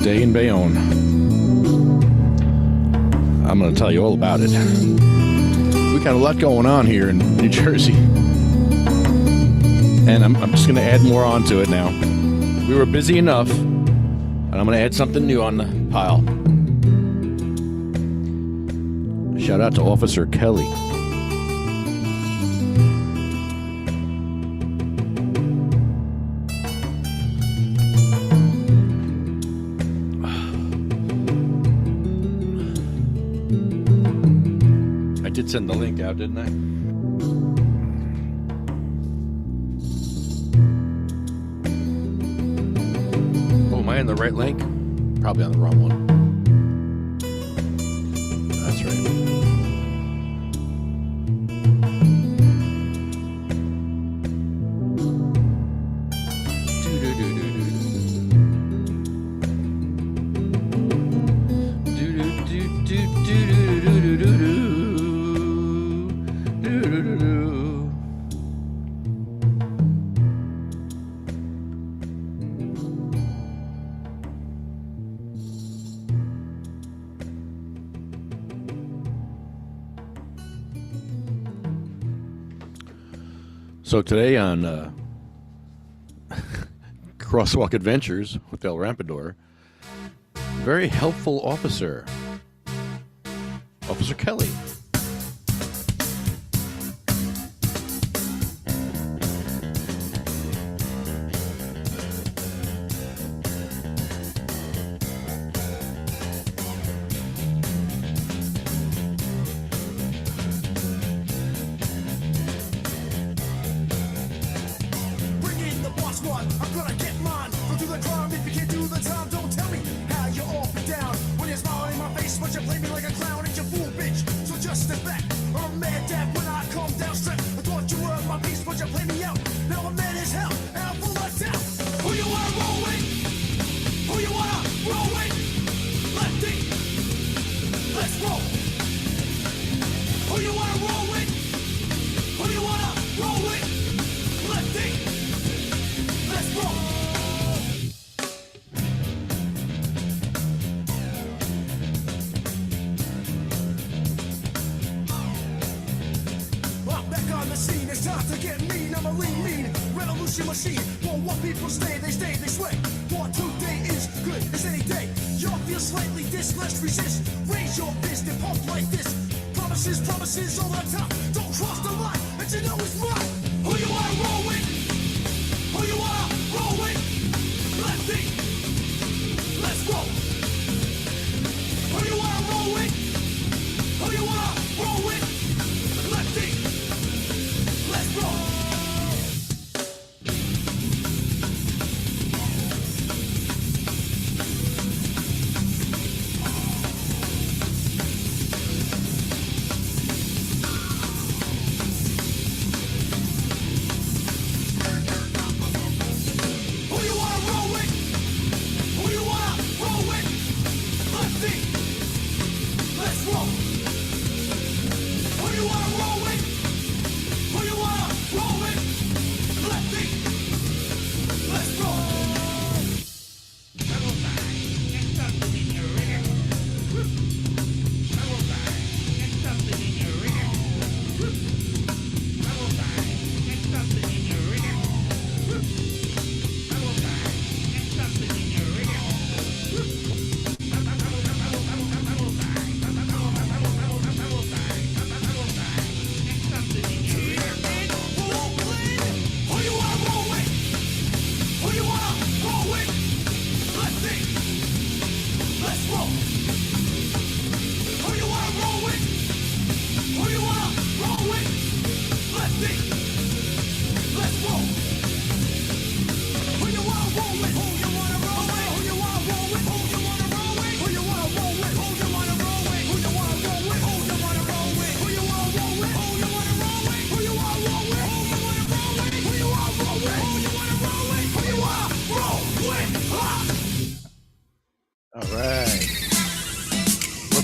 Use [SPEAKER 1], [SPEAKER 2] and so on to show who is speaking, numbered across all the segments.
[SPEAKER 1] Day in Bayonne. I'm going to tell you all about it. We got a lot going on here in New Jersey. And I'm just going to add more onto it now. We were busy enough, and I'm going to add something new on the pile. Shout out to Officer Kelly. Send the link out, didn't I? Oh, am I in the right link? Probably on the wrong one. That's right. So today on Crosswalk Adventures with El Rampador, very helpful officer, Officer Kelly.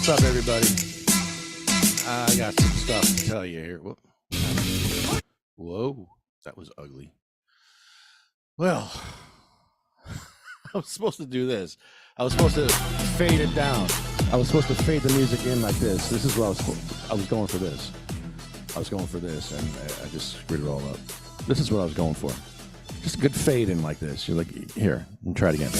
[SPEAKER 1] What's up, everybody? I got some stuff to tell you here. Whoa, that was ugly. Well, I was supposed to do this. I was supposed to fade it down. I was supposed to fade the music in like this. This is what I was going for this. I was going for this, and I just screwed it all up. This is what I was going for. Just a good fade in like this. You're like, here, and try it again.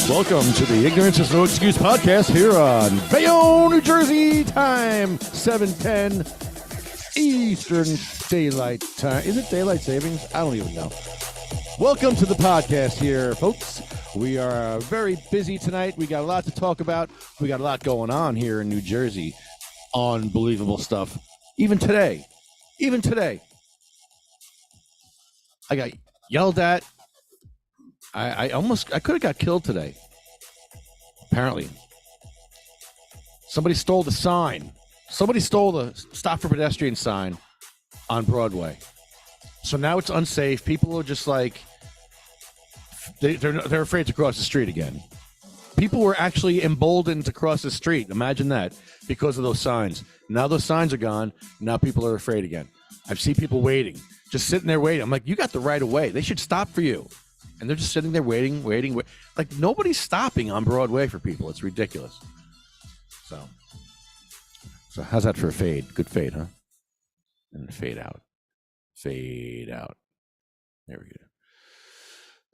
[SPEAKER 1] Welcome to the Ignorance is No Excuse podcast here on Bayonne, New Jersey. Time 7:10 Eastern Daylight Time. Is it daylight savings? I don't even know. Welcome to the podcast here, folks. We are very busy tonight. We got a lot to talk about. We got a lot going on here in New Jersey. Unbelievable stuff. Even today. I got yelled at. I could have got killed today. Apparently. Somebody stole the sign. Somebody stole the stop for pedestrian sign on Broadway. So now it's unsafe. People are just like, they're afraid to cross the street again. People were actually emboldened to cross the street. Imagine that, because of those signs. Now those signs are gone. Now people are afraid again. I've seen people waiting, just sitting there waiting. I'm like, you got the right of way. They should stop for you. And they're just sitting there waiting. Like, nobody's stopping on Broadway for people. It's ridiculous. So how's that for a fade? Good fade, huh? And fade out. Fade out. There we go.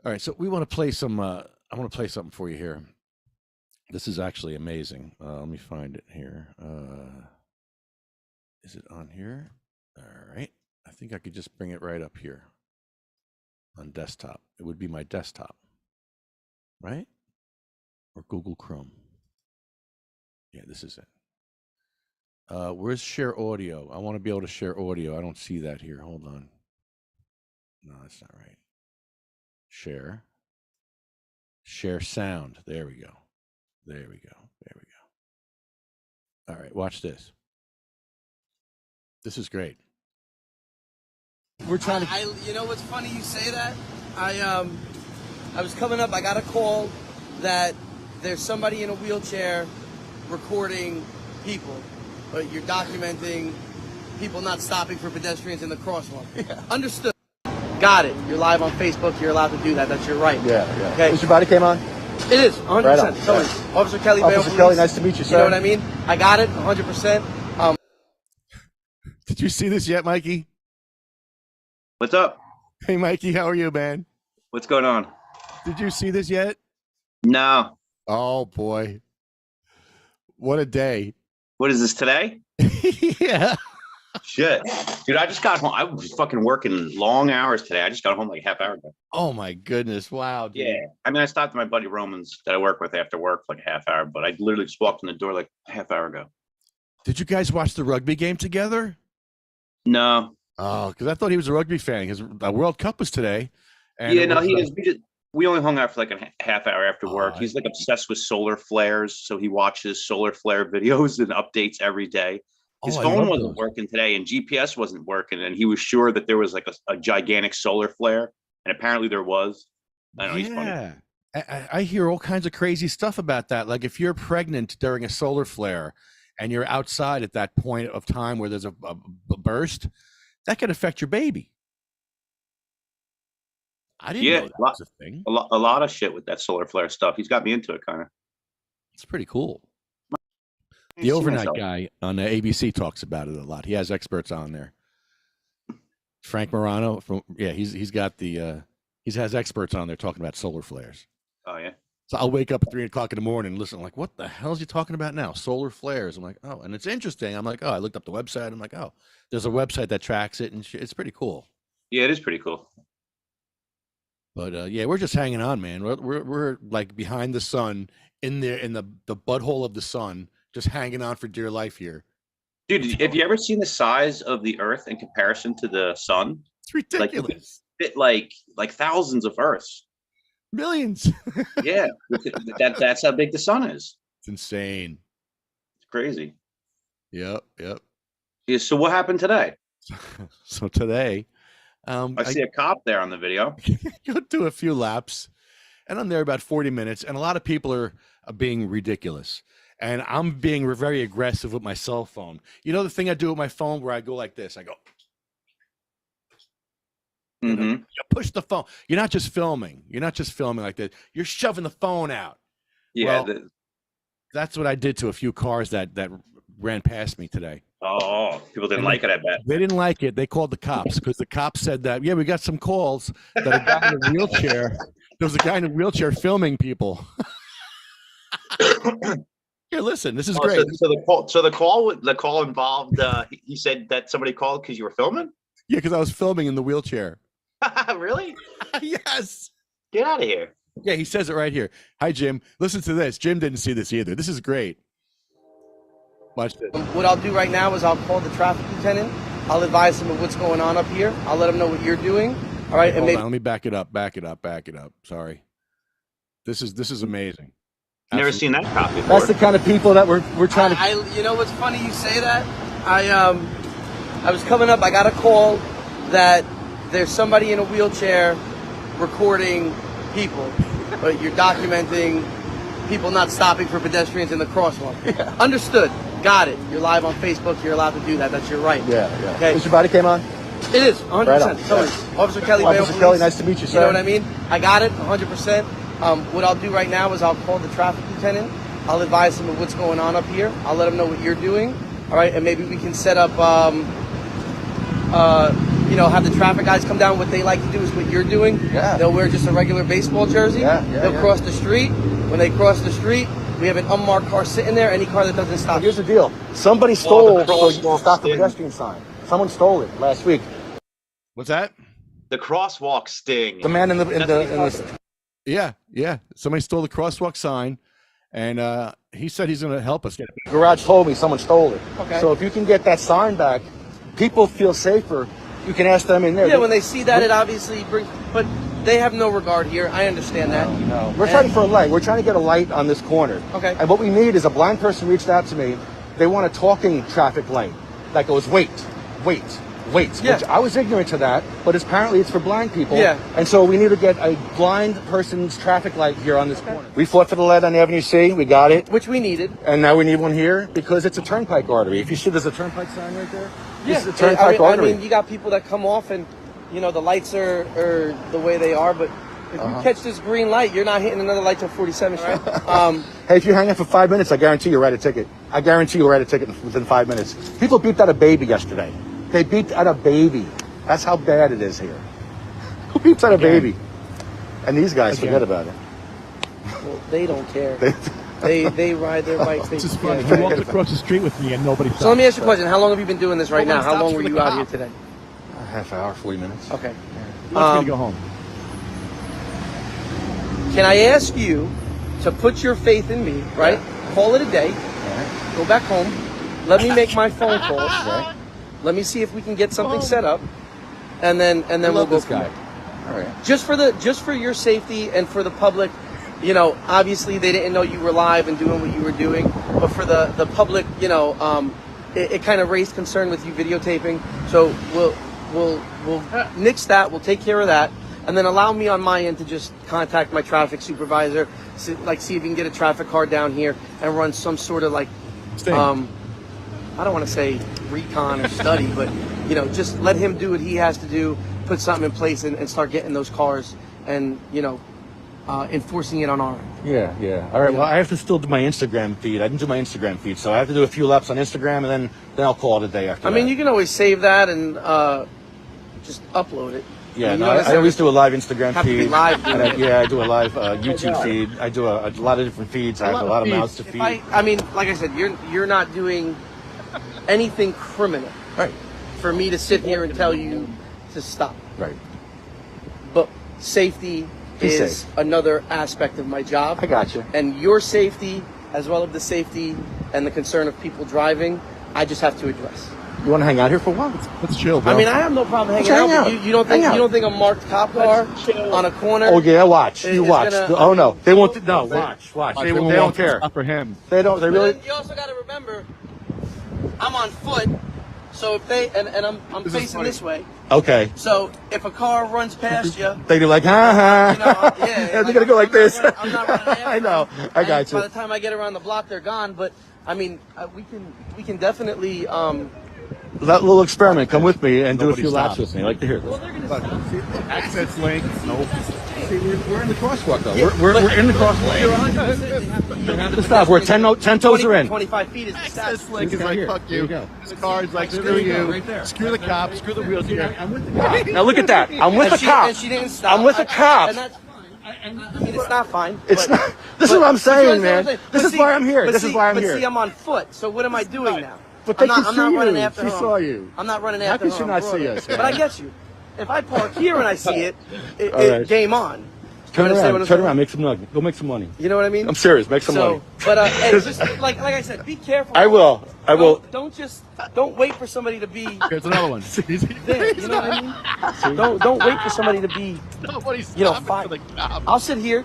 [SPEAKER 1] All right, so we want to play some. I want to play something for you here. This is actually amazing. Let me find it here. Is it on here? All right. I think I could just bring it right up here on desktop. It would be my desktop, right? Or Google Chrome. Yeah, this is it. Where's share audio? I want to be able to share audio. I don't see that here. Hold on. No, that's not right. Share sound. There we go. All right, watch this. This is great. We're trying to.
[SPEAKER 2] You know what's funny? You say that. I was coming up. I got a call that there's somebody in a wheelchair recording people, but you're documenting people not stopping for pedestrians in the crosswalk. Yeah. Understood. Got it. You're live on Facebook. You're allowed to do that. That's your right.
[SPEAKER 3] Yeah.
[SPEAKER 2] Okay.
[SPEAKER 3] Is your body cam on?
[SPEAKER 2] It is 100%.
[SPEAKER 3] Right on.
[SPEAKER 2] Totally. Officer Kelly.
[SPEAKER 3] Officer Kelly, nice to meet you, sir.
[SPEAKER 2] You know what I mean? I got it 100%.
[SPEAKER 1] Did you see this yet, Mikey?
[SPEAKER 4] What's up?
[SPEAKER 1] Hey, Mikey, how are you, man?
[SPEAKER 4] What's going on?
[SPEAKER 1] Did you see this yet?
[SPEAKER 4] No.
[SPEAKER 1] Oh, boy. What a day.
[SPEAKER 4] What is this, today?
[SPEAKER 1] Yeah.
[SPEAKER 4] Shit. Dude, I just got home. I was fucking working long hours today. I just got home like a half hour ago.
[SPEAKER 1] Oh, my goodness. Wow, dude.
[SPEAKER 4] Yeah. I mean, I stopped at my buddy Roman's that I work with after work for like a half hour, but I literally just walked in the door like a half hour ago.
[SPEAKER 1] Did you guys watch the rugby game together?
[SPEAKER 4] No.
[SPEAKER 1] Oh, because I thought he was a rugby fan. His World Cup was today. And
[SPEAKER 4] Yeah, no, he is. We only hung out for like a half hour after work.
[SPEAKER 1] Oh,
[SPEAKER 4] He's like obsessed with solar flares, so he watches solar flare videos and updates every day. His phone wasn't working today, and GPS wasn't working, and he was sure that there was like a gigantic solar flare, and apparently there was. I know, he's funny.
[SPEAKER 1] I hear all kinds of crazy stuff about that. Like, if you're pregnant during a solar flare and you're outside at that point of time where there's a burst, that could affect your baby. I didn't know that was a thing.
[SPEAKER 4] A lot of shit with that solar flare stuff. He's got me into it, kind of.
[SPEAKER 1] It's pretty cool. The overnight guy on the ABC talks about it a lot. He has experts on there. Frank Morano he's got he has experts on there talking about solar flares.
[SPEAKER 4] Oh yeah.
[SPEAKER 1] So I'll wake up at 3 o'clock in the morning and listen. I'm like, what the hell is he talking about now? Solar flares. I'm like, oh, and it's interesting. I'm like, oh, I looked up the website. I'm like, oh, there's a website that tracks it, and it's pretty cool.
[SPEAKER 4] Yeah, it is pretty cool.
[SPEAKER 1] But yeah, we're just hanging on, man. We're like behind the sun in the butthole of the sun, just hanging on for dear life here.
[SPEAKER 4] Dude, have you ever seen the size of the Earth in comparison to the sun?
[SPEAKER 1] It's ridiculous.
[SPEAKER 4] Like thousands of Earths.
[SPEAKER 1] Millions.
[SPEAKER 4] Yeah, that's how big the sun is.
[SPEAKER 1] It's insane.
[SPEAKER 4] It's crazy.
[SPEAKER 1] Yep.
[SPEAKER 4] Yeah, so what happened today?
[SPEAKER 1] So today,
[SPEAKER 4] I see a cop there on the video.
[SPEAKER 1] Go do a few laps, and I'm there about 40 minutes, and a lot of people are being ridiculous. and I'm being very aggressive with my cell phone. You know the thing I do with my phone where I go like this? I go, you know, you push the phone. You're not just filming. You're not just filming like this. You're shoving the phone out.
[SPEAKER 4] Yeah.
[SPEAKER 1] Well, that's what I did to a few cars that ran past me today.
[SPEAKER 4] People didn't like it, I bet.
[SPEAKER 1] They didn't like it. They called the cops because the cops said that, yeah, we got some calls that a guy in a wheelchair, there was a guy in a wheelchair filming people. Here, listen, this is great.
[SPEAKER 4] So the call involved, he said that somebody called because you were filming?
[SPEAKER 1] Yeah, because I was filming in the wheelchair.
[SPEAKER 4] Really?
[SPEAKER 1] Yes.
[SPEAKER 4] Get out of here.
[SPEAKER 1] Yeah, he says it right here. Hi, Jim. Listen to this. Jim didn't see this either. This is great. Watch this.
[SPEAKER 2] What I'll do right now is I'll call the traffic lieutenant. I'll advise him of what's going on up here. I'll let him know what you're doing. All right.
[SPEAKER 1] Hold on. Let me back it up. Sorry. This is amazing.
[SPEAKER 4] Never seen that cop before.
[SPEAKER 3] That's the kind of people that we're trying to.
[SPEAKER 2] You know what's funny? You say that. I was coming up. I got a call that there's somebody in a wheelchair recording people, but you're documenting people not stopping for pedestrians in the crosswalk.
[SPEAKER 3] Yeah.
[SPEAKER 2] Understood. Got it. You're live on Facebook. You're allowed to do that. That's your right.
[SPEAKER 3] Yeah.
[SPEAKER 2] Okay.
[SPEAKER 3] Mr. Body came on.
[SPEAKER 2] It is 100%.
[SPEAKER 3] Right on.
[SPEAKER 2] So is Officer Kelly.
[SPEAKER 3] Officer Kelly, nice to meet you, sir.
[SPEAKER 2] You know what I mean? I got it 100%. What I'll do right now is I'll call the traffic lieutenant. I'll advise him of what's going on up here. I'll let him know what you're doing. All right, and maybe we can set up, have the traffic guys come down. What they like to do is what you're doing.
[SPEAKER 3] Yeah.
[SPEAKER 2] They'll wear just a regular baseball jersey. They'll cross the street. When they cross the street, we have an unmarked car sitting there. Any car that doesn't stop.
[SPEAKER 3] Here's the deal. Somebody stole stop the pedestrian sign. Someone stole it last week.
[SPEAKER 1] What's that?
[SPEAKER 4] The crosswalk sting.
[SPEAKER 3] The man in the
[SPEAKER 1] Yeah. Somebody stole the crosswalk sign, and he said he's going to help us get it.
[SPEAKER 3] garage told me someone stole it.
[SPEAKER 2] Okay.
[SPEAKER 3] So if you can get that sign back, people feel safer. You can ask them in there.
[SPEAKER 2] Yeah, when they see that, it obviously brings. But they have no regard here. I understand that.
[SPEAKER 3] No. We're trying for a light. We're trying to get a light on this corner.
[SPEAKER 2] Okay.
[SPEAKER 3] And what we need is a blind person reached out to me. They want a talking traffic light that goes wait.
[SPEAKER 2] Yeah.
[SPEAKER 3] Which I was ignorant to that, but apparently it's for blind people.
[SPEAKER 2] Yeah.
[SPEAKER 3] And so we need to get a blind person's traffic light here on this corner. We fought for the light on Avenue C. We got it.
[SPEAKER 2] Which we needed.
[SPEAKER 3] And now we need one here because it's a turnpike artery. If you see there's a turnpike sign right there.
[SPEAKER 2] Yeah.
[SPEAKER 3] This is a turnpike artery.
[SPEAKER 2] I mean, you got people that come off and, the lights are the way they are, but if you catch this green light, you're not hitting another light till 47th Street.
[SPEAKER 3] Hey, if you hang out for 5 minutes, I guarantee you'll write a ticket. I guarantee you'll write a ticket within 5 minutes. People beeped out a baby yesterday. They beeped out a baby. That's how bad it is here. Who beeps out a baby? And these guys forget about it.
[SPEAKER 2] Well, they don't care. They ride their bikes.
[SPEAKER 5] It's just funny. He walked across the street with me and nobody stopped.
[SPEAKER 2] So let me ask you a question. How long have you been doing this right now? How long were you out here today?
[SPEAKER 3] A half hour, 40 minutes.
[SPEAKER 2] Okay.
[SPEAKER 5] He wants me to go home.
[SPEAKER 2] Can I ask you to put your faith in me, right? Call it a day. Go back home. Let me make my phone calls.
[SPEAKER 3] Right.
[SPEAKER 2] Let me see if we can get something set up, and then we'll go from there.
[SPEAKER 3] All right.
[SPEAKER 2] Just for your safety and for the public, obviously they didn't know you were live and doing what you were doing, but for the public, it kind of raised concern with you videotaping. So we'll nix that. We'll take care of that, and then allow me on my end to just contact my traffic supervisor, see if you can get a traffic car down here and run some sort of I don't want to say recon or study, but just let him do what he has to do, put something in place, and start getting those cars and enforcing it on our end.
[SPEAKER 3] Yeah. All right. Well, I have to still do my Instagram feed. I didn't do my Instagram feed, so I have to do a few laps on Instagram, and then I'll call it a day after.
[SPEAKER 2] I mean, you can always save that and just upload it.
[SPEAKER 3] Yeah, I always do a live Instagram
[SPEAKER 2] have to be
[SPEAKER 3] feed.
[SPEAKER 2] live doing
[SPEAKER 3] And
[SPEAKER 2] it.
[SPEAKER 3] I do a live YouTube feed. I do a lot of different feeds. I have a lot of mouths to feed.
[SPEAKER 2] I mean, like I said, you're not doing anything criminal.
[SPEAKER 3] Right.
[SPEAKER 2] For me to sit here and tell you to stop.
[SPEAKER 3] Right.
[SPEAKER 2] But safety is
[SPEAKER 3] safe.
[SPEAKER 2] another aspect of my job.
[SPEAKER 3] I got you.
[SPEAKER 2] And your safety, as well as the safety and the concern of people driving, I just have to address.
[SPEAKER 3] You want to hang out here for a while?
[SPEAKER 5] Let's chill, bro.
[SPEAKER 2] I mean, I have no problem hanging
[SPEAKER 3] Hang
[SPEAKER 2] out.
[SPEAKER 3] out.
[SPEAKER 2] But you don't think a marked cop car on a corner?
[SPEAKER 3] Oh yeah, watch.
[SPEAKER 2] is
[SPEAKER 3] You watch.
[SPEAKER 2] gonna-
[SPEAKER 3] Oh no, they won't. No, watch. They don't care.
[SPEAKER 5] Not for him.
[SPEAKER 3] They don't. They
[SPEAKER 2] But
[SPEAKER 3] really.
[SPEAKER 2] then you also got to remember, I'm on foot, So if they and I'm facing this way.
[SPEAKER 3] Okay.
[SPEAKER 2] So if a car runs past you,
[SPEAKER 3] They're like, ha ha.
[SPEAKER 2] yeah,
[SPEAKER 3] They're gonna go like this.
[SPEAKER 2] I'm not running after
[SPEAKER 3] I know.
[SPEAKER 2] them.
[SPEAKER 3] I got
[SPEAKER 2] By
[SPEAKER 3] you.
[SPEAKER 2] the time I get around the block, they're gone. But I mean, we can definitely.
[SPEAKER 3] That little experiment. Come with me and do a
[SPEAKER 1] Nobody
[SPEAKER 3] few laps
[SPEAKER 1] stops.
[SPEAKER 3] with me. I like to hear this.
[SPEAKER 1] Access link. Nope.
[SPEAKER 3] See, we're in the crosswalk though. We're in the crosswalk. They have to stop. We're 10 toes are in.
[SPEAKER 2] 25 feet is the
[SPEAKER 1] Access
[SPEAKER 2] stats.
[SPEAKER 1] link is
[SPEAKER 3] guy
[SPEAKER 1] like,
[SPEAKER 3] here.
[SPEAKER 1] fuck
[SPEAKER 3] There
[SPEAKER 1] you.
[SPEAKER 3] you go.
[SPEAKER 1] This car is like,
[SPEAKER 3] There
[SPEAKER 1] screw
[SPEAKER 3] you go,
[SPEAKER 1] you.
[SPEAKER 3] right there.
[SPEAKER 1] Screw the cops. Screw the wheelchair.
[SPEAKER 3] I'm with the cop. Now look at that. I'm with
[SPEAKER 2] And
[SPEAKER 3] the
[SPEAKER 2] she,
[SPEAKER 3] cop.
[SPEAKER 2] and she didn't stop.
[SPEAKER 3] I'm with the cop.
[SPEAKER 2] And that's fine. I mean, it's not fine.
[SPEAKER 3] It's
[SPEAKER 2] but-
[SPEAKER 3] not. This is
[SPEAKER 2] but-
[SPEAKER 3] what I'm
[SPEAKER 2] but
[SPEAKER 3] saying,
[SPEAKER 2] you understand
[SPEAKER 3] man.
[SPEAKER 2] what I'm saying?
[SPEAKER 3] This
[SPEAKER 2] But
[SPEAKER 3] is
[SPEAKER 2] see-
[SPEAKER 3] why I'm here.
[SPEAKER 2] but
[SPEAKER 3] This is
[SPEAKER 2] see-
[SPEAKER 3] why I'm
[SPEAKER 2] but
[SPEAKER 3] here.
[SPEAKER 2] see, I'm on foot. So what am I doing now?
[SPEAKER 3] But they can
[SPEAKER 2] I'm
[SPEAKER 3] see
[SPEAKER 2] not running
[SPEAKER 3] you.
[SPEAKER 2] after
[SPEAKER 3] She
[SPEAKER 2] her.
[SPEAKER 3] saw you.
[SPEAKER 2] I'm not running
[SPEAKER 3] How
[SPEAKER 2] after
[SPEAKER 3] could
[SPEAKER 2] her.
[SPEAKER 3] she
[SPEAKER 2] on
[SPEAKER 3] not see
[SPEAKER 2] Broadway.
[SPEAKER 3] us,
[SPEAKER 2] But
[SPEAKER 3] man?
[SPEAKER 2] I get you. If I park here and I see it,
[SPEAKER 3] All right.
[SPEAKER 2] game on.
[SPEAKER 3] Turn
[SPEAKER 2] You understand what
[SPEAKER 3] around.
[SPEAKER 2] I'm
[SPEAKER 3] Turn
[SPEAKER 2] saying?
[SPEAKER 3] around. Make some money. Go make some money.
[SPEAKER 2] You know what I mean?
[SPEAKER 3] I'm serious. Make some money.
[SPEAKER 2] But hey, just like I said, be careful.
[SPEAKER 3] I will. I will.
[SPEAKER 2] Don't wait for somebody to be
[SPEAKER 1] Here's another one.
[SPEAKER 2] there. You know what I mean? Don't wait for somebody to be.
[SPEAKER 1] Nobody's
[SPEAKER 2] You know,
[SPEAKER 1] stopping
[SPEAKER 2] fine.
[SPEAKER 1] for the cop.
[SPEAKER 2] I'll sit here.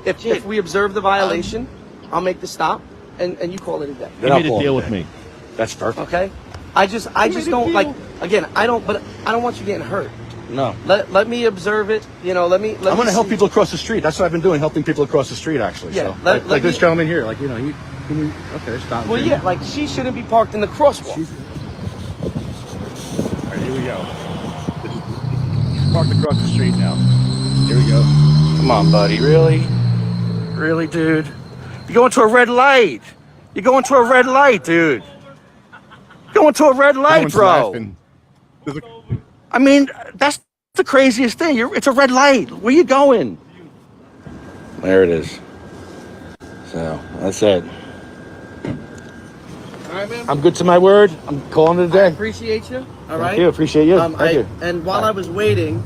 [SPEAKER 2] If we observe the violation, I'll make the stop, and you call it a day.
[SPEAKER 1] You made a deal with me.
[SPEAKER 3] That's perfect.
[SPEAKER 2] Okay? I just don't like. Again, I don't want you getting hurt.
[SPEAKER 3] No.
[SPEAKER 2] Let me observe it. You know, let me.
[SPEAKER 3] I'm going to help people across the street. That's what I've been doing, helping people across the street, actually.
[SPEAKER 2] Yeah,
[SPEAKER 3] So,
[SPEAKER 2] let
[SPEAKER 3] like this
[SPEAKER 2] me-
[SPEAKER 3] gentleman here. Like, you know, okay, stop.
[SPEAKER 2] Well, yeah, like she shouldn't be parked in the crosswalk.
[SPEAKER 3] All right, here we go. Parked across the street now. Here we go. Come on, buddy. Really? Really, dude? You're going to a red light. You're going to a red light, dude. You're going to a red light,
[SPEAKER 1] Everyone's
[SPEAKER 3] bro.
[SPEAKER 1] laughing.
[SPEAKER 3] I mean, that's the craziest thing. It's a red light. Where you going? There it is. So, that's it.
[SPEAKER 2] All right, man.
[SPEAKER 3] I'm good to my word. I'm calling it a
[SPEAKER 2] I
[SPEAKER 3] day.
[SPEAKER 2] appreciate you. All right.
[SPEAKER 3] Thank you. Appreciate you. Thank you.
[SPEAKER 2] And while I was waiting,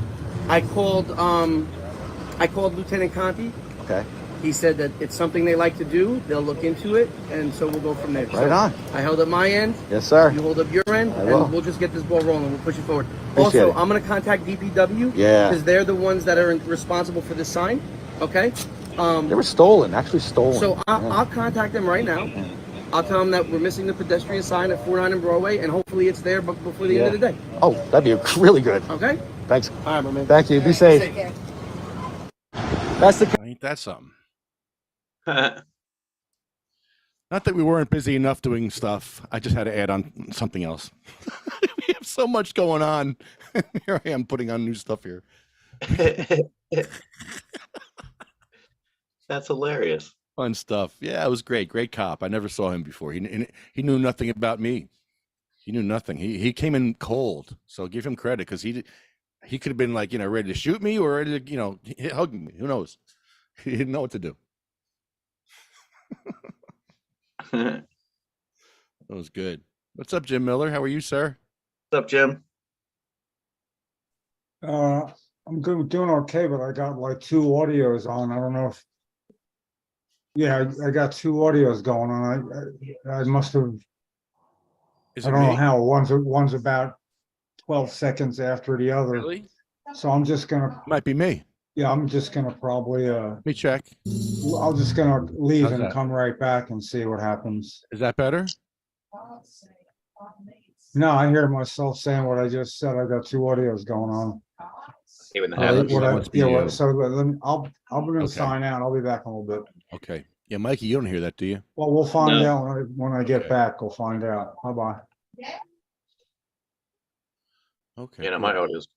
[SPEAKER 2] I called Lieutenant Conti.
[SPEAKER 3] Okay.
[SPEAKER 2] He said that it's something they like to do. They'll look into it, and so we'll go from there.
[SPEAKER 3] Right on.
[SPEAKER 2] I held up my end.
[SPEAKER 3] Yes, sir.
[SPEAKER 2] You hold up your end,
[SPEAKER 3] I will.
[SPEAKER 2] and we'll just get this ball rolling. We'll push it forward.
[SPEAKER 3] Appreciate
[SPEAKER 2] Also,
[SPEAKER 3] it.
[SPEAKER 2] I'm going to contact DPW.
[SPEAKER 3] Yeah.
[SPEAKER 2] Because they're the ones that are responsible for this sign. Okay.
[SPEAKER 3] They were stolen. Actually stolen.
[SPEAKER 2] So I'll contact them right now. I'll tell them that we're missing the pedestrian sign at 49 and Broadway, and hopefully it's there before the end of the day.
[SPEAKER 3] Oh, that'd be really good.
[SPEAKER 2] Okay.
[SPEAKER 3] Thanks.
[SPEAKER 2] All right, my man.
[SPEAKER 3] Thank you. Be safe. That's the.
[SPEAKER 1] Ain't that something? Not that we weren't busy enough doing stuff. I just had to add on something else. We have so much going on. Here I am putting on new stuff here.
[SPEAKER 4] That's hilarious.
[SPEAKER 1] Fun stuff. Yeah, it was great. Great cop. I never saw him before. He knew nothing about me. He knew nothing. He came in cold. So give him credit because he could have been like, ready to shoot me or ready to, hug me. Who knows? He didn't know what to do. That was good. What's up, Jim Miller? How are you, sir?
[SPEAKER 4] What's up, Jim?
[SPEAKER 6] I'm doing okay, but I got like two audios on. I don't know if. Yeah, I got two audios going on. I must have.
[SPEAKER 1] Is
[SPEAKER 6] I
[SPEAKER 1] it
[SPEAKER 6] don't know
[SPEAKER 1] me?
[SPEAKER 6] how. One's about 12 seconds after the other.
[SPEAKER 1] Really?
[SPEAKER 6] So I'm just gonna.
[SPEAKER 1] Might be me.
[SPEAKER 6] Yeah, I'm just gonna probably.
[SPEAKER 1] Let me check.
[SPEAKER 6] I'm just gonna leave
[SPEAKER 1] How's
[SPEAKER 6] and
[SPEAKER 1] that?
[SPEAKER 6] come right back and see what happens.
[SPEAKER 1] Is that better?
[SPEAKER 6] No, I hear myself saying what I just said. I got two audios going on.
[SPEAKER 4] Even the
[SPEAKER 1] Oh,
[SPEAKER 4] habit.
[SPEAKER 1] that must be you.
[SPEAKER 6] So let me, I'll be gonna
[SPEAKER 1] Okay.
[SPEAKER 6] sign out. I'll be back in a little bit.
[SPEAKER 1] Okay. Yeah, Mikey, you don't hear that, do you?
[SPEAKER 6] Well, we'll find
[SPEAKER 4] No.
[SPEAKER 6] out when I get
[SPEAKER 1] Okay.
[SPEAKER 6] back. We'll find out. Bye bye.
[SPEAKER 1] Okay.
[SPEAKER 4] You know,
[SPEAKER 1] cool.
[SPEAKER 4] my audio is.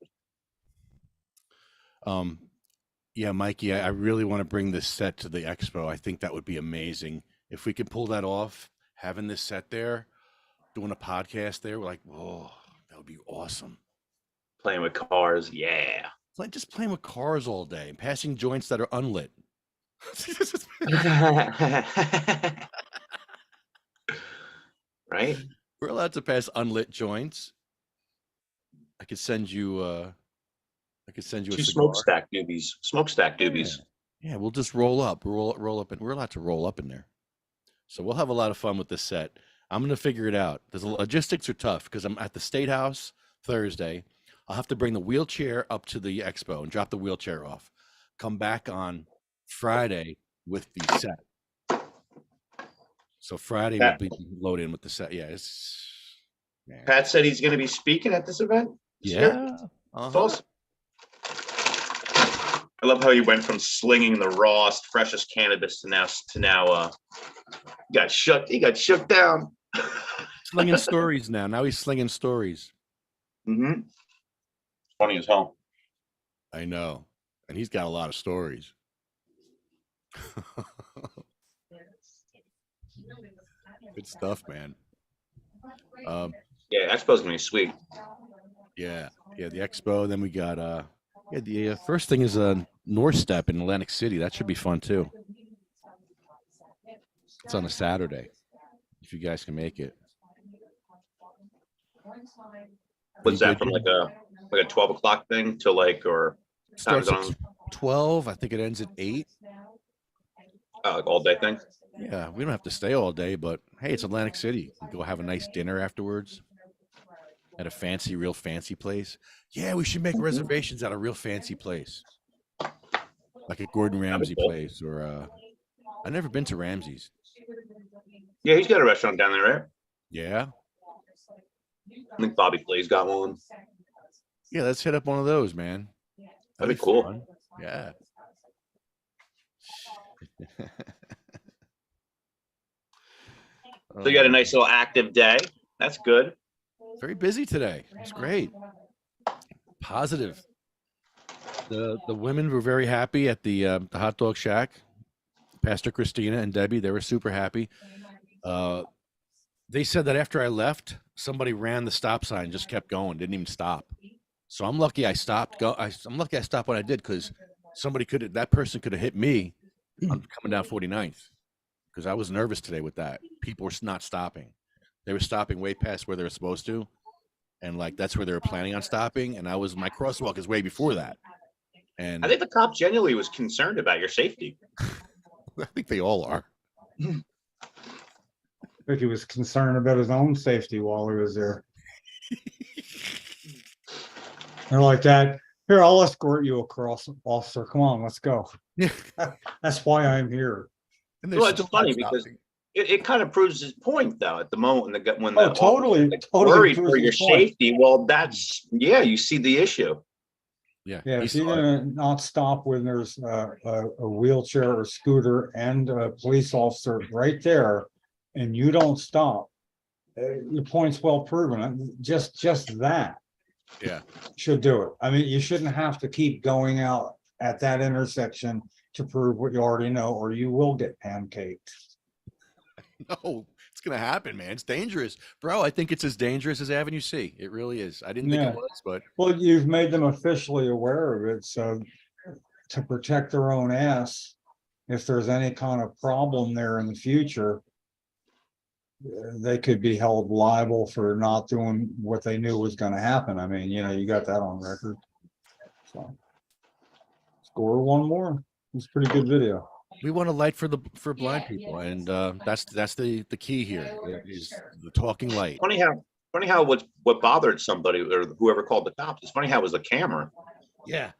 [SPEAKER 1] Yeah, Mikey, I really want to bring this set to the expo. I think that would be amazing. If we could pull that off, having this set there, doing a podcast there, we're like, whoa, that would be awesome.
[SPEAKER 4] Playing with cars, yeah.
[SPEAKER 1] It's like just playing with cars all day and passing joints that are unlit.
[SPEAKER 4] Right?
[SPEAKER 1] We're allowed to pass unlit joints. I could send you a
[SPEAKER 4] Two
[SPEAKER 1] cigar.
[SPEAKER 4] smokestack doobies. Smokestack doobies.
[SPEAKER 1] Yeah, we'll just roll up, roll up, and we're allowed to roll up in there. So we'll have a lot of fun with this set. I'm gonna figure it out. The logistics are tough because I'm at the State House Thursday. I'll have to bring the wheelchair up to the expo and drop the wheelchair off. Come back on Friday with the set. So Friday
[SPEAKER 4] Yeah.
[SPEAKER 1] will be loaded in with the set. Yeah,
[SPEAKER 4] Pat said he's going to be speaking at this event.
[SPEAKER 1] Yeah.
[SPEAKER 4] That's awesome. I love how he went from slinging the rawest, freshest cannabis to now he got shook down.
[SPEAKER 1] Slinging stories now. Now he's slinging stories.
[SPEAKER 4] Mm-hmm. Funny as hell.
[SPEAKER 1] I know. And he's got a lot of stories. Good stuff, man.
[SPEAKER 4] Yeah, Expo's gonna be sweet.
[SPEAKER 1] Yeah, the expo. Then we got the first thing is North Step in Atlantic City. That should be fun too. It's on a Saturday, if you guys can make it.
[SPEAKER 4] What's that from like a 12 o'clock thing to like or
[SPEAKER 1] Starts at 12. I think it ends at 8.
[SPEAKER 4] Like all day thing?
[SPEAKER 1] Yeah, we don't have to stay all day, but hey, it's Atlantic City. We go have a nice dinner afterwards at a real fancy place. Yeah, we should make reservations at a real fancy place, like a Gordon Ramsay place, or I've never been to Ramsay's.
[SPEAKER 4] Yeah, he's got a restaurant down there, right?
[SPEAKER 1] Yeah,
[SPEAKER 4] I think Bobby Clay's got one.
[SPEAKER 1] yeah. Let's hit up one of those, man.
[SPEAKER 4] That'd be cool.
[SPEAKER 1] Fun. Yeah.
[SPEAKER 4] So you got a nice little active day. That's good.
[SPEAKER 1] Very busy today. It's great. Positive. The women were very happy at the hot dog shack. Pastor Christina and Debbie, they were super happy. They said that after I left, somebody ran the stop sign, just kept going, didn't even stop. So I'm lucky I stopped. I'm lucky I stopped when I did, because that person could have hit me on coming down 49th, because I was nervous today with that. People were not stopping. They were stopping way past where they were supposed to, and like that's where they were planning on stopping. And my crosswalk is way before that. And
[SPEAKER 4] I think the cop genuinely was concerned about your safety.
[SPEAKER 1] I think they all are.
[SPEAKER 6] I think he was concerned about his own safety while he was there. They're like that. Here, I'll escort you across, officer. Come on, let's go.
[SPEAKER 1] Yeah.
[SPEAKER 6] That's why I'm here.
[SPEAKER 1] And
[SPEAKER 4] Well, it's funny because it kind of proves his point, though. At the moment when the
[SPEAKER 6] totally
[SPEAKER 4] worried
[SPEAKER 6] proves
[SPEAKER 4] for your
[SPEAKER 6] his point.
[SPEAKER 4] safety, well, you see the issue.
[SPEAKER 1] Yeah,
[SPEAKER 6] if you're gonna not stop when there's a wheelchair or scooter and a police officer right there, and you don't stop, your point's well proven. Just that, should do it. I mean, you shouldn't have to keep going out at that intersection to prove what you already know, or you will get pancaked.
[SPEAKER 1] No, it's gonna happen, man. It's dangerous, bro. I think it's as dangerous as Avenue C. It really is. I didn't think it was, but
[SPEAKER 6] well, you've made them officially aware of it, so to protect their own ass, if there's any kind of problem there in the future, they could be held liable for not doing what they knew was going to happen. I mean, you got that on record. So score one more. It's a pretty good video.
[SPEAKER 1] we want a light for blind people, and that's the key here is the talking light.
[SPEAKER 4] Funny how what bothered somebody or whoever called the cops. It's funny how it was the camera.
[SPEAKER 1] Yeah,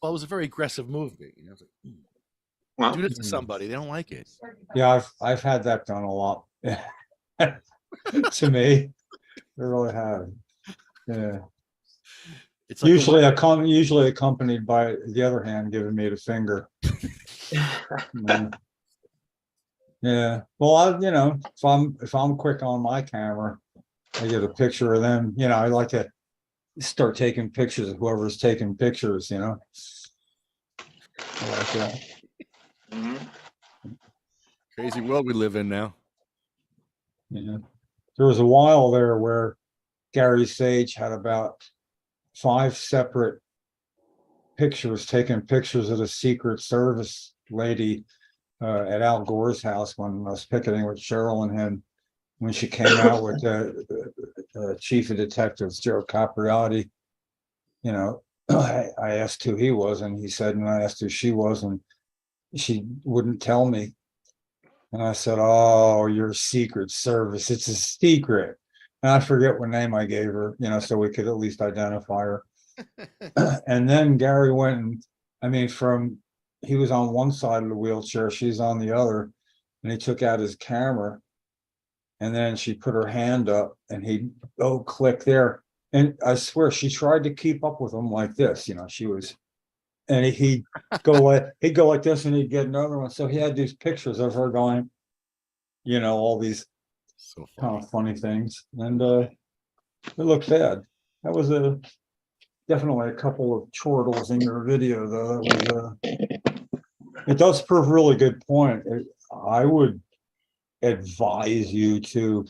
[SPEAKER 1] well, it was a very aggressive movie. It's like,
[SPEAKER 4] Well,
[SPEAKER 1] do this to somebody, they don't like it.
[SPEAKER 6] Yeah, I've had that done a lot to me. I really have. Yeah.
[SPEAKER 1] It's like
[SPEAKER 6] Usually accompanied by the other hand giving me the finger. Yeah. Well, if I'm quick on my camera, I get a picture of them. I like to start taking pictures of whoever's taking pictures. I like that.
[SPEAKER 4] Mm-hmm.
[SPEAKER 1] Crazy world we live in now.
[SPEAKER 6] Yeah. There was a while there where Gary Sage had about 5 separate pictures, taking pictures of the Secret Service lady at Al Gore's house when I was picketing with Cheryl and him, when she came out with Chief of Detectives Joe Capriati. I asked who he was, and he said, and I asked who she was, and she wouldn't tell me. And I said, "Oh, your Secret Service, it's a secret." And I forget what name I gave her, so we could at least identify her. And then Gary went and, he was on one side of the wheelchair, she's on the other, and he took out his camera And then she put her hand up and he'd go click there. And I swear she tried to keep up with him like this, she was, and he'd go like this and he'd get another one. So he had these pictures of her going, all these
[SPEAKER 1] So
[SPEAKER 6] kind
[SPEAKER 1] funny.
[SPEAKER 6] of funny things. And it looked bad. That was definitely a couple of chortles in your video, though. It does prove a really good point. I would advise you to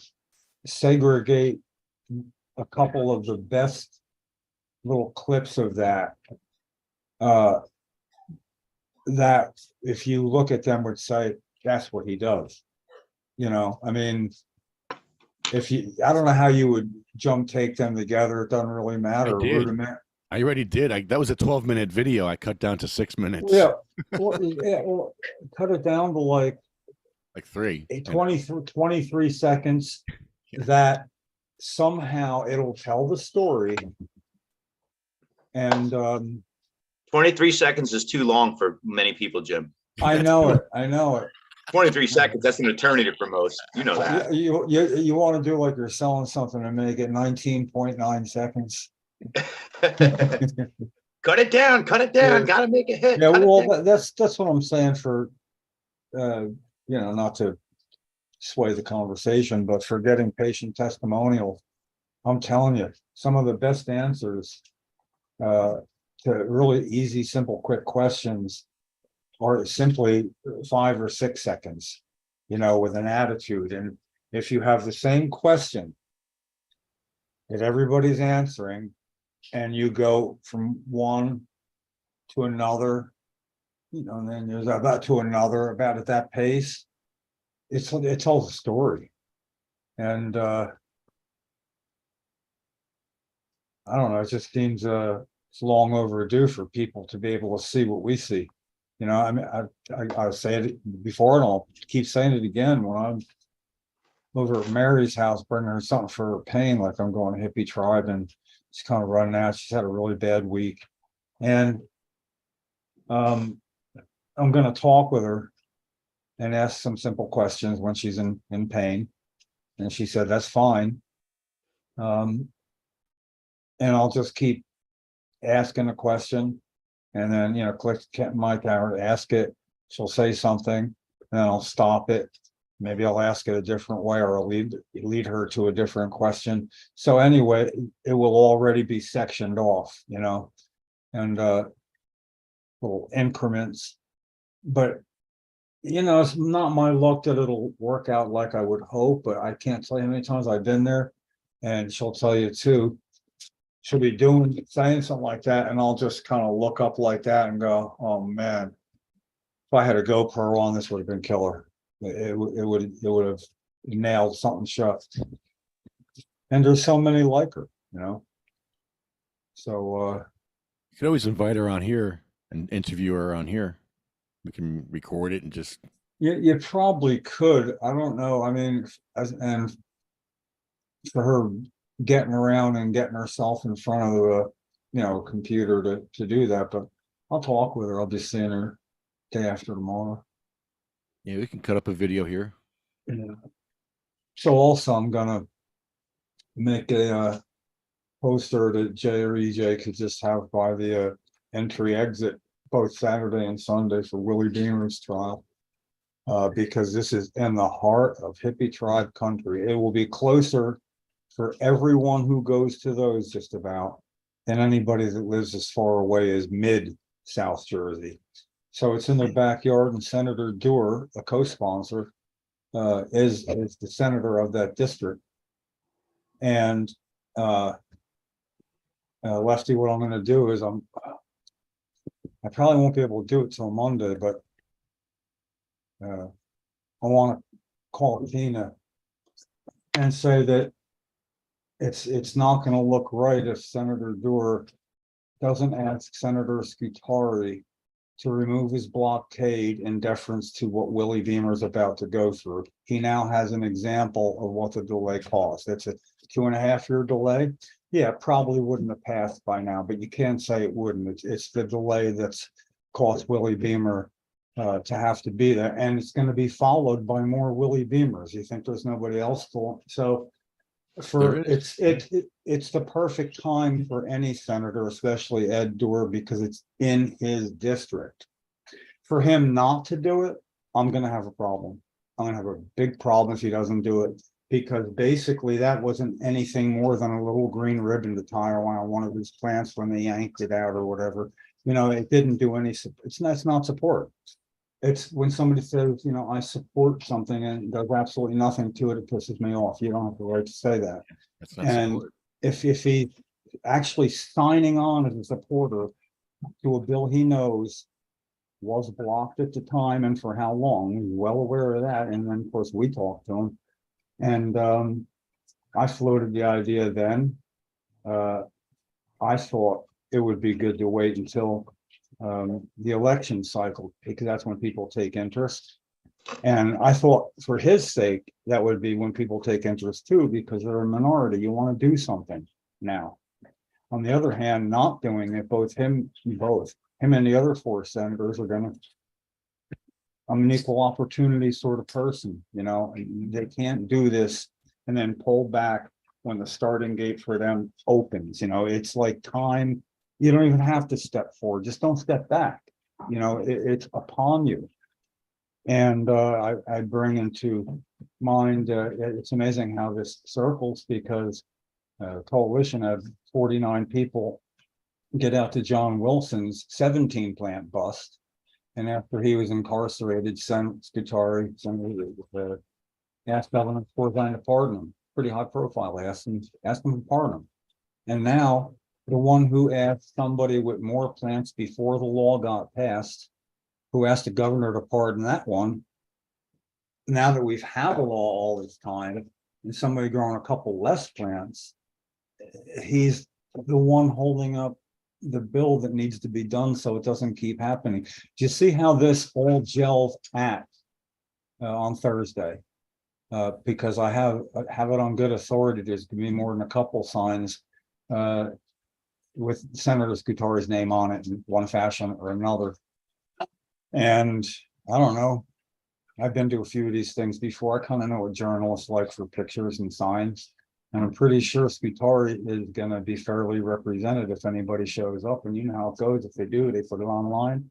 [SPEAKER 6] segregate a couple of the best little clips of that that if you look at them would say that's what he does. I mean, I don't know how you would take them together. It doesn't really matter.
[SPEAKER 1] I did. I already did. That was a 12-minute video. I cut down to 6 minutes.
[SPEAKER 6] Yeah. Well, cut it down to like
[SPEAKER 1] 3.
[SPEAKER 6] 23 seconds.
[SPEAKER 1] Yeah.
[SPEAKER 6] That somehow it'll tell the story. And
[SPEAKER 4] 23 seconds is too long for many people, Jim.
[SPEAKER 6] I know it.
[SPEAKER 4] 23 seconds, that's an eternity for most. You know that.
[SPEAKER 6] You want to do like you're selling something and make it 19.9 seconds.
[SPEAKER 4] Cut it down.
[SPEAKER 6] Yeah.
[SPEAKER 4] Gotta make it hit.
[SPEAKER 6] Yeah, well, that's what I'm saying for not to sway the conversation, but for getting patient testimonials. I'm telling you, some of the best answers to really easy, simple, quick questions are simply 5 or 6 seconds, with an attitude. And if you have the same question that everybody's answering, and you go from one to another, and then there's about to another about at that pace, it tells a story. And I don't know, it just seems it's long overdue for people to be able to see what we see. I mean, I say it before and I'll keep saying it again. When I'm over at Mary's house bringing her something for her pain, like I'm going to Hippie Tribe and she's kind of running out. She's had a really bad week. And I'm going to talk with her and ask some simple questions when she's in pain. And she said, that's fine. And I'll just keep asking a question. And then, click my camera, ask it. She'll say something, and then I'll stop it. Maybe I'll ask it a different way, or I'll lead her to a different question. So anyway, it will already be sectioned off, and little increments. But it's not my luck that it'll work out like I would hope. But I can't tell you how many times I've been there, and she'll tell you too. She'll be saying something like that, and I'll just kind of look up like that and go, "Oh man, if I had a GoPro on, this would have been killer. It would have nailed something shut." And there's so many like her, So
[SPEAKER 1] you could always invite her on here and interview her on here. We can record it and just.
[SPEAKER 6] You probably could. I don't know. I mean, and for her getting around and getting herself in front of a computer to do that, but I'll talk with her. I'll be seeing her day after tomorrow.
[SPEAKER 1] Yeah, we can cut up a video here.
[SPEAKER 6] Yeah. So also I'm gonna make a poster that Jay or EJ could just have by the entry exit both Saturday and Sunday for Willie Beamer's trial. Because this is in the heart of Hippie Tribe country. It will be closer for everyone who goes to those just about than anybody that lives as far away as mid-South Jersey. So it's in their backyard, and Senator Dewar, a co-sponsor, is the senator of that district. And Lefty, what I'm going to do is I probably won't be able to do it till Monday, but I want to call Tina and say that it's not going to look right if Senator Dewar doesn't ask Senator Scutari to remove his blockade in deference to what Willie Beamer is about to go through. He now has an example of what the delay caused. It's a 2.5-year delay. Yeah, it probably wouldn't have passed by now, but you can't say it wouldn't. It's the delay that's cost Willie Beamer to have to be there, and it's gonna be followed by more Willie Beamers. You think there's nobody else for, so
[SPEAKER 1] There
[SPEAKER 6] it's the perfect time for any senator, especially Ed Dorr, because it's in his district. For him not to do it, I'm gonna have a problem. I'm gonna have a big problem if he doesn't do it, because basically that wasn't anything more than a little green ribbon to tie around one of his plants when they yanked it out or whatever. You know, it didn't do any, it's not support. It's when somebody says, you know, I support something and does absolutely nothing to it, it pisses me off. You don't have the right to say that.
[SPEAKER 1] That's not
[SPEAKER 6] And
[SPEAKER 1] support.
[SPEAKER 6] if he actually signing on as a supporter to a bill he knows was blocked at the time and for how long, he's well aware of that. And then, of course, we talked to him. And I floated the idea then. I thought it would be good to wait until the election cycle, because that's when people take interest. And I thought for his sake, that would be when people take interest too, because they're a minority. You want to do something now. On the other hand, not doing it, him and the other 4 senators are gonna. I'm an equal opportunity sort of person, you know, and they can't do this and then pull back when the starting gate for them opens. You know, it's like time. You don't even have to step forward, just don't step back. You know, it's upon you. And I bring into mind, it's amazing how this circles, because coalition of 49 people get out to John Wilson's 17 plant bust. And after he was incarcerated, Senator Scutari asked Governor Corzine to pardon him. Pretty high profile, asked him to pardon him. And now the one who asked somebody with more plants before the law got passed, who asked the governor to pardon that one. Now that we've had a law all this time and somebody growing a couple less plants, he's the one holding up the bill that needs to be done so it doesn't keep happening. Do you see how this all gels at on Thursday? Because I have it on good authority. There's going to be more than a couple signs with Senator Scutari's name on it in one fashion or another. And I don't know. I've been to a few of these things before. I kind of know what journalists like for pictures and signs. And I'm pretty sure Scutari is going to be fairly represented if anybody shows up. And you know how it goes. If they do, they put it online.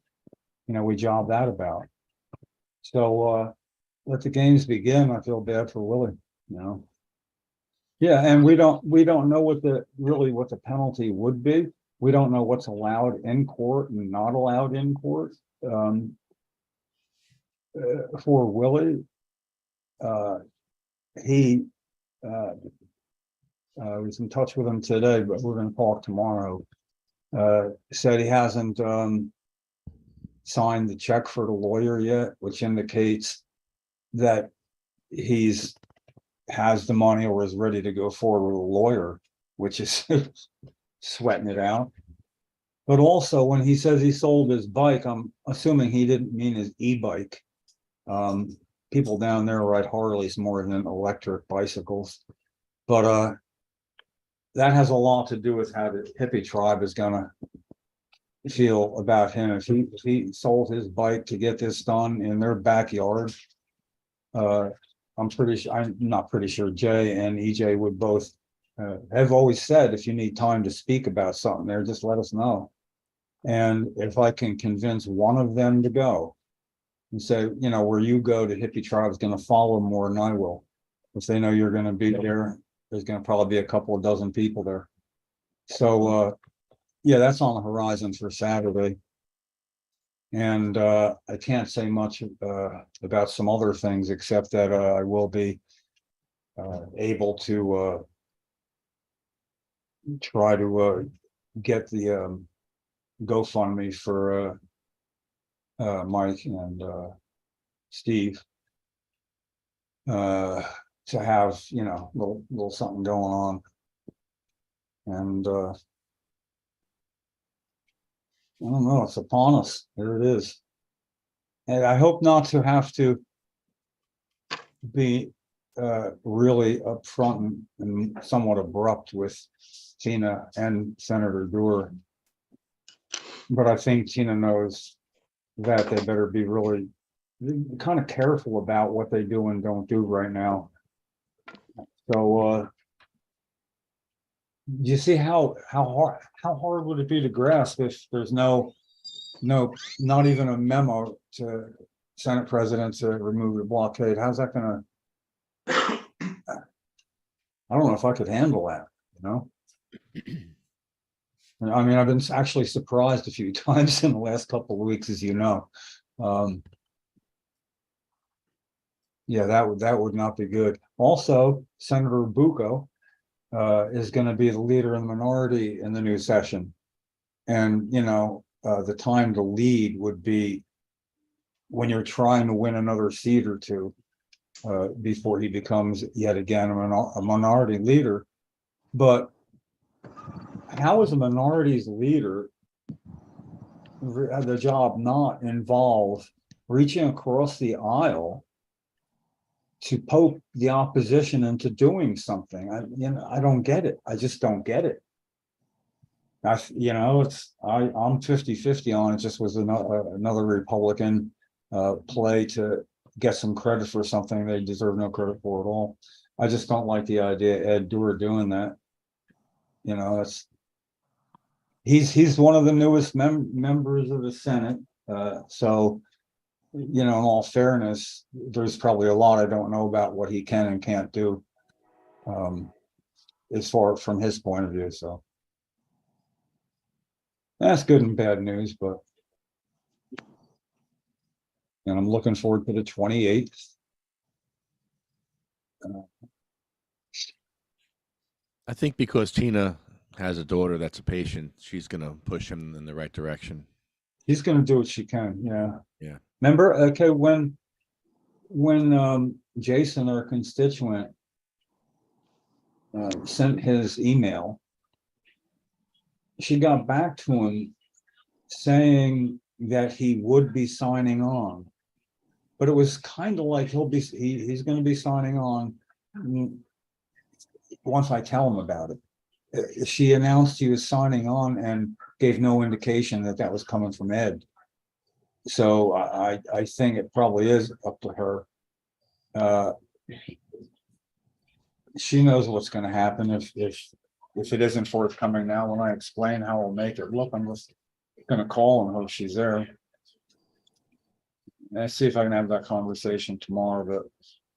[SPEAKER 6] You know, we job that about. So let the games begin. I feel bad for Willie, you know. Yeah, and we don't know what the penalty would be. We don't know what's allowed in court and not allowed in court. For Willie, he was in touch with him today, but we're going to talk tomorrow. Said he hasn't signed the check for the lawyer yet, which indicates that has the money or is ready to go forward with a lawyer, which is sweating it out. But also, when he says he sold his bike, I'm assuming he didn't mean his e-bike. People down there ride Harleys more than electric bicycles, but that has a lot to do with how the hippie tribe is gonna feel about him. If he sold his bike to get this done in their backyard, I'm not pretty sure Jay and EJ would both have always said, if you need time to speak about something there, just let us know. And if I can convince one of them to go and say, you know, where you go, the hippie tribe is going to follow more than I will. If they know you're going to be there, there's going to probably be a couple of dozen people there. So, yeah, that's on the horizon for Saturday. And I can't say much about some other things, except that I will be able to try to get the GoFundMe for Mike and Steve to have, you know, little something going on. And I don't know, it's upon us. There it is. And I hope not to have to be really upfront and somewhat abrupt with Tina and Senator Dorr. But I think Tina knows that they better be really kind of careful about what they do and don't do right now. So you see how hard would it be to grasp if there's not even a memo to Senate President to remove the blockade? How's that gonna, I don't know if I could handle that, you know? I mean, I've been actually surprised a few times in the last couple of weeks, as you know. Yeah, that would not be good. Also, Senator Bucco is going to be the leader in the minority in the new session. And, you know, the time to lead would be when you're trying to win another seat or two before he becomes yet again a minority leader. But how is a minority's leader, the job not involve reaching across the aisle to poke the opposition into doing something? I don't get it. I just don't get it. I'm 50-50 on it. Just was another Republican play to get some credit for something they deserve no credit for at all. I just don't like the idea Ed Doer doing that. You know, he's one of the newest members of the Senate. So, you know, in all fairness, there's probably a lot I don't know about what he can and can't do, as far from his point of view. So that's good and bad news, but and I'm looking forward to the 28th.
[SPEAKER 1] I think because Tina has a daughter that's a patient, she's going to push him in the right direction.
[SPEAKER 6] He's going to do what she can. Yeah.
[SPEAKER 1] Yeah.
[SPEAKER 6] Remember, okay, when Jason, our constituent, sent his email, she got back to him saying that he would be signing on, but it was kind of like he's going to be signing on once I tell him about it. She announced he was signing on and gave no indication that that was coming from Ed. So I think it probably is up to her. She knows what's going to happen if it isn't forthcoming now. When I explain how we'll make it look, I'm just going to call and hope she's there. And I see if I can have that conversation tomorrow. But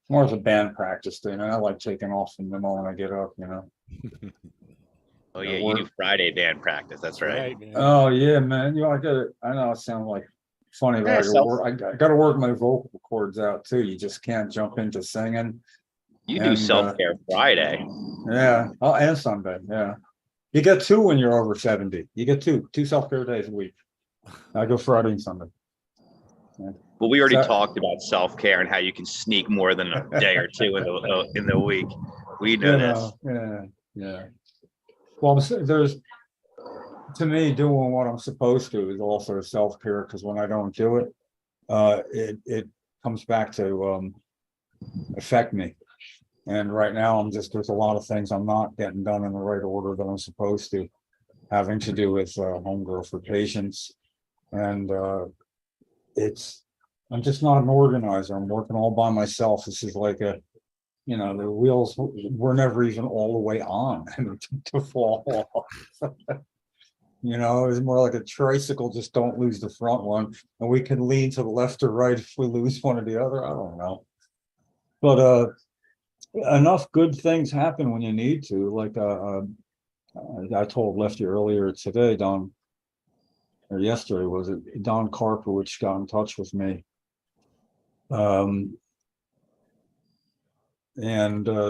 [SPEAKER 6] tomorrow's a band practice day, and I like taking off from the moment I get up. You know.
[SPEAKER 7] Oh yeah, you do Friday band practice. That's right.
[SPEAKER 6] Oh yeah, man. You know, I know it sounds like funny, but I got to work my vocal cords out too. You just can't jump into singing.
[SPEAKER 7] You do self-care Friday.
[SPEAKER 6] Yeah. Oh, and Sunday. Yeah. You get two when you're over 70. You get two self-care days a week. I go Friday and Sunday. Yeah.
[SPEAKER 7] Well, we already talked about self-care and how you can sneak more than a day or two in the week. We know this.
[SPEAKER 6] Yeah. Well, there's, to me, doing what I'm supposed to is also self-care, because when I don't do it, it comes back to affect me. And right now there's a lot of things I'm not getting done in the right order that I'm supposed to, having to do with homegirl for patients. And I'm just not an organizer. I'm working all by myself. This is like the wheels were never even all the way on to fall off. You know, it's more like a tricycle, just don't lose the front one. And we can lean to the left or right if we lose one or the other. I don't know. But enough good things happen when you need to. Like I told Lefty earlier today, yesterday was it, Don Karpowicz got in touch with me. And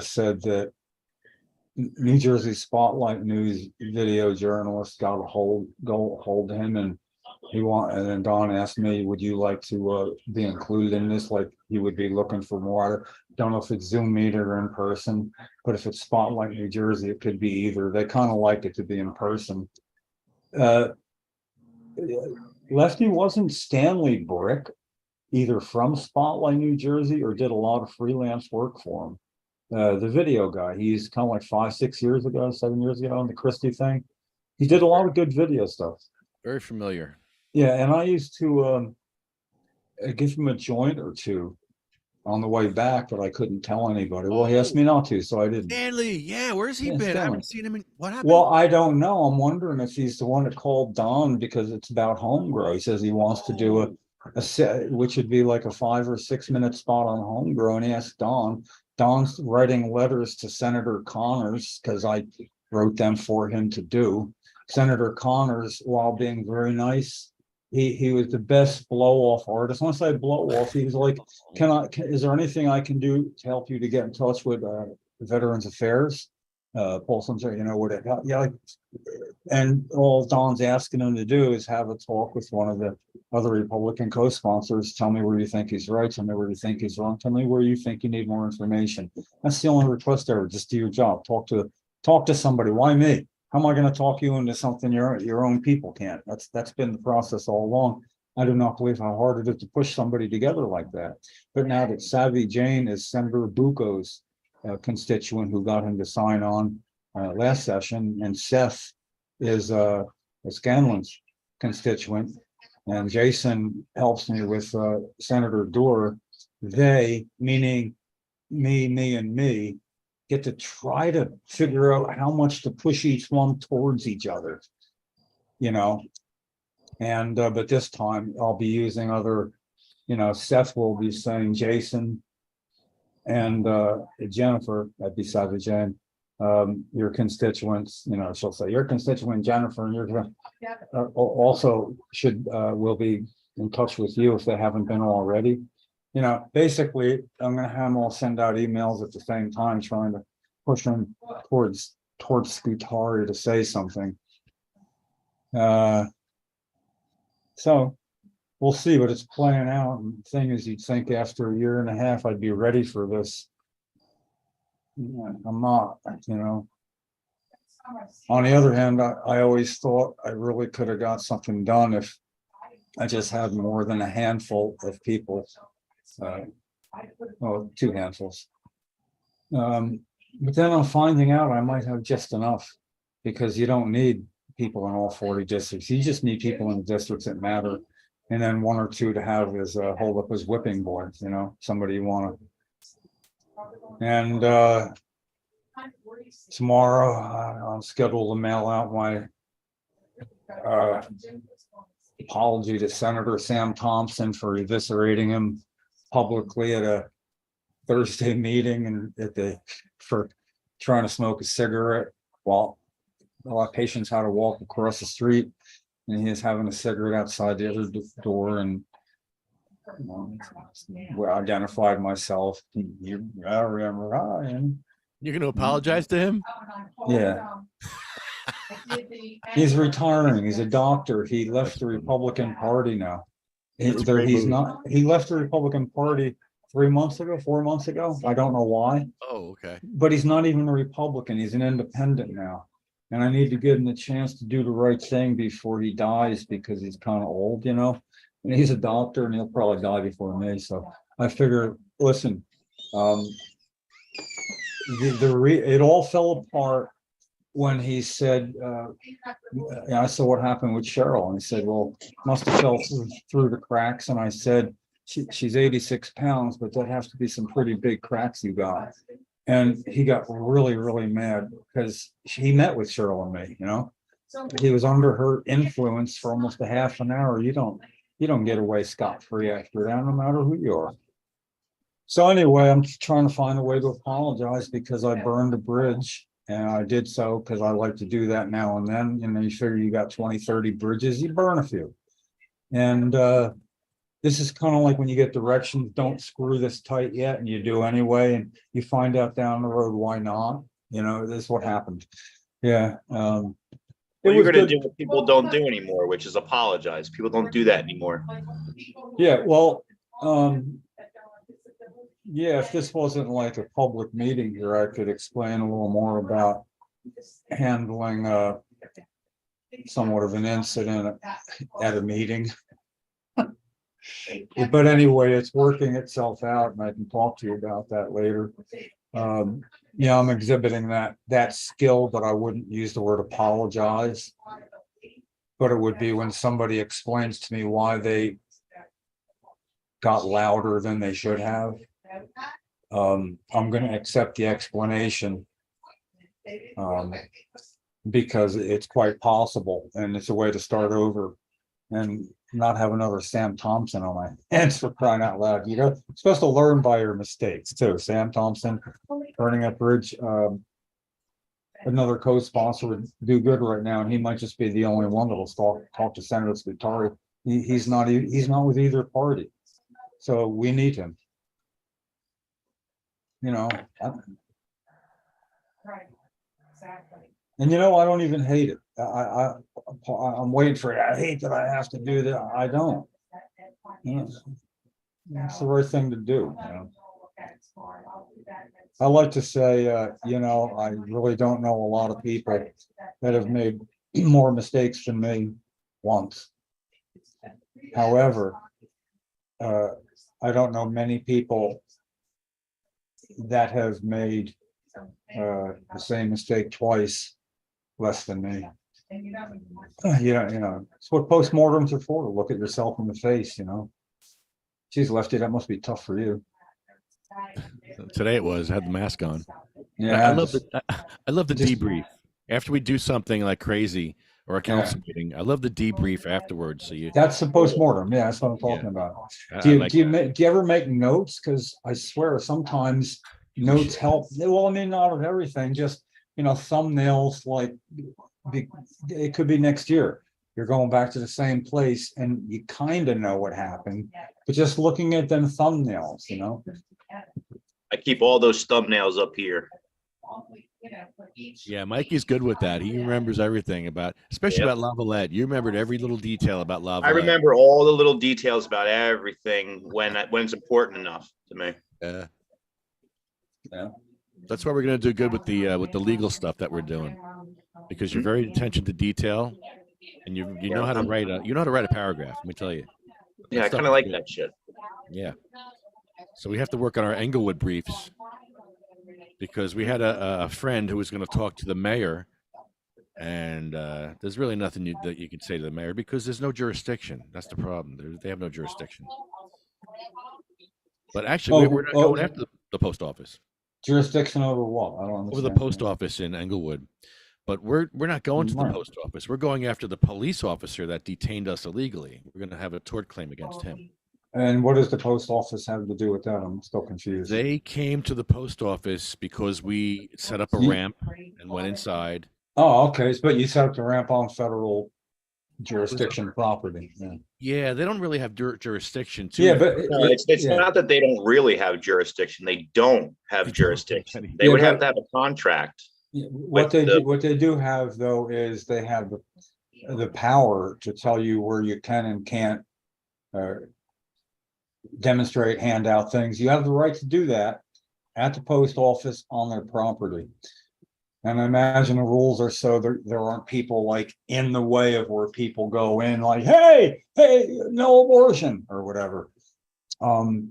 [SPEAKER 6] said that New Jersey Spotlight News video journalist got a hold of him, and then Don asked me, would you like to be included in this? Like, he would be looking for more. I don't know if it's Zoom meet or in person, but if it's Spotlight New Jersey, it could be either. They kind of like it to be in person. Lefty, wasn't Stanley Brick either from Spotlight New Jersey or did a lot of freelance work for him? The video guy, he's kind of like 7 years ago on the Christie thing. He did a lot of good video stuff.
[SPEAKER 1] Very familiar.
[SPEAKER 6] Yeah, and I used to give him a joint or two on the way back, but I couldn't tell anybody. Well, he asked me not to, so I didn't.
[SPEAKER 1] Stanley, yeah, where's he
[SPEAKER 6] Yeah,
[SPEAKER 1] been? I
[SPEAKER 6] Stanley.
[SPEAKER 1] haven't seen him in what happened?
[SPEAKER 6] Well, I don't know. I'm wondering if he's the one that called Don because it's about home grow. He says he wants to do a set, which would be like a 5 or 6 minute spot on home grow. And he asked Don. Don's writing letters to Senator Connors because I wrote them for him to do. Senator Connors, while being very nice, he was the best blow off artist. Once I blow off, he was like, is there anything I can do to help you to get in touch with Veterans Affairs? Paulson, you know what? Yeah, and all Don's asking him to do is have a talk with one of the other Republican co-sponsors. Tell me where you think he's right. Tell me where you think he's wrong. Tell me where you think you need more information. That's the only request ever. Just do your job. Talk to somebody. Why me? How am I going to talk you into something your own people can't? That's been the process all along. I do not believe how hard it is to push somebody together like that. But now that Savvy Jane is Senator Bucco's constituent who got him to sign on last session, and Seth is Scanlon's constituent, and Jason helps me with Senator Dorr. They, meaning me, and me, get to try to figure out how much to push each one towards each other, you know. And but this time I'll be using other, you know, Seth will be saying Jason and Jennifer, that'd be Savvy Jane, your constituents, you know, she'll say your constituent Jennifer, and you're also should will be in touch with you if they haven't been already. You know, basically, I'm going to have them all send out emails at the same time, trying to push them towards Scutari to say something. So we'll see, but it's playing out. And the thing is, you'd think after a year and a half, I'd be ready for this. Yeah, I'm not, you know. On the other hand, I always thought I really could have got something done if I just had more than a handful of people. Well, 2 handfuls. But then I'm finding out I might have just enough, because you don't need people in all 40 districts. You just need people in the districts that matter. And then 1 or 2 to have as hold up as whipping board, you know, somebody you want to. And tomorrow I'm scheduled to mail out my apology to Senator Sam Thompson for eviscerating him publicly at a Thursday meeting and for trying to smoke a cigarette while our patients had to walk across the street, and he was having a cigarette outside the other door, and identified myself. I remember I am.
[SPEAKER 1] You're going to apologize to him?
[SPEAKER 6] Yeah. He's retiring. He's a doctor. He left the Republican Party now. He left the Republican Party 3 months ago, 4 months ago. I don't know why.
[SPEAKER 1] Oh, okay.
[SPEAKER 6] But he's not even a Republican. He's an independent now. And I need to give him the chance to do the right thing before he dies, because he's kind of old, you know. And he's a doctor, and he'll probably die before me. So I figure, listen, it all fell apart when he said, I said, what happened with Cheryl? And he said, well, must have fell through the cracks. And I said, she's 86 pounds, but that has to be some pretty big cracks you got. And he got really, really mad because he met with Cheryl and me, you know. He was under her influence for almost a half an hour. You don't get away scot-free after that, no matter who you are. So anyway, I'm trying to find a way to apologize because I burned a bridge, and I did so because I like to do that now and then. You know, you figure you got 20, 30 bridges, you burn a few. And this is kind of like when you get directions, don't screw this tight yet, and you do anyway, and you find out down the road why not. You know, this is what happened. Yeah.
[SPEAKER 7] Well, you're going to do what people don't do anymore, which is apologize. People don't do that anymore.
[SPEAKER 6] Yeah, well, yeah, if this wasn't like a public meeting here, I could explain a little more about handling somewhat of an incident at a meeting. But anyway, it's working itself out, and I can talk to you about that later. Yeah, I'm exhibiting that skill, but I wouldn't use the word apologize. But it would be when somebody explains to me why they got louder than they should have. I'm going to accept the explanation because it's quite possible, and it's a way to start over and not have another Sam Thompson on my hands, for crying out loud. You're supposed to learn by your mistakes too. Sam Thompson burning up bridge. Another co-sponsor would do good right now, and he might just be the only one that'll talk to Senator Scutari. He's not with either party, so we need him. You know,
[SPEAKER 8] Right, exactly.
[SPEAKER 6] and you know, I don't even hate it. I'm waiting for it. I hate that I have to do that. I don't. You know, it's the right thing to do. You know? I like to say, you know, I really don't know a lot of people that have made more mistakes than me once. However, I don't know many people that have made the same mistake twice less than me. You know, it's what postmortems are for, to look at yourself in the face, you know. Geez, Lefty, that must be tough for you.
[SPEAKER 1] Today it was. I had the mask on.
[SPEAKER 6] Yeah,
[SPEAKER 1] I love the
[SPEAKER 6] just-
[SPEAKER 1] debrief after we do something like crazy or a council meeting. I love the debrief afterwards. So
[SPEAKER 6] that's the postmortem. Yeah, that's what I'm talking about. Do you ever make notes? Because I swear sometimes notes help. Well, I mean, not of everything, just, you know, thumbnails, like it could be next year. You're going back to the same place and you kind of know what happened, but just looking at them thumbnails, you know.
[SPEAKER 7] I keep all those thumbnails up here.
[SPEAKER 1] Yeah, Mikey's good with that. He remembers everything about, especially about Lavalette. You remembered every little detail about Lavalette.
[SPEAKER 7] I remember all the little details about everything when it's important enough to me.
[SPEAKER 6] Yeah.
[SPEAKER 1] That's why we're going to do good with the legal stuff that we're doing, because you're very attention to detail, and you know how to write a paragraph. Let me tell you.
[SPEAKER 7] Yeah, I kind of like that shit.
[SPEAKER 1] Yeah. So we have to work on our Englewood briefs, because we had a friend who was going to talk to the mayor, and there's really nothing that you could say to the mayor because there's no jurisdiction. That's the problem. They have no jurisdiction. But actually, we're not going after the post office.
[SPEAKER 6] Jurisdiction over what? I don't understand.
[SPEAKER 1] Over the post office in Englewood. But we're not going to the post office. We're going after the police officer that detained us illegally. We're going to have a tort claim against him.
[SPEAKER 6] And what does the post office have to do with that? I'm still confused.
[SPEAKER 1] They came to the post office because we set up a ramp and went inside.
[SPEAKER 6] Oh, okay. But you set up the ramp on federal jurisdiction property.
[SPEAKER 1] Yeah, they don't really have jurisdiction.
[SPEAKER 6] Yeah, but
[SPEAKER 7] it's not that they don't really have jurisdiction. They don't have jurisdiction. They would have to have a contract.
[SPEAKER 6] What they do have, though, is they have the power to tell you where you can and can't demonstrate, hand out things. You have the right to do that at the post office on their property. And I imagine the rules are so there aren't people like in the way of where people go in like, hey, no abortion or whatever. For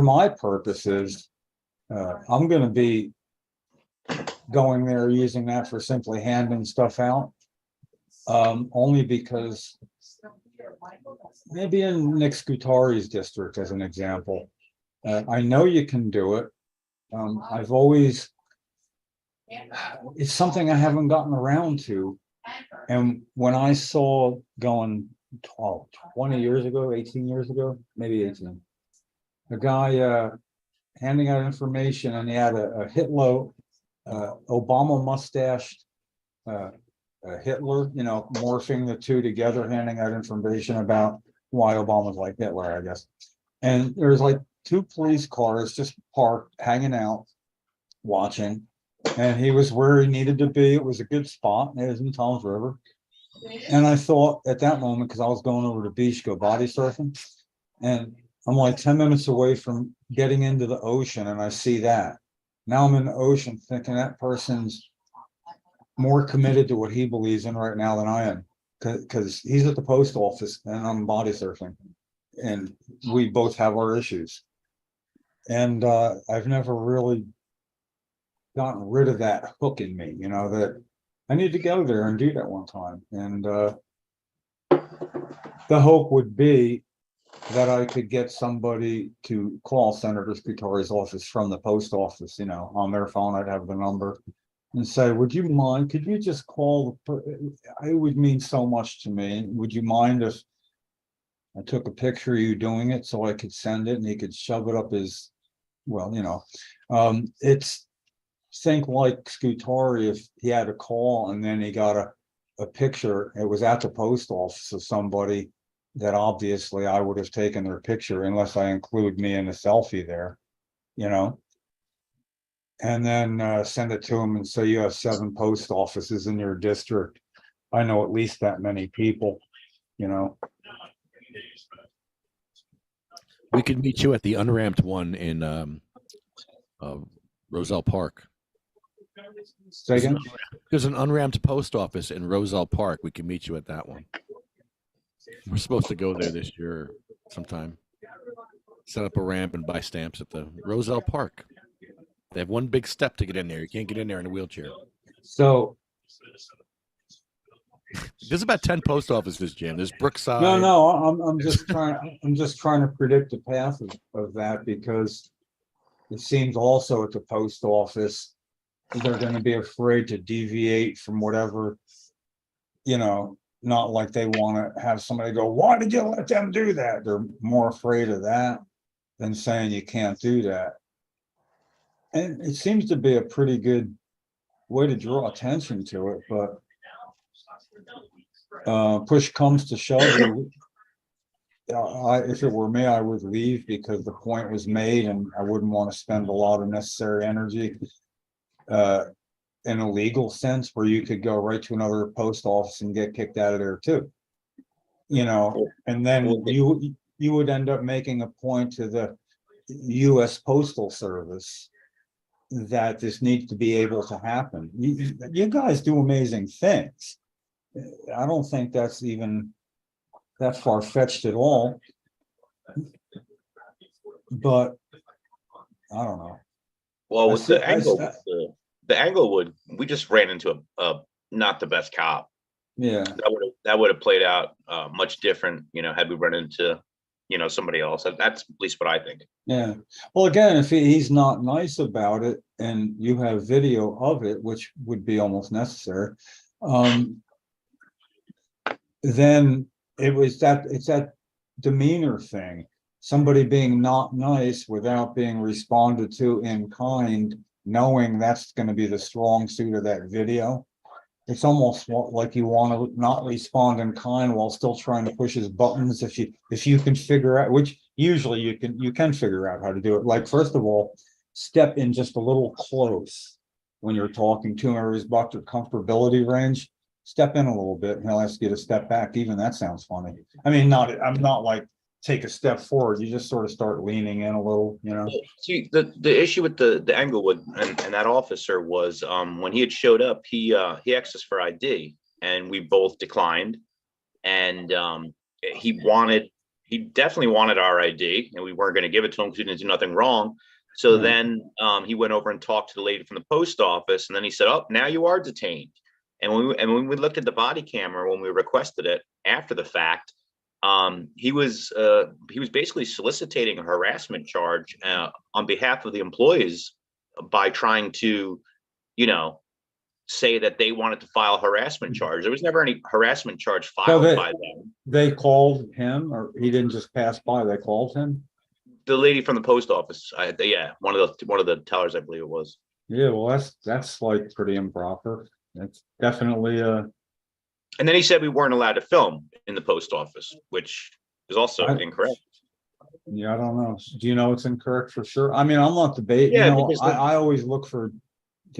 [SPEAKER 6] my purposes, I'm going to be going there using that for simply handing stuff out. Only because maybe in Nick Scutari's district, as an example, I know you can do it. I've always, it's something I haven't gotten around to. And when I saw going 20 years ago, 18 years ago, maybe 18, a guy handing out information, and he had a Hitler, Obama mustached Hitler, you know, morphing the two together, handing out information about why Obama's like Hitler, I guess. And there's like 2 police cars just parked, hanging out, watching. And he was where he needed to be. It was a good spot. It was in Tom's River. And I thought at that moment, because I was going over to the beach, go body surfing, and I'm like 10 minutes away from getting into the ocean, and I see that. Now I'm in the ocean thinking that person's more committed to what he believes in right now than I am, because he's at the post office and I'm body surfing, and we both have our issues. And I've never really gotten rid of that hook in me, you know, that I need to go there and do that one time. And the hope would be that I could get somebody to call Senator Scutari's office from the post office, you know, on their phone. I'd have the number and say, would you mind, could you just call, it would mean so much to me. Would you mind if I took a picture of you doing it so I could send it and he could shove it up his, well, you know, it's, think like Scutari, if he had a call and then he got a picture, it was at the post office of somebody that obviously I would have taken their picture unless I include me in a selfie there, you know. And then send it to him and say you have 7 post offices in your district. I know at least that many people, you know.
[SPEAKER 1] We could meet you at the unramped one in Roselle Park.
[SPEAKER 6] Say again?
[SPEAKER 1] There's an unramped post office in Roselle Park. We can meet you at that one. We're supposed to go there this year sometime. Set up a ramp and buy stamps at the Roselle Park. They have one big step to get in there. You can't get in there in a wheelchair.
[SPEAKER 6] So
[SPEAKER 1] there's about 10 post offices, Jim. There's Brookside.
[SPEAKER 6] no, I'm just trying to predict the path of that, because it seems also at the post office they're going to be afraid to deviate from whatever, you know, not like they want to have somebody go, why did you let them do that? They're more afraid of that than saying you can't do that. And it seems to be a pretty good way to draw attention to it, but push comes to shove, if it were me, I would leave because the point was made and I wouldn't want to spend a lot of necessary energy in a legal sense where you could go right to another post office and get kicked out of there too. You know, and then you would end up making a point to the US Postal Service that this needs to be able to happen. You guys do amazing things. I don't think that's even that far-fetched at all. But I don't know.
[SPEAKER 7] Well, with the Englewood, we just ran into a not the best cop.
[SPEAKER 6] Yeah,
[SPEAKER 7] that would have played out much different, you know, had we run into, you know, somebody else. That's at least what I think.
[SPEAKER 6] yeah. Well, again, if he's not nice about it and you have video of it, which would be almost necessary, then it's that demeanor thing. Somebody being not nice without being responded to in kind, knowing that's going to be the strong suit of that video. It's almost like you want to not respond in kind while still trying to push his buttons. If you can figure out, which usually you can figure out how to do it. Like, first of all, step in just a little close when you're talking to him, or he's about your comfortability range. Step in a little bit and he'll ask you to step back. Even that sounds funny. I mean, I'm not like take a step forward. You just sort of start leaning in a little, you know.
[SPEAKER 7] See, the issue with the Englewood and that officer was when he had showed up, he asked us for ID and we both declined, and he definitely wanted our ID, and we weren't going to give it to him because he didn't do nothing wrong. So then he went over and talked to the lady from the post office, and then he said, "Oh, now you are detained." And when we looked at the body camera when we requested it after the fact, he was basically soliciting a harassment charge on behalf of the employees by trying to, you know, say that they wanted to file a harassment charge. There was never any harassment charge filed by them.
[SPEAKER 6] They called him, or he didn't just pass by, they called him?
[SPEAKER 7] The lady from the post office, one of the tellers, I believe it was.
[SPEAKER 6] Yeah, well, that's like pretty improper. That's definitely
[SPEAKER 7] And then he said we weren't allowed to film in the post office, which is also incorrect.
[SPEAKER 6] Yeah, I don't know. Do you know it's incorrect for sure? I mean, I'm not debating.
[SPEAKER 7] Yeah,
[SPEAKER 6] you know,
[SPEAKER 7] because
[SPEAKER 6] I always look to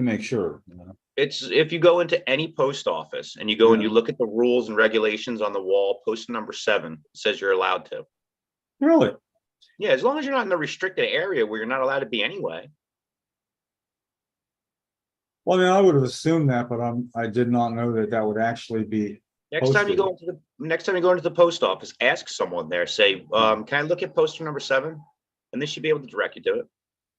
[SPEAKER 6] make sure. You know?
[SPEAKER 7] It's if you go into any post office and you go and you look at the rules and regulations on the wall, post number 7 says you're allowed to.
[SPEAKER 6] Really?
[SPEAKER 7] Yeah, as long as you're not in the restricted area where you're not allowed to be anyway.
[SPEAKER 6] Well, I mean, I would have assumed that, but I did not know that would actually be.
[SPEAKER 7] Next time you go into the post office, ask someone there, say, can I look at poster number 7? And they should be able to direct you to it.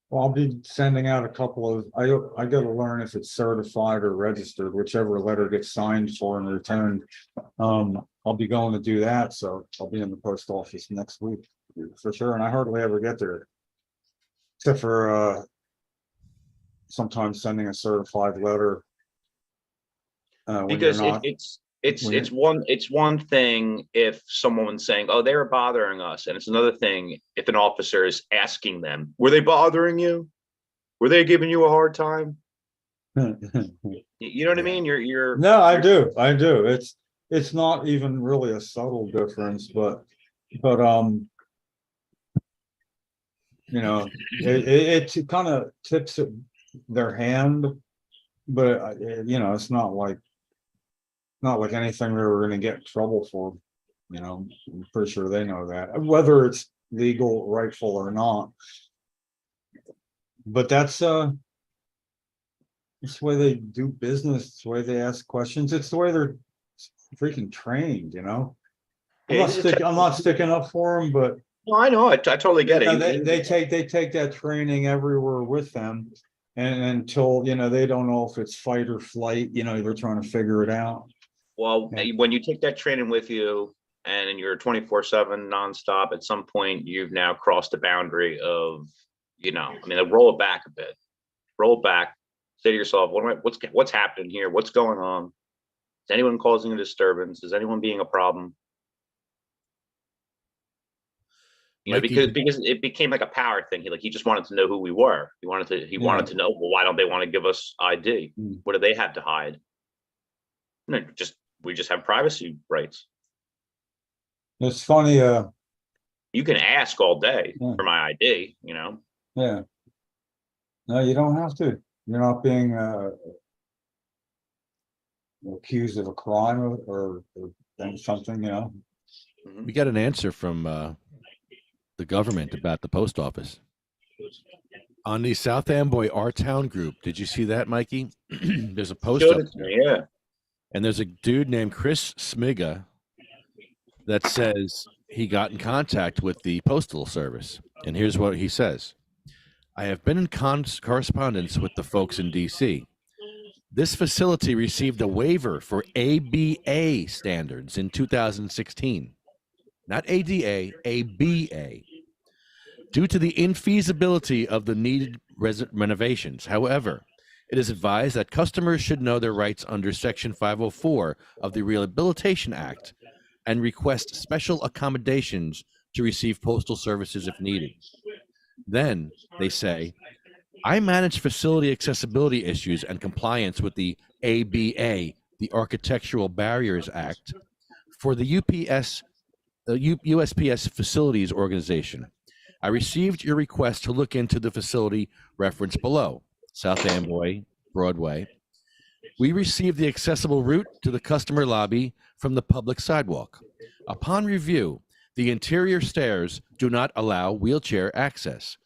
[SPEAKER 6] Well, I'll be sending out a couple of, I got to learn if it's certified or registered, whichever letter gets signed for and returned. I'll be going to do that, so I'll be in the post office next week for sure. And I hardly ever get there, except for sometimes sending a certified letter. When you're
[SPEAKER 7] Because
[SPEAKER 6] not, when
[SPEAKER 7] it's one thing if someone's saying, oh, they were bothering us, and it's another thing if an officer is asking them, were they bothering you? Were they giving you a hard time? You know what I mean? You're
[SPEAKER 6] No, I do. It's not even really a subtle difference, but it kind of tips their hand, but it's not like anything they were going to get in trouble for. I'm pretty sure they know that, whether it's legal, rightful or not. But that's it's the way they do business, it's the way they ask questions, it's the way they're freaking trained. I'm not sticking up for them, but
[SPEAKER 7] no, I know, I totally get it.
[SPEAKER 6] they take that training everywhere with them, and until they don't know if it's fight or flight, they're trying to figure it out.
[SPEAKER 7] Well, when you take that training with you and you're 24/7 nonstop, at some point you've now crossed the boundary of, roll it back a bit. Roll it back. Say to yourself, what's happening here? What's going on? Is anyone causing a disturbance? Is anyone being a problem? Because it became like a power thing. He just wanted to know who we were. He wanted to know, well, why don't they want to give us ID? What do they have to hide? We just have privacy rights.
[SPEAKER 6] It's funny.
[SPEAKER 7] You can ask all day for my ID.
[SPEAKER 6] Yeah. No, you don't have to. You're not being accused of a crime or something.
[SPEAKER 1] We got an answer from the government about the post office on the South Amboy Our Town group. Did you see that, Mikey? There's a post up there.
[SPEAKER 7] Yeah.
[SPEAKER 1] And there's a dude named Chris Smiga that says he got in contact with the Postal Service. And here's what he says. I have been in correspondence with the folks in D.C. This facility received a waiver for ABA standards in 2016. Not ADA, ABA. Due to the infeasibility of the needed renovations. However, it is advised that customers should know their rights under Section 504 of the Rehabilitation Act and request special accommodations to receive postal services if needed. Then, they say, I manage facility accessibility issues and compliance with the ABA, the Architectural Barriers Act, for the USPS Facilities Organization. I received your request to look into the facility referenced below, South Amboy, Broadway. We received the accessible route to the customer lobby from the public sidewalk. Upon review, the interior stairs do not allow wheelchair access.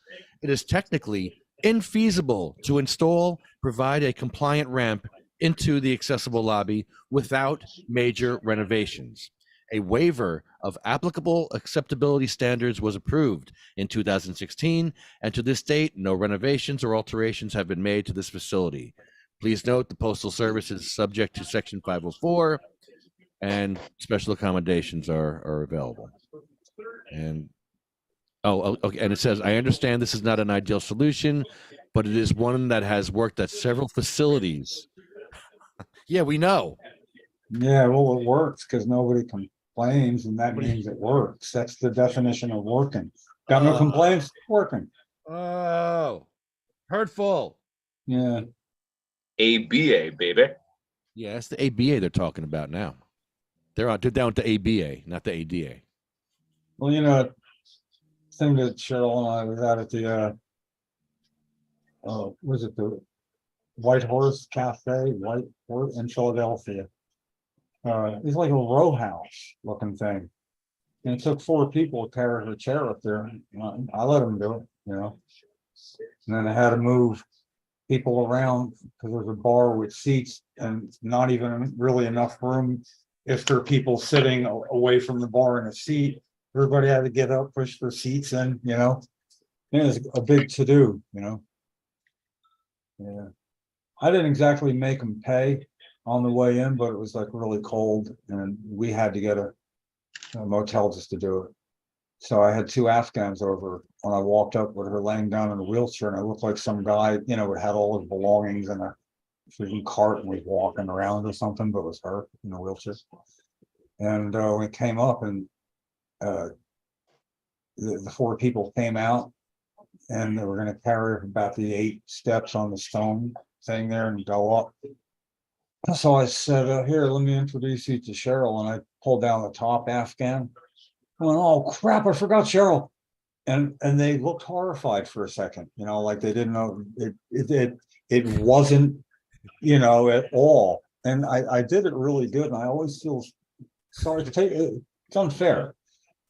[SPEAKER 1] It is technically infeasible to provide a compliant ramp into the accessible lobby without major renovations. A waiver of applicable acceptability standards was approved in 2016, and to this date, no renovations or alterations have been made to this facility. Please note the Postal Service is subject to Section 504, and special accommodations are available. And okay, and it says, I understand this is not an ideal solution, but it is one that has worked at several facilities. Yeah, we know.
[SPEAKER 6] Yeah, well, it works because nobody complains, and that means it works. That's the definition of working. Got no complaints? Working.
[SPEAKER 1] Oh, hurtful.
[SPEAKER 6] Yeah.
[SPEAKER 7] ABA, baby.
[SPEAKER 1] Yeah, that's the ABA they're talking about now. They're down to ABA, not the ADA.
[SPEAKER 6] Well, thing that Cheryl and I was out at the was it the White Horse Cafe, White Horse in Philadelphia. It's like a row house looking thing. And it took 4 people to carry her chair up there. I let them do it, And then I had to move people around because there's a bar with seats and not even really enough room. If there are people sitting away from the bar in a seat, everybody had to get up, push their seats in, It was a big to-do, Yeah. I didn't exactly make them pay. on the way in, but it was like really cold and we had to get a motel just to do it. So I had two Afghans over when I walked up with her laying down in a wheelchair, and I looked like some guy, you know, had all his belongings in a freaking cart and was walking around or something, but it was her in a wheelchair. And we came up and the four people came out and they were going to carry about the 8 steps on the stone thing there and go up. So I said, here, let me introduce you to Cheryl. And I pulled down the top Afghan. I went, oh crap, I forgot Cheryl. And they looked horrified for a second, you know, like they didn't know it wasn't, you know, at all. And I did it really good. And I always feel sorry to take it. It's unfair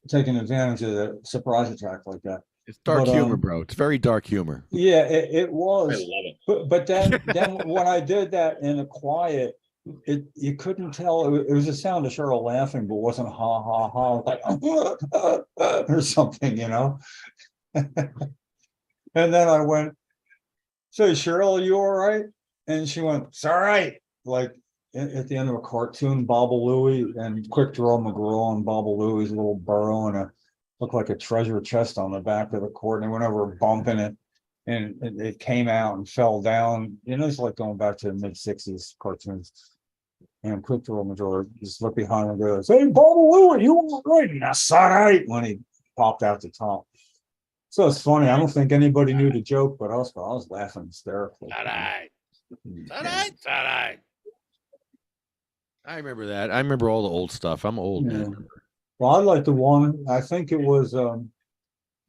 [SPEAKER 6] taking advantage of the surprise attack like that.
[SPEAKER 1] It's dark humor, bro. It's very dark humor.
[SPEAKER 6] Yeah, it was.
[SPEAKER 7] I love it.
[SPEAKER 6] But then when I did that in a quiet, you couldn't tell. It was a sound of Cheryl laughing, but wasn't ha ha ha like or something, you know. And then I went, "So Cheryl, are you all right?" And she went, "It's all right." Like at the end of a cartoon, Baba Louie and Quick Draw McGraw and Baba Louie's little burrow and looked like a treasure chest on the back of the court, and they went over bumping it. And it came out and fell down. You know, it's like going back to the mid-60s cartoons. And Quick Draw McGraw just looked behind and goes, "Hey, Baba Louie, you all right?" And that's all right when he popped out the top. So it's funny. I don't think anybody knew the joke, but I was laughing hysterically.
[SPEAKER 1] All right. All right. All right. I remember that. I remember all the old stuff. I'm old, man.
[SPEAKER 6] Well, I like the one. I think it was "Don't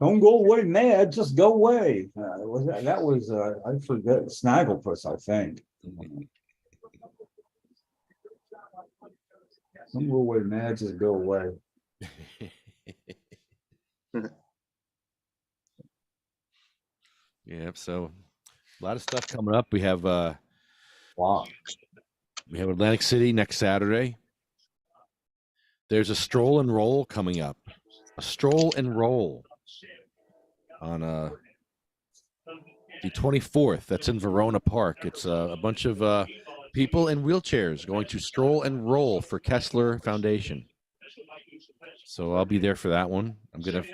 [SPEAKER 6] go away mad, just go away." That was I forget, Snagglepuss, I think. Don't go away mad, just go away.
[SPEAKER 1] Yeah, so a lot of stuff coming up. We have
[SPEAKER 6] Wow.
[SPEAKER 1] we have Atlantic City next Saturday. There's a stroll and roll coming up. A stroll and roll on the 24th. That's in Verona Park. It's a bunch of people in wheelchairs going to stroll and roll for Kessler Foundation. So I'll be there for that one. I'm gonna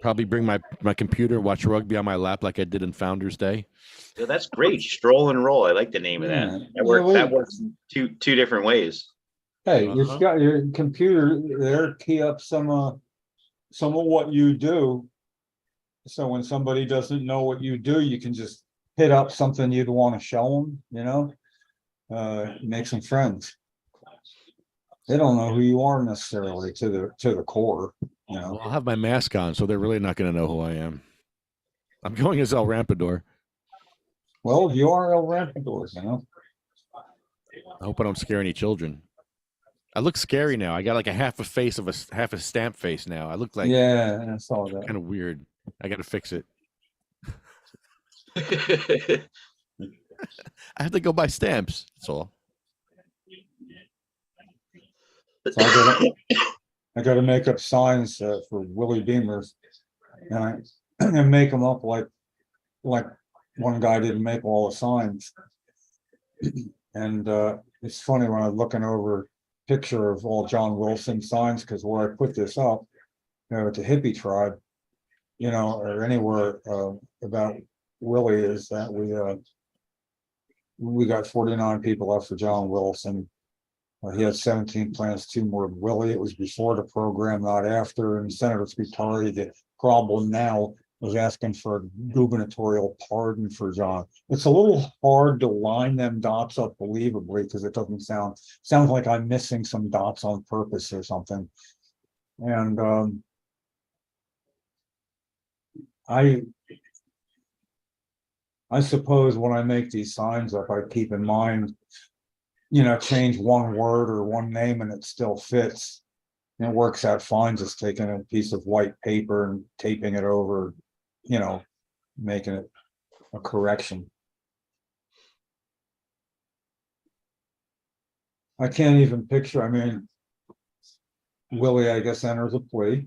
[SPEAKER 1] probably bring my computer, watch rugby on my lap like I did in Founders Day.
[SPEAKER 7] So that's great. Stroll and roll. I like the name of that. That works two different ways.
[SPEAKER 6] Hey, you've got your computer there, key up some of what you do. So when somebody doesn't know what you do, you can just hit up something you'd want to show them, you know, make some friends. They don't know who you are necessarily to the core, you know.
[SPEAKER 1] Well, I'll have my mask on, so they're really not going to know who I am. I'm going as El Rampador.
[SPEAKER 6] Well, you are El Rampador, you know.
[SPEAKER 1] I hope I don't scare any children. I look scary now. I got like a half a stamp face now. I look like,
[SPEAKER 6] yeah, I saw that.
[SPEAKER 1] Kind of weird. I got to fix it. I have to go buy stamps. That's all.
[SPEAKER 6] So I got to make up signs for Willie Beamers, and make them up like one guy didn't make all the signs. And it's funny when I'm looking over a picture of all John Wilson signs, because where I put this up, you know, at the hippie tribe, you know, or anywhere about Willie, is that we got 49 people up for John Wilson. He had 17 plants, 2 more than Willie. It was before the program, not after. And Senator Spitari, the problem now, was asking for a gubernatorial pardon for John. It's a little hard to line them dots up believably, because it doesn't sounds like I'm missing some dots on purpose or something. And I suppose when I make these signs up, I keep in mind, you know, change one word or one name and it still fits. And it works out fine, just taking a piece of white paper and taping it over, you know, making it a correction. I can't even picture, I mean, Willie, I guess, enters a plea,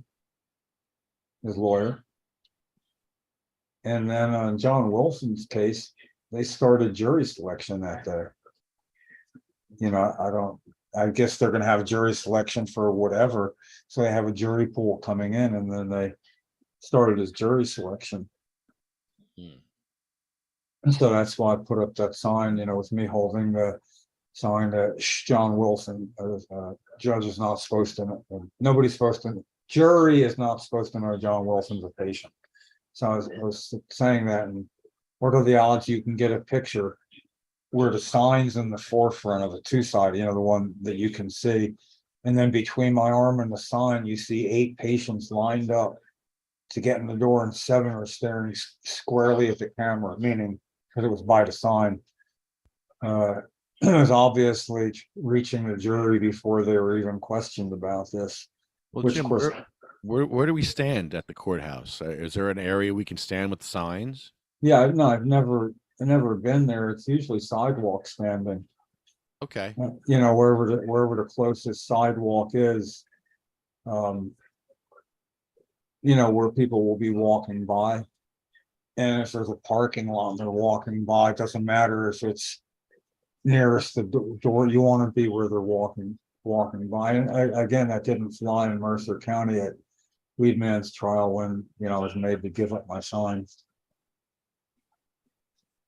[SPEAKER 6] his lawyer. And then on John Wilson's case, they started jury selection that day. I guess they're gonna have jury selection for whatever, so they have a jury pool coming in, and then they started as jury selection.
[SPEAKER 1] Hmm.
[SPEAKER 6] And so that's why I put up that sign, with me holding the sign that John Wilson, judge is not supposed to, nobody's supposed to, jury is not supposed to know John Wilson's a patient. So I was saying that, and what are the odds you can get a picture where the sign's in the forefront of the two-sided, the one that you can see. And then between my arm and the sign, you see 8 patients lined up to get in the door, and 7 are staring squarely at the camera, meaning because it was by the sign. It was obviously reaching the jury before they were even questioned about this.
[SPEAKER 1] Well,
[SPEAKER 6] Which,
[SPEAKER 1] Jim,
[SPEAKER 6] of course,
[SPEAKER 1] where do we stand at the courthouse? Is there an area we can stand with signs?
[SPEAKER 6] yeah, no, I've never been there. It's usually sidewalk standing.
[SPEAKER 1] Okay.
[SPEAKER 6] Wherever the closest sidewalk is. Where people will be walking by. And if there's a parking lot and they're walking by, it doesn't matter if it's nearest the door, you want to be where they're walking by. And again, that didn't fly in Mercer County at Weedman's trial when, I was made to give up my sign.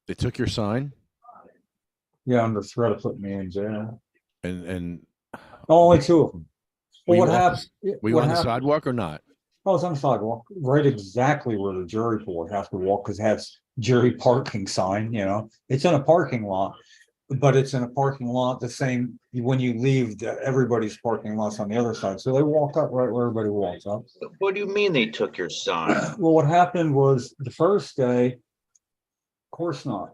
[SPEAKER 1] They took your sign
[SPEAKER 6] Yeah, under threat of putting me in jail.
[SPEAKER 1] and
[SPEAKER 6] Only 2 of them. Well, what happened?
[SPEAKER 1] were you on the sidewalk or not?
[SPEAKER 6] I was on the sidewalk, right exactly where the jury pool would have to walk, because it has jury parking sign, it's in a parking lot, but it's in a parking lot the same when you leave, everybody's parking lots on the other side. So they walk up right where everybody walks up.
[SPEAKER 7] What do you mean they took your sign?
[SPEAKER 6] Well, what happened was the first day, of course not.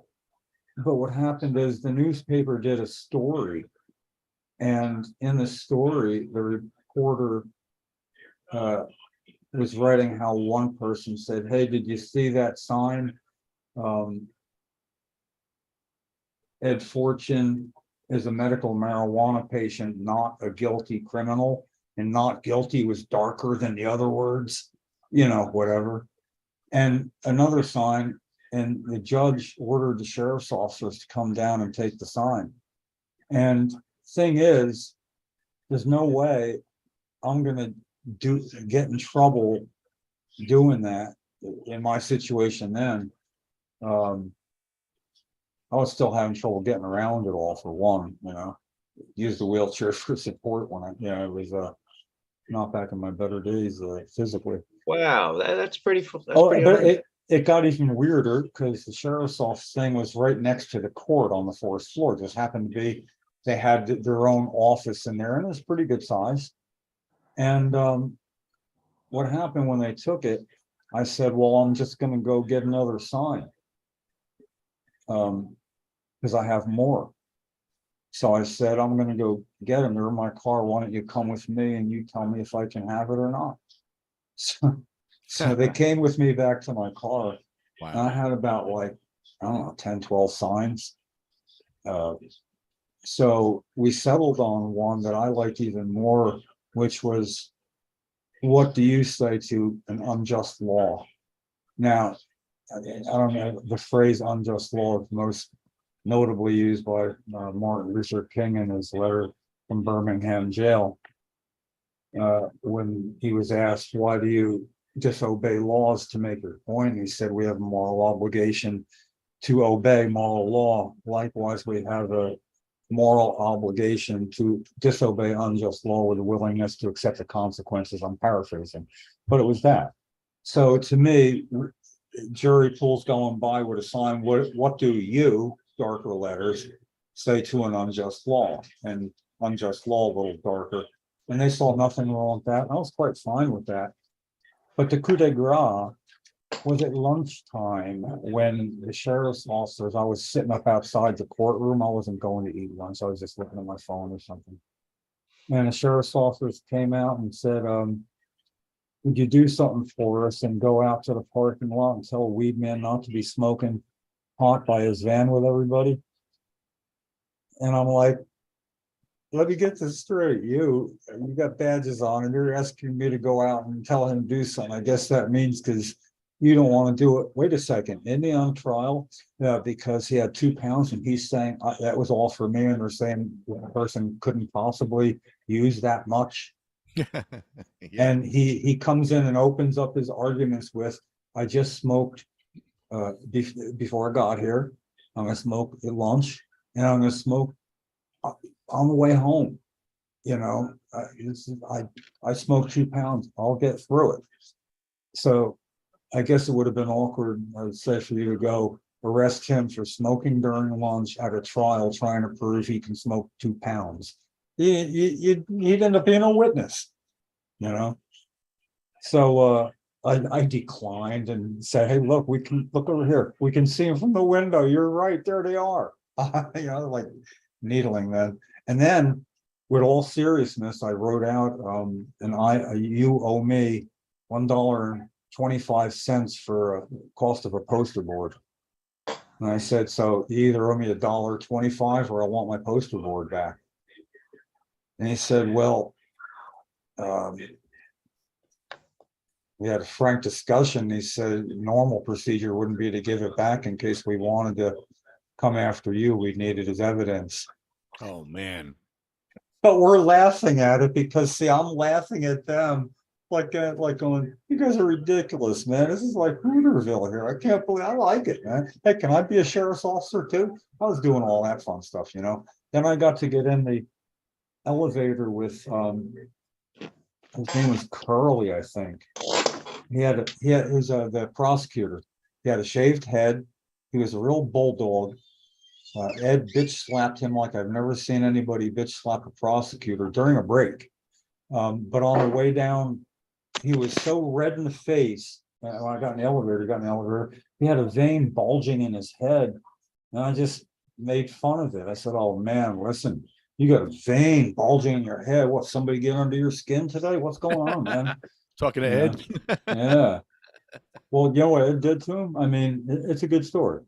[SPEAKER 6] But what happened is the newspaper did a story. And in the story, the reporter was writing how one person said, "Hey, did you see that sign? Ed Fortune is a medical marijuana patient, not a guilty criminal." And not guilty was darker than the other words, whatever. And another sign, and the judge ordered the sheriff's officers to come down and take the sign. And thing is, there's no way I'm gonna get in trouble doing that in my situation then. I was still having trouble getting around it all, for one, use the wheelchair for support when it was not back in my better days physically.
[SPEAKER 7] Wow, that's pretty. But
[SPEAKER 6] it got even weirder because the sheriff's office thing was right next to the court on the 4th floor. Just happened to be, they had their own office in there, and it was pretty good size. And what happened when they took it, I said, well, I'm just going to go get another sign. Because I have more. So I said, I'm going to go get them. They're in my car. Why don't you come with me and you tell me if I can have it or not? So they came with me back to my car. Wow. And I had about 10, 12 signs. So we settled on one that I liked even more, which was, what do you say to an unjust law? Now, I don't know, the phrase unjust law is most notably used by Martin Luther King in his letter from Birmingham jail. When he was asked, why do you disobey laws to make your point? He said, we have a moral obligation to obey moral law. Likewise, we have a moral obligation to disobey unjust law with a willingness to accept the consequences. I'm paraphrasing, but it was that. So to me, jury pools going by with a sign, what do you, darker letters, say to an unjust law? And unjust law a little darker. And they saw nothing wrong with that. I was quite fine with that. But the coup de grace was at lunchtime when the sheriff's officers, I was sitting up outside the courtroom. I wasn't going to eat lunch. I was just looking at my phone or something. And the sheriff's officers came out and said, would you do something for us and go out to the parking lot and tell a weed man not to be smoking pot by his van with everybody? And I'm like, let me get this straight. You got badges on and you're asking me to go out and tell him to do something. I guess that means because you don't want to do it. Wait a second, isn't he on trial because he had 2 pounds and he's saying that was all for me, and they're saying the person couldn't possibly use that much.
[SPEAKER 1] Yeah.
[SPEAKER 6] And he comes in and opens up his arguments with, I just smoked before I got here. I'm gonna smoke at lunch, and I'm gonna smoke on the way home. You know, I smoked 2 pounds. I'll get through it. So I guess it would have been awkward, I would say, for you to go arrest him for smoking during lunch at a trial, trying to prove he can smoke 2 pounds. You'd end up being a witness, you know? So I declined and said, hey, look, we can look over here. We can see them from the window. You're right, there they are. You know, like needling them. And then with all seriousness, I wrote out you owe me $1.25 for a cost of a poster board. And I said, so you either owe me $1.25 or I want my poster board back. And he said, well, we had a frank discussion. He said normal procedure wouldn't be to give it back in case we wanted to come after you. We needed his evidence.
[SPEAKER 1] Oh man.
[SPEAKER 6] But we're laughing at it because, see, I'm laughing at them like going, you guys are ridiculous, man. This is like Hooterville here. I can't believe, I like it, man. Hey, can I be a sheriff's officer too? I was doing all that fun stuff, you know. Then I got to get in the elevator with his name was Curly, I think. He was the prosecutor. He had a shaved head. He was a real bulldog. Ed bitch slapped him like I've never seen anybody bitch slap a prosecutor during a break. But on the way down, he was so red in the face. When I got in the elevator, he had a vein bulging in his head. And I just made fun of it. I said, oh man, listen, you got a vein bulging in your head. What, somebody get under your skin today? What's going on, man?
[SPEAKER 1] Talking to Ed.
[SPEAKER 6] Yeah. Well, you know what Ed did to him? I mean, it's a good story.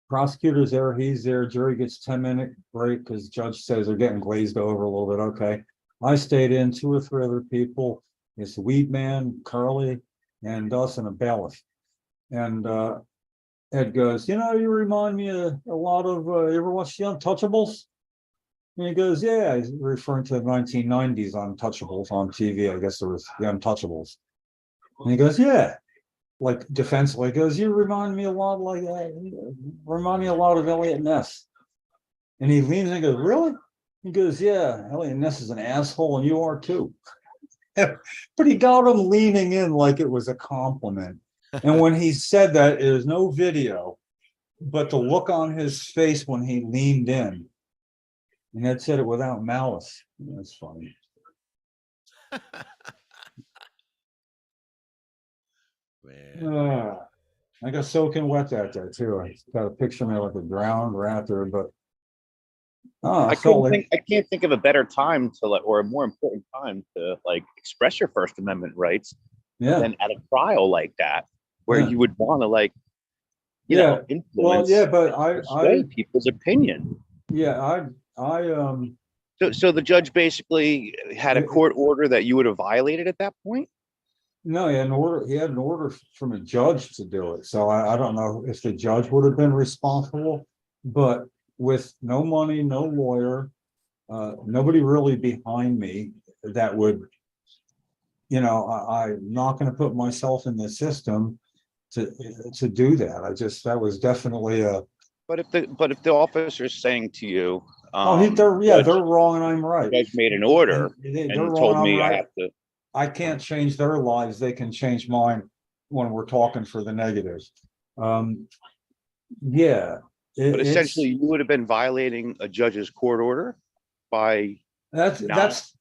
[SPEAKER 6] Prosecutor's there, he's there, jury gets 10-minute break because judge says they're getting glazed over a little bit. Okay. I stayed in, 2 or 3 other people. It's Weed Man, Curly, and us, and a bailiff. And Ed goes, you know, you remind me of a lot of, you ever watch The Untouchables? And he goes, yeah, he's referring to the 1990s Untouchables on TV. I guess there was The Untouchables. And he goes, yeah. Like defensively, goes, you remind me a lot of Elliot Ness. And he leans and goes, really? He goes, yeah, Elliot Ness is an asshole and you are too. But he got him leaning in like it was a compliment. And when he said that, there's no video, but the look on his face when he leaned in, and Ed said it without malice. That's funny.
[SPEAKER 1] Man.
[SPEAKER 6] I got soaking wet that day too. I got a picture of me like a drowned raptor, but
[SPEAKER 7] I can't think of a better time to or a more important time to express your First Amendment rights than at a trial like that, where you would want to you know, influence.
[SPEAKER 6] Well, yeah, but I
[SPEAKER 7] people's opinion.
[SPEAKER 6] Yeah,
[SPEAKER 7] So the judge basically had a court order that you would have violated at that point?
[SPEAKER 6] No, he had an order. He had an order from a judge to do it. So I don't know if the judge would have been responsible, but with no money, no lawyer, nobody really behind me that would, you know, I'm not going to put myself in the system to do that. That was definitely a.
[SPEAKER 7] But if the officer's saying to you,
[SPEAKER 6] they're wrong and I'm right.
[SPEAKER 7] The judge made an order and told me I have to.
[SPEAKER 6] I can't change their lives. They can change mine when we're talking for the negative. Yeah.
[SPEAKER 7] But essentially you would have been violating a judge's court order by.
[SPEAKER 6] That's,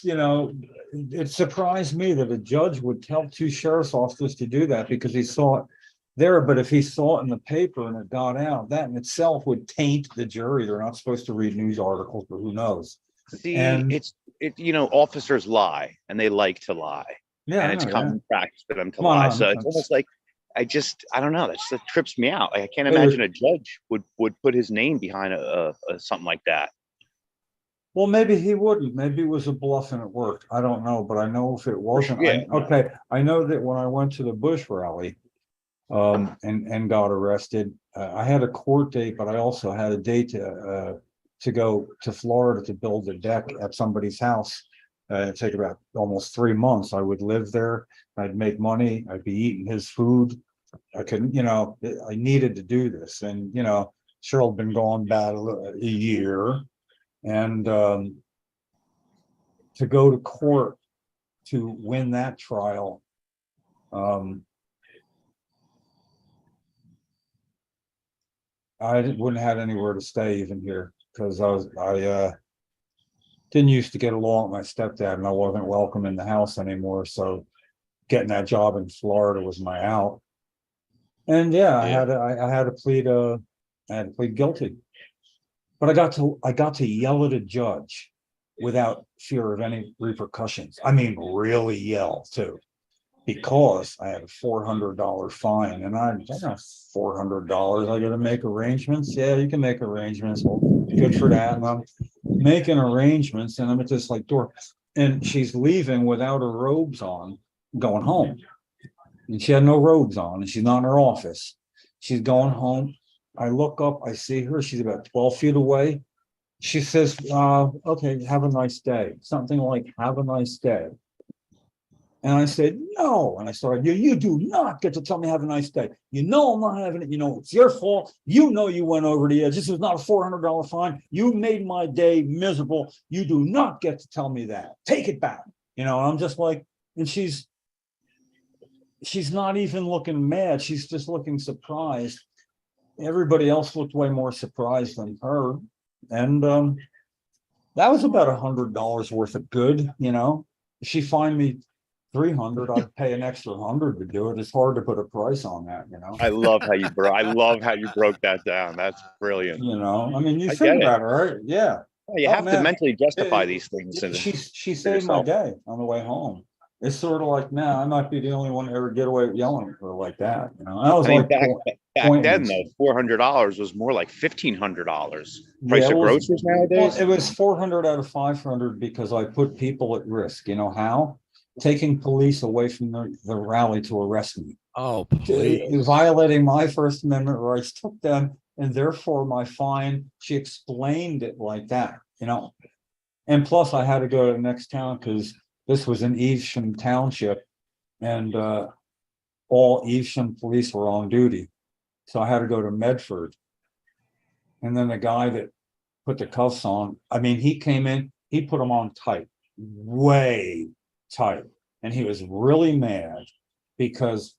[SPEAKER 6] you know, it surprised me that a judge would tell 2 sheriff's officers to do that because he saw it there. But if he saw it in the paper and it got out, that in itself would taint the jury. They're not supposed to read news articles, but who knows?
[SPEAKER 7] See, you know, officers lie and they like to lie.
[SPEAKER 6] Yeah,
[SPEAKER 7] and it's common practice for them to lie. So it's almost like I don't know. That trips me out. I can't imagine a judge would put his name behind a something like that.
[SPEAKER 6] Well, maybe he wouldn't. Maybe it was a bluff and it worked. I don't know, but I know if it wasn't,
[SPEAKER 4] Yeah.
[SPEAKER 6] okay, I know that when I went to the Bush rally. And got arrested. I had a court date, but I also had a date to go to Florida to build a deck at somebody's house. It'd take about almost 3 months. I would live there. I'd make money. I'd be eating his food. I couldn't, I needed to do this. And, Cheryl had been gone about a year. And to go to court to win that trial, I wouldn't have had anywhere to stay even here because I didn't used to get along with my stepdad and I wasn't welcome in the house anymore. So getting that job in Florida was my out. And yeah, I had to plead guilty. But I got to yell at a judge without fear of any repercussions. I mean, really yell too. Because I had a $400 fine and I got $400. I got to make arrangements. Yeah, you can make arrangements. Well, good for that. And I'm making arrangements and I'm at this door and she's leaving without her robes on, going home. And she had no robes on and she's not in her office. She's going home. I look up, I see her. She's about 12 feet away. She says, okay, have a nice day. Something like, have a nice day. And I said, no. And I started, you do not get to tell me have a nice day. I'm not having it. It's your fault. You went over the edge. This is not a $400 fine. You made my day miserable. You do not get to tell me that. Take it back. I'm just like, and she's not even looking mad. She's just looking surprised. Everybody else looked way more surprised than her. And that was about $100 worth of good. If she fined me 300, I'd pay an extra 100 to do it. It's hard to put a price on that,
[SPEAKER 9] I love how you broke that down. That's brilliant.
[SPEAKER 6] I mean, you
[SPEAKER 9] I
[SPEAKER 6] think
[SPEAKER 9] get it.
[SPEAKER 6] about it, right? Yeah.
[SPEAKER 9] Well, you have to mentally justify these things.
[SPEAKER 6] She saved my day on the way home. It's sort of like, man, I might be the only one to ever get away with yelling at her like that. I was
[SPEAKER 9] back then though, $400 was more like $1,500. Price of groceries nowadays.
[SPEAKER 6] Well, it was 400 out of 500 because I put people at risk. You know how? Taking police away from the rally to arrest me.
[SPEAKER 1] Oh, please.
[SPEAKER 6] Violating my First Amendment rights, took them, and therefore my fine, she explained it like that, And plus I had to go to the next town because this was in Evesham Township and all Evesham police were on duty. So I had to go to Medford. And then the guy that put the cuffs on, I mean, he came in, he put them on tight, way tight, and he was really mad because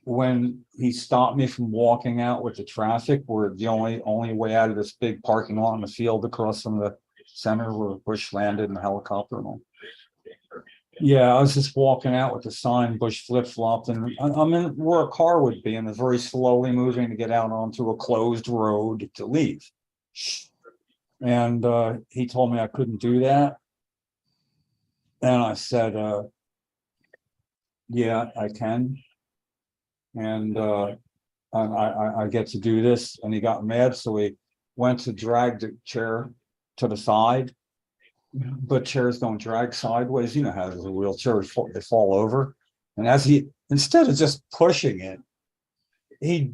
[SPEAKER 6] when he stopped me from walking out with the traffic, where the only way out of this big parking lot in the field across from the center where Bush landed in the helicopter and all. Yeah, I was just walking out with the sign, Bush flip-flopped, and I'm in where a car would be, and it's very slowly moving to get out onto a closed road to leave. And he told me I couldn't do that. And I said, yeah, I can. And I get to do this. And he got mad. So he went to drag the chair to the side. But chairs don't drag sideways. You know how there's a wheelchair, they fall over. And instead of just pushing it, he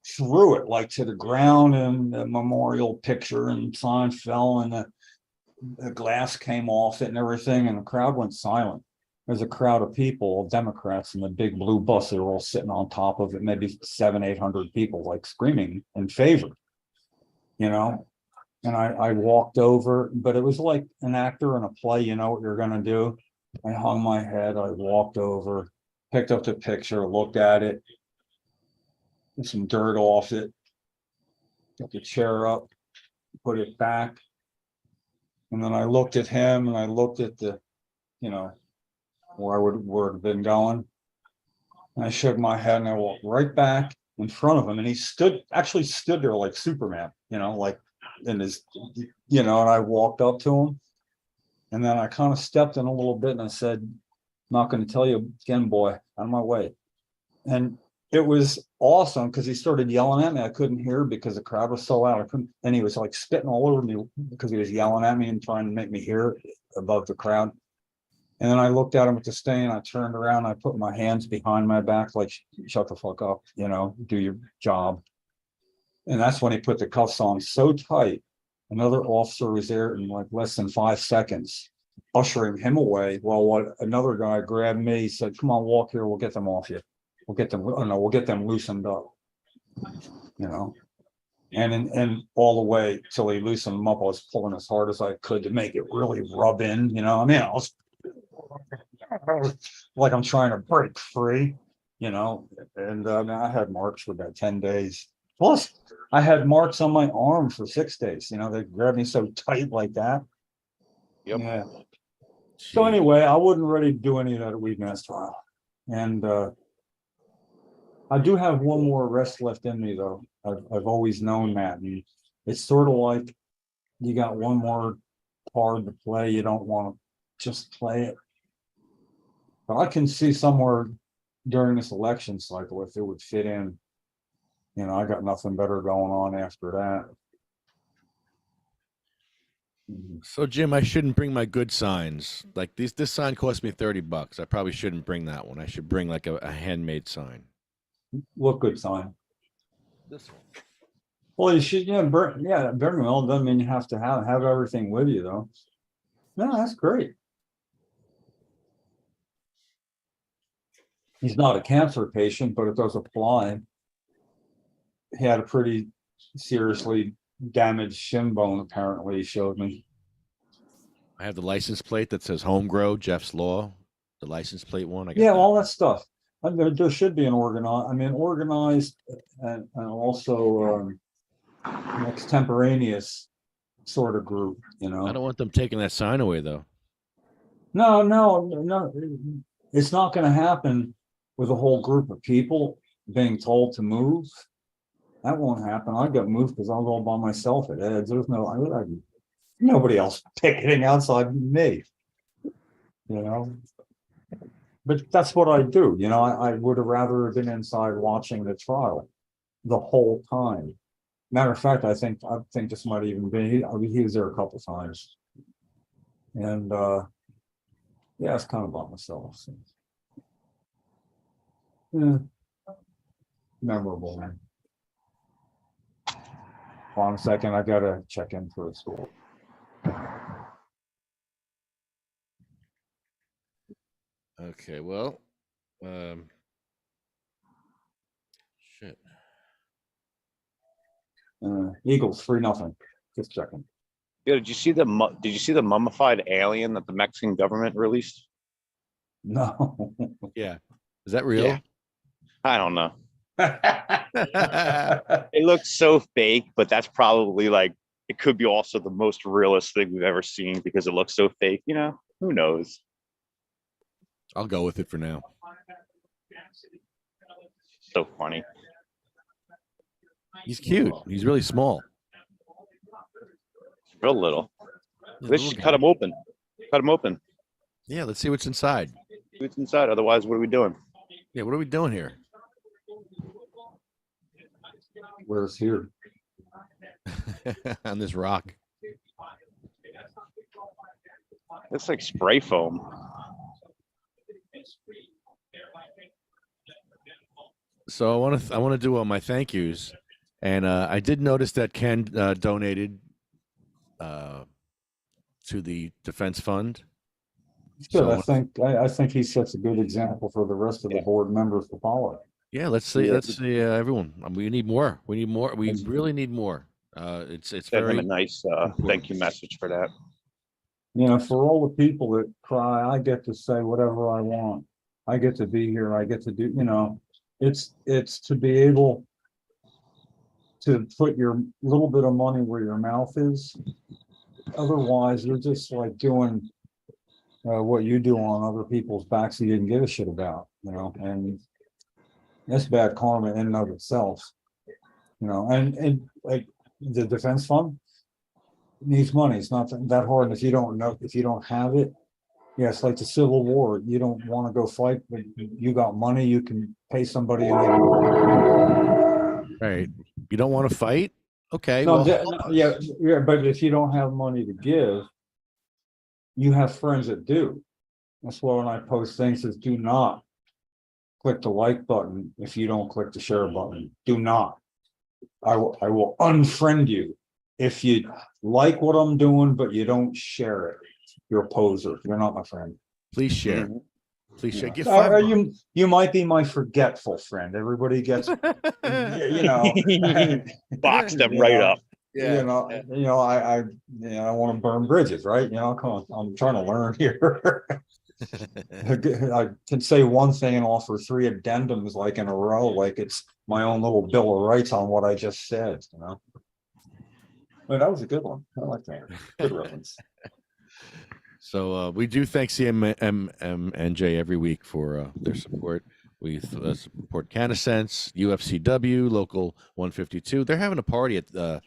[SPEAKER 6] threw it like to the ground, and the memorial picture and sign fell, and the glass came off it and everything, and the crowd went silent. There's a crowd of people, Democrats in the big blue bus. They were all sitting on top of it, maybe 700-800 people, like screaming in favor, And I walked over, but it was like an actor in a play, you know what you're gonna do. I hung my head, I walked over, picked up the picture, looked at it, some dirt off it, got the chair up, put it back. And then I looked at him and I looked at the, where it had been going. And I shook my head and I walked right back in front of him. And he actually stood there like Superman, like in his, and I walked up to him. And then I kind of stepped in a little bit and I said, I'm not going to tell you again, boy, out of my way. And it was awesome because he started yelling at me. I couldn't hear because the crowd was so loud. I couldn't, and he was like spitting all over me because he was yelling at me and trying to make me hear above the crowd. And then I looked at him with the stain. I turned around. I put my hands behind my back, like, shut the fuck up, do your job. And that's when he put the cuffs on so tight. Another officer was there in like less than 5 seconds, ushering him away. While what another guy grabbed me, said, "Come on, walk here. We'll get them off you. We'll get them. Oh no, we'll get them loosened up." And all the way till he loosened them up, I was pulling as hard as I could to make it really rub in. I mean, I was like I'm trying to break free. And I had marks for about 10 days. Plus, I had marks on my arm for 6 days. They grabbed me so tight like that.
[SPEAKER 9] Yep.
[SPEAKER 6] Yeah. So anyway, I wasn't ready to do any of that weed mass trial. And I do have one more arrest left in me, though. I've always known that. And it's sort of like you got one more card to play. You don't want to just play it. But I can see somewhere during this election cycle if it would fit in. I got nothing better going on after that.
[SPEAKER 1] So Jim, I shouldn't bring my good signs. Like this sign cost me $30. I probably shouldn't bring that one. I should bring like a handmade sign.
[SPEAKER 6] What good sign?
[SPEAKER 1] This one.
[SPEAKER 6] Well, you should, very well. Doesn't mean you have to have everything with you, though. No, that's great. He's not a cancer patient, but it does apply. He had a pretty seriously damaged shin bone, apparently, he showed me.
[SPEAKER 1] I have the license plate that says Home Grow, Jeff's Law, the license plate one.
[SPEAKER 6] All that stuff. There should be an organized and also extemporaneous sort of group,
[SPEAKER 1] I don't want them taking that sign away, though.
[SPEAKER 6] No. It's not going to happen with a whole group of people being told to move. That won't happen. I got moved because I was all by myself at Ed's. There's nobody else picketing outside me. But that's what I do. I would have rather have been inside watching the trial the whole time. Matter of fact, I think this might even be. He was there a couple times, and it's kind of by myself. So. Yeah, memorable, man. Hold on a second, I gotta check in for a school.
[SPEAKER 1] Okay, well, shit.
[SPEAKER 6] Eagles 3-0. Just checking.
[SPEAKER 9] Yeah, did you see the mummified alien that the Mexican government released?
[SPEAKER 6] No.
[SPEAKER 1] Yeah. Is that real?
[SPEAKER 9] Yeah. I don't know. It looks so fake, but that's probably it could be also the most realist thing we've ever seen because it looks so fake. Who knows?
[SPEAKER 1] I'll go with it for now.
[SPEAKER 9] So funny.
[SPEAKER 1] He's cute. He's really small.
[SPEAKER 9] Real little. They should cut him open. Cut him open.
[SPEAKER 1] Yeah, let's see what's inside.
[SPEAKER 9] See what's inside. Otherwise, what are we doing?
[SPEAKER 1] Yeah, what are we doing here?
[SPEAKER 6] Where's here?
[SPEAKER 1] On this rock.
[SPEAKER 9] It's like spray foam.
[SPEAKER 1] So I want to do all my thank yous, and I did notice that Ken donated to the defense fund.
[SPEAKER 6] Good. So I think he sets a good example for the rest of the board members to follow.
[SPEAKER 1] Yeah, let's see everyone. We need more. We really need more. It's very
[SPEAKER 9] a nice thank you message for that.
[SPEAKER 6] For all the people that cry, I get to say whatever I want. I get to be here. I get to do. It's to be able to put your little bit of money where your mouth is. Otherwise, you're just like doing what you do on other people's backs you didn't give a shit about, and that's bad karma in and of itself, and like the defense fund needs money. It's not that hard. If you don't have it, Yeah, it's like the Civil War. You don't want to go fight, but you got money, you can pay somebody. And
[SPEAKER 1] Right. You don't want to fight? Okay.
[SPEAKER 6] no,
[SPEAKER 1] Well, help us.
[SPEAKER 6] yeah, but if you don't have money to give, you have friends that do. That's why when I post things, says do not click the like button if you don't click the share button. Do not. I will unfriend you if you like what I'm doing, but you don't share it. You're a poser. You're not my friend.
[SPEAKER 1] Please share.
[SPEAKER 4] Mhm.
[SPEAKER 1] Please share. Give
[SPEAKER 6] Or
[SPEAKER 1] $5.
[SPEAKER 6] you might be my forgetful friend. Everybody gets, you know,
[SPEAKER 9] Box them
[SPEAKER 6] you
[SPEAKER 9] right
[SPEAKER 6] know,
[SPEAKER 9] up.
[SPEAKER 6] I want to burn bridges, right? You know, come on, I'm trying to learn here. I can say one thing and offer three addendums like in a row, like it's my own little bill of rights on what I just said, you know. But that was a good one. I like that. Good reference.
[SPEAKER 1] So we do thank CMMNJ every week for their support. We support CanaSense, UFCW, Local 152. They're having a party at the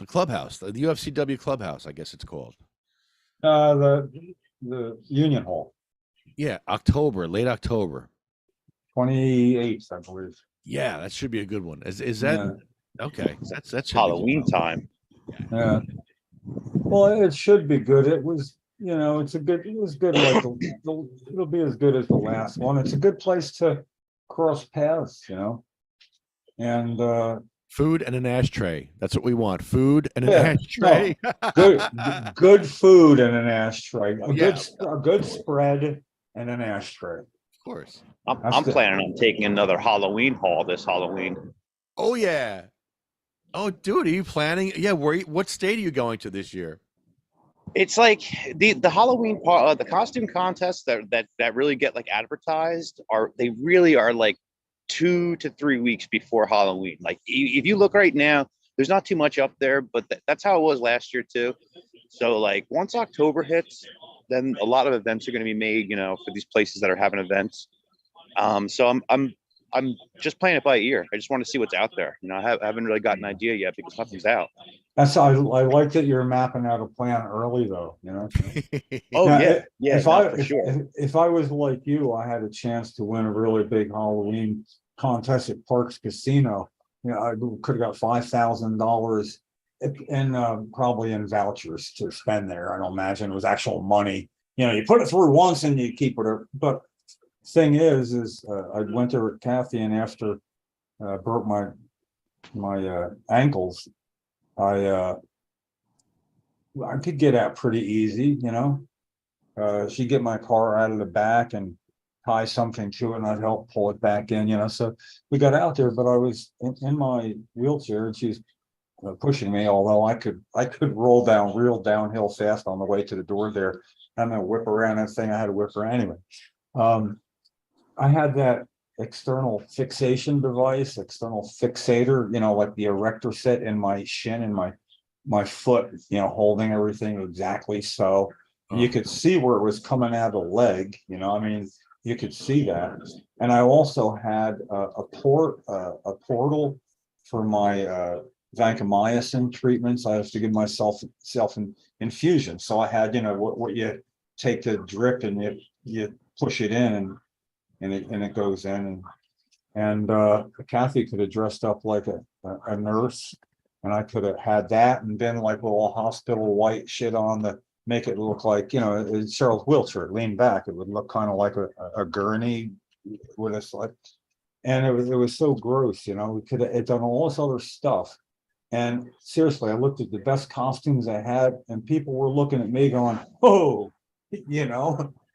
[SPEAKER 1] clubhouse, the UFCW clubhouse, I guess it's called.
[SPEAKER 6] The Union Hall,
[SPEAKER 1] Yeah, late October.
[SPEAKER 6] 28th, I believe.
[SPEAKER 1] Yeah, that should be a good one. Is that okay? That's
[SPEAKER 9] Halloween time.
[SPEAKER 6] Yeah. Well, it should be good. It was, it was good. Like it'll be as good as the last one. It's a good place to cross paths, and
[SPEAKER 1] food and an ashtray. That's what we want. Food and an
[SPEAKER 6] Yeah,
[SPEAKER 1] ashtray.
[SPEAKER 6] good food and an ashtray.
[SPEAKER 1] Yeah.
[SPEAKER 6] A good spread and an ashtray.
[SPEAKER 1] Of course.
[SPEAKER 9] I'm planning on taking another Halloween haul this Halloween.
[SPEAKER 1] Oh yeah. Oh, dude, are you planning? Yeah, what state are you going to this year?
[SPEAKER 9] It's like the Halloween part, the costume contests that really get like advertised they really are like 2 to 3 weeks before Halloween. Like if you look right now, there's not too much up there, but that's how it was last year too. So like once October hits, then a lot of events are going to be made, for these places that are having events. So I'm just playing it by ear. I just want to see what's out there. I haven't really got an idea yet because nothing's out.
[SPEAKER 6] I like that you're mapping out a plan early though,
[SPEAKER 9] Oh
[SPEAKER 6] Now,
[SPEAKER 9] yeah,
[SPEAKER 6] for sure. If I was like you, I had a chance to win a really big Halloween contest at Parks Casino. I could have got $5,000 and probably in vouchers to spend there. I don't imagine it was actual money. You put it through once and you keep it. But thing is I went there with Kathy, and after broke my ankles, I could get out pretty easy, she'd get my car out of the back and tie something to it and I'd help pull it back in, so we got out there, but I was in my wheelchair and she's pushing me, although I could roll down real downhill fast on the way to the door there. I'm gonna whip around that thing. I had to whip around anyway. I had that external fixation device, external fixator, like the erector set in my shin and my foot, holding everything exactly. So you could see where it was coming out of the leg, you could see that. And I also had a portal for my vancomycin treatments. I have to give myself an infusion. So I had, what you take the drip and you push it in and it goes in, and Kathy could have dressed up like a nurse, and I could have had that and been like little hospital white shit on to make it look like, Cheryl's wheelchair, lean back. It would look kind of like a gurney with a like, and it was so gross, we could have done all this other stuff. And seriously, I looked at the best costumes I had, and people were looking at me going, "Oh,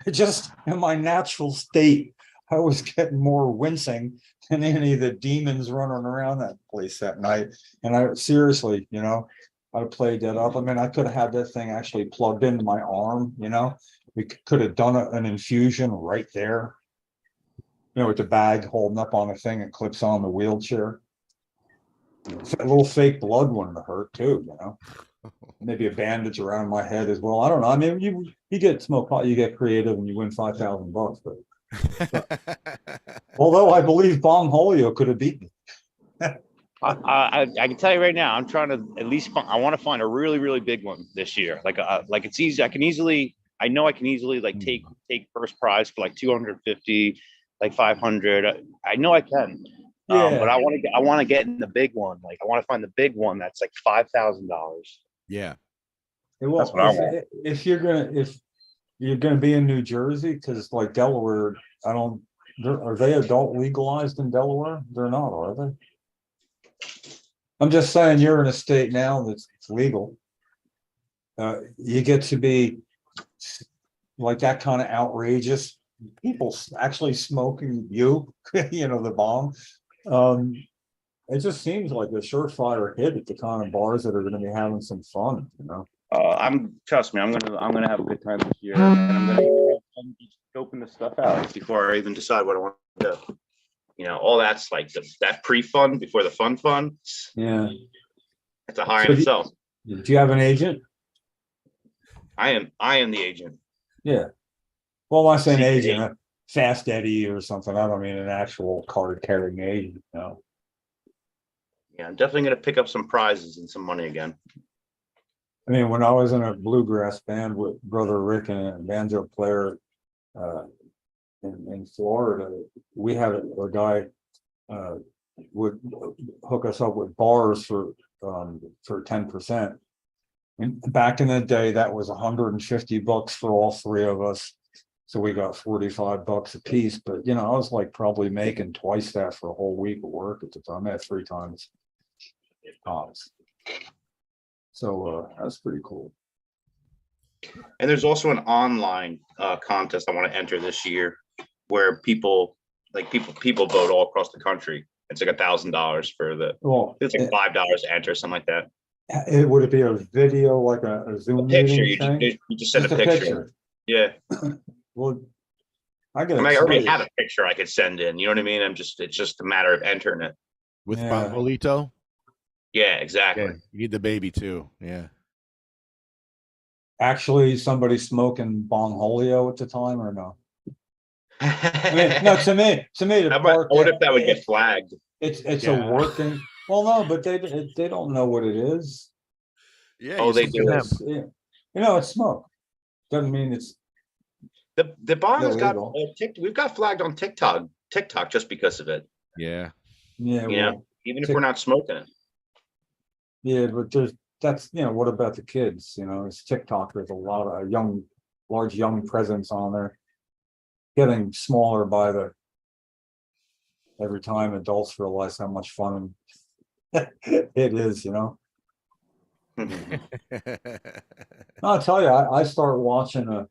[SPEAKER 6] just in my natural state." I was getting more wincing than any of the demons running around that place that night. And I seriously, I played that up. I mean, I could have had that thing actually plugged into my arm, we could have done an infusion right there, with the bag holding up on the thing and clips on the wheelchair. A little fake blood wouldn't have hurt too, Maybe a bandage around my head as well. I don't know. I mean, you get smoke pot, you get creative and you win $5,000, but although I believe Bong Holio could have beaten me.
[SPEAKER 9] I can tell you right now, I'm trying to at least I want to find a really, really big one this year. Like it's easy. I know I can easily like take first prize for like 250, like 500. I know I can. But
[SPEAKER 6] Yeah.
[SPEAKER 9] I want to get in the big one. Like I want to find the big one that's like $5,000.
[SPEAKER 1] Yeah.
[SPEAKER 6] Well,
[SPEAKER 9] That's what I want.
[SPEAKER 6] if you're gonna be in New Jersey, because like Delaware, are they adult legalized in Delaware? They're not, are they? I'm just saying, you're in a state now that's legal. You get to be like that kind of outrageous. People actually smoking the bomb. It just seems like a surefire hit at the kind of bars that are going to be having some fun.
[SPEAKER 9] Trust me, I'm gonna have a good time this year, and I'm gonna open the stuff out before I even decide what I want to do. All that's like that pre-fun before the fun.
[SPEAKER 6] Yeah.
[SPEAKER 9] It's a high in itself.
[SPEAKER 6] Do you have an agent?
[SPEAKER 9] I am the agent.
[SPEAKER 6] Yeah. Well, I say an
[SPEAKER 9] Secret
[SPEAKER 6] agent,
[SPEAKER 9] agent.
[SPEAKER 6] a Fast Eddie or something. I don't mean an actual card carrying agent. No.
[SPEAKER 9] Yeah, I'm definitely gonna pick up some prizes and some money again.
[SPEAKER 6] I mean, when I was in a bluegrass band with Brother Rick and a banjo player in Florida, we had a guy would hook us up with bars for 10%. And back in the day, that was $150 for all three of us. So we got $45 a piece. But I was like probably making twice that for a whole week of work at the time. I had 3 times tops. So that's pretty cool.
[SPEAKER 7] And there's also an online contest I want to enter this year, where people vote all across the country. It's like $1,000 for it's like $5 to enter, something like that.
[SPEAKER 6] Would it be a video, like a Zoom
[SPEAKER 7] Picture.
[SPEAKER 6] meeting
[SPEAKER 7] You just send a picture. Yeah.
[SPEAKER 6] Well, I
[SPEAKER 7] already have a picture I could send in. You know what I mean? It's just a matter of entering it.
[SPEAKER 1] With Bongolito?
[SPEAKER 7] Yeah, exactly.
[SPEAKER 1] Yeah, you need the baby too. Yeah.
[SPEAKER 6] Actually, somebody smoking Bongholio at the time, or no? I mean, no. To me,
[SPEAKER 7] what if that would get flagged?
[SPEAKER 6] It's a working. Well, no, but they don't know what it is.
[SPEAKER 1] Yeah.
[SPEAKER 7] They do.
[SPEAKER 6] It's smoke. Doesn't mean it's
[SPEAKER 7] the bong has got
[SPEAKER 6] illegal.
[SPEAKER 7] we've got flagged on TikTok just because of it.
[SPEAKER 1] Yeah.
[SPEAKER 6] Yeah.
[SPEAKER 7] Even if we're not smoking it.
[SPEAKER 6] Yeah, but what about the kids? It's TikTok. There's a lot of large young presence on there, getting smaller every time adults realize how much fun it is. I'll tell you, I start watching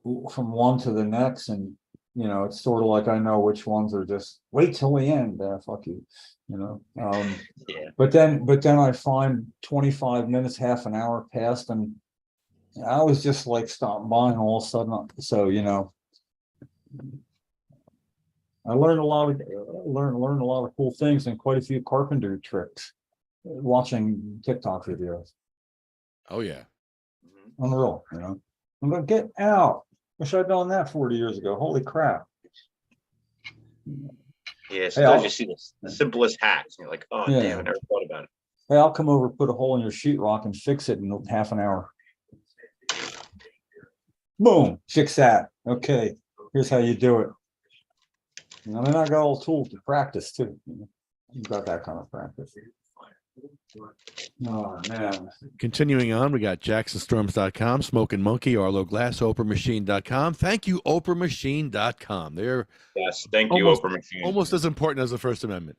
[SPEAKER 6] from one to the next, and it's sort of like I know which ones are just wait till the end. Fuck you,
[SPEAKER 7] Yeah.
[SPEAKER 6] But then I find 25 minutes, half an hour passed, and I was just like stop buying all of a sudden. So I learned a lot of cool things and quite a few carpenter tricks watching TikTok videos.
[SPEAKER 1] Oh yeah.
[SPEAKER 6] Unreal, I'm gonna get out. Wish I'd done that 40 years ago. Holy crap.
[SPEAKER 7] Yeah, sometimes you see the simplest hacks, and you're like, oh damn, I never thought about it.
[SPEAKER 6] Hey, I'll come over, put a hole in your sheetrock and fix it in half an hour. Boom, fix that. Okay, here's how you do it. I got all tools to practice too. You've got that kind of practice. Oh man.
[SPEAKER 1] Continuing on, we got jacksonstorms.com, Smoking Monkey, Arlo Glass, OprahMachine.com. Thank you, OprahMachine.com. They're
[SPEAKER 7] thank you, Oprah Machine.
[SPEAKER 1] Almost as important as the First Amendment.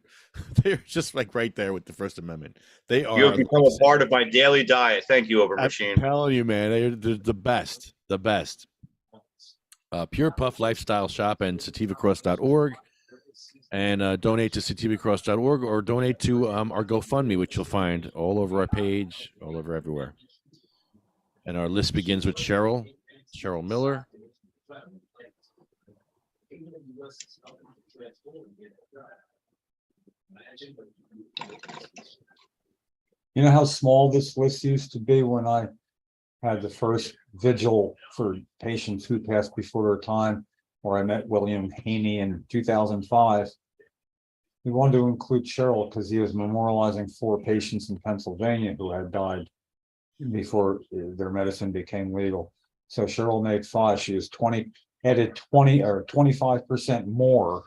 [SPEAKER 1] They're just like right there with the First Amendment. They are.
[SPEAKER 7] You have become a part of my daily diet. Thank you, Oprah Machine.
[SPEAKER 1] I'm telling you, man, they're the best. The best. Pure Puff Lifestyle Shop and sativacross.org. And donate to sativacross.org or donate to our GoFundMe, which you'll find all over our page, all over everywhere. And our list begins with Cheryl Miller.
[SPEAKER 6] You know how small this list used to be when I had the first vigil for patients who passed before their time, where I met William Haney in 2005. We wanted to include Cheryl because he was memorializing 4 patients in Pennsylvania who had died before their medicine became legal. So Cheryl made 5. She was 20, added 20 or 25% more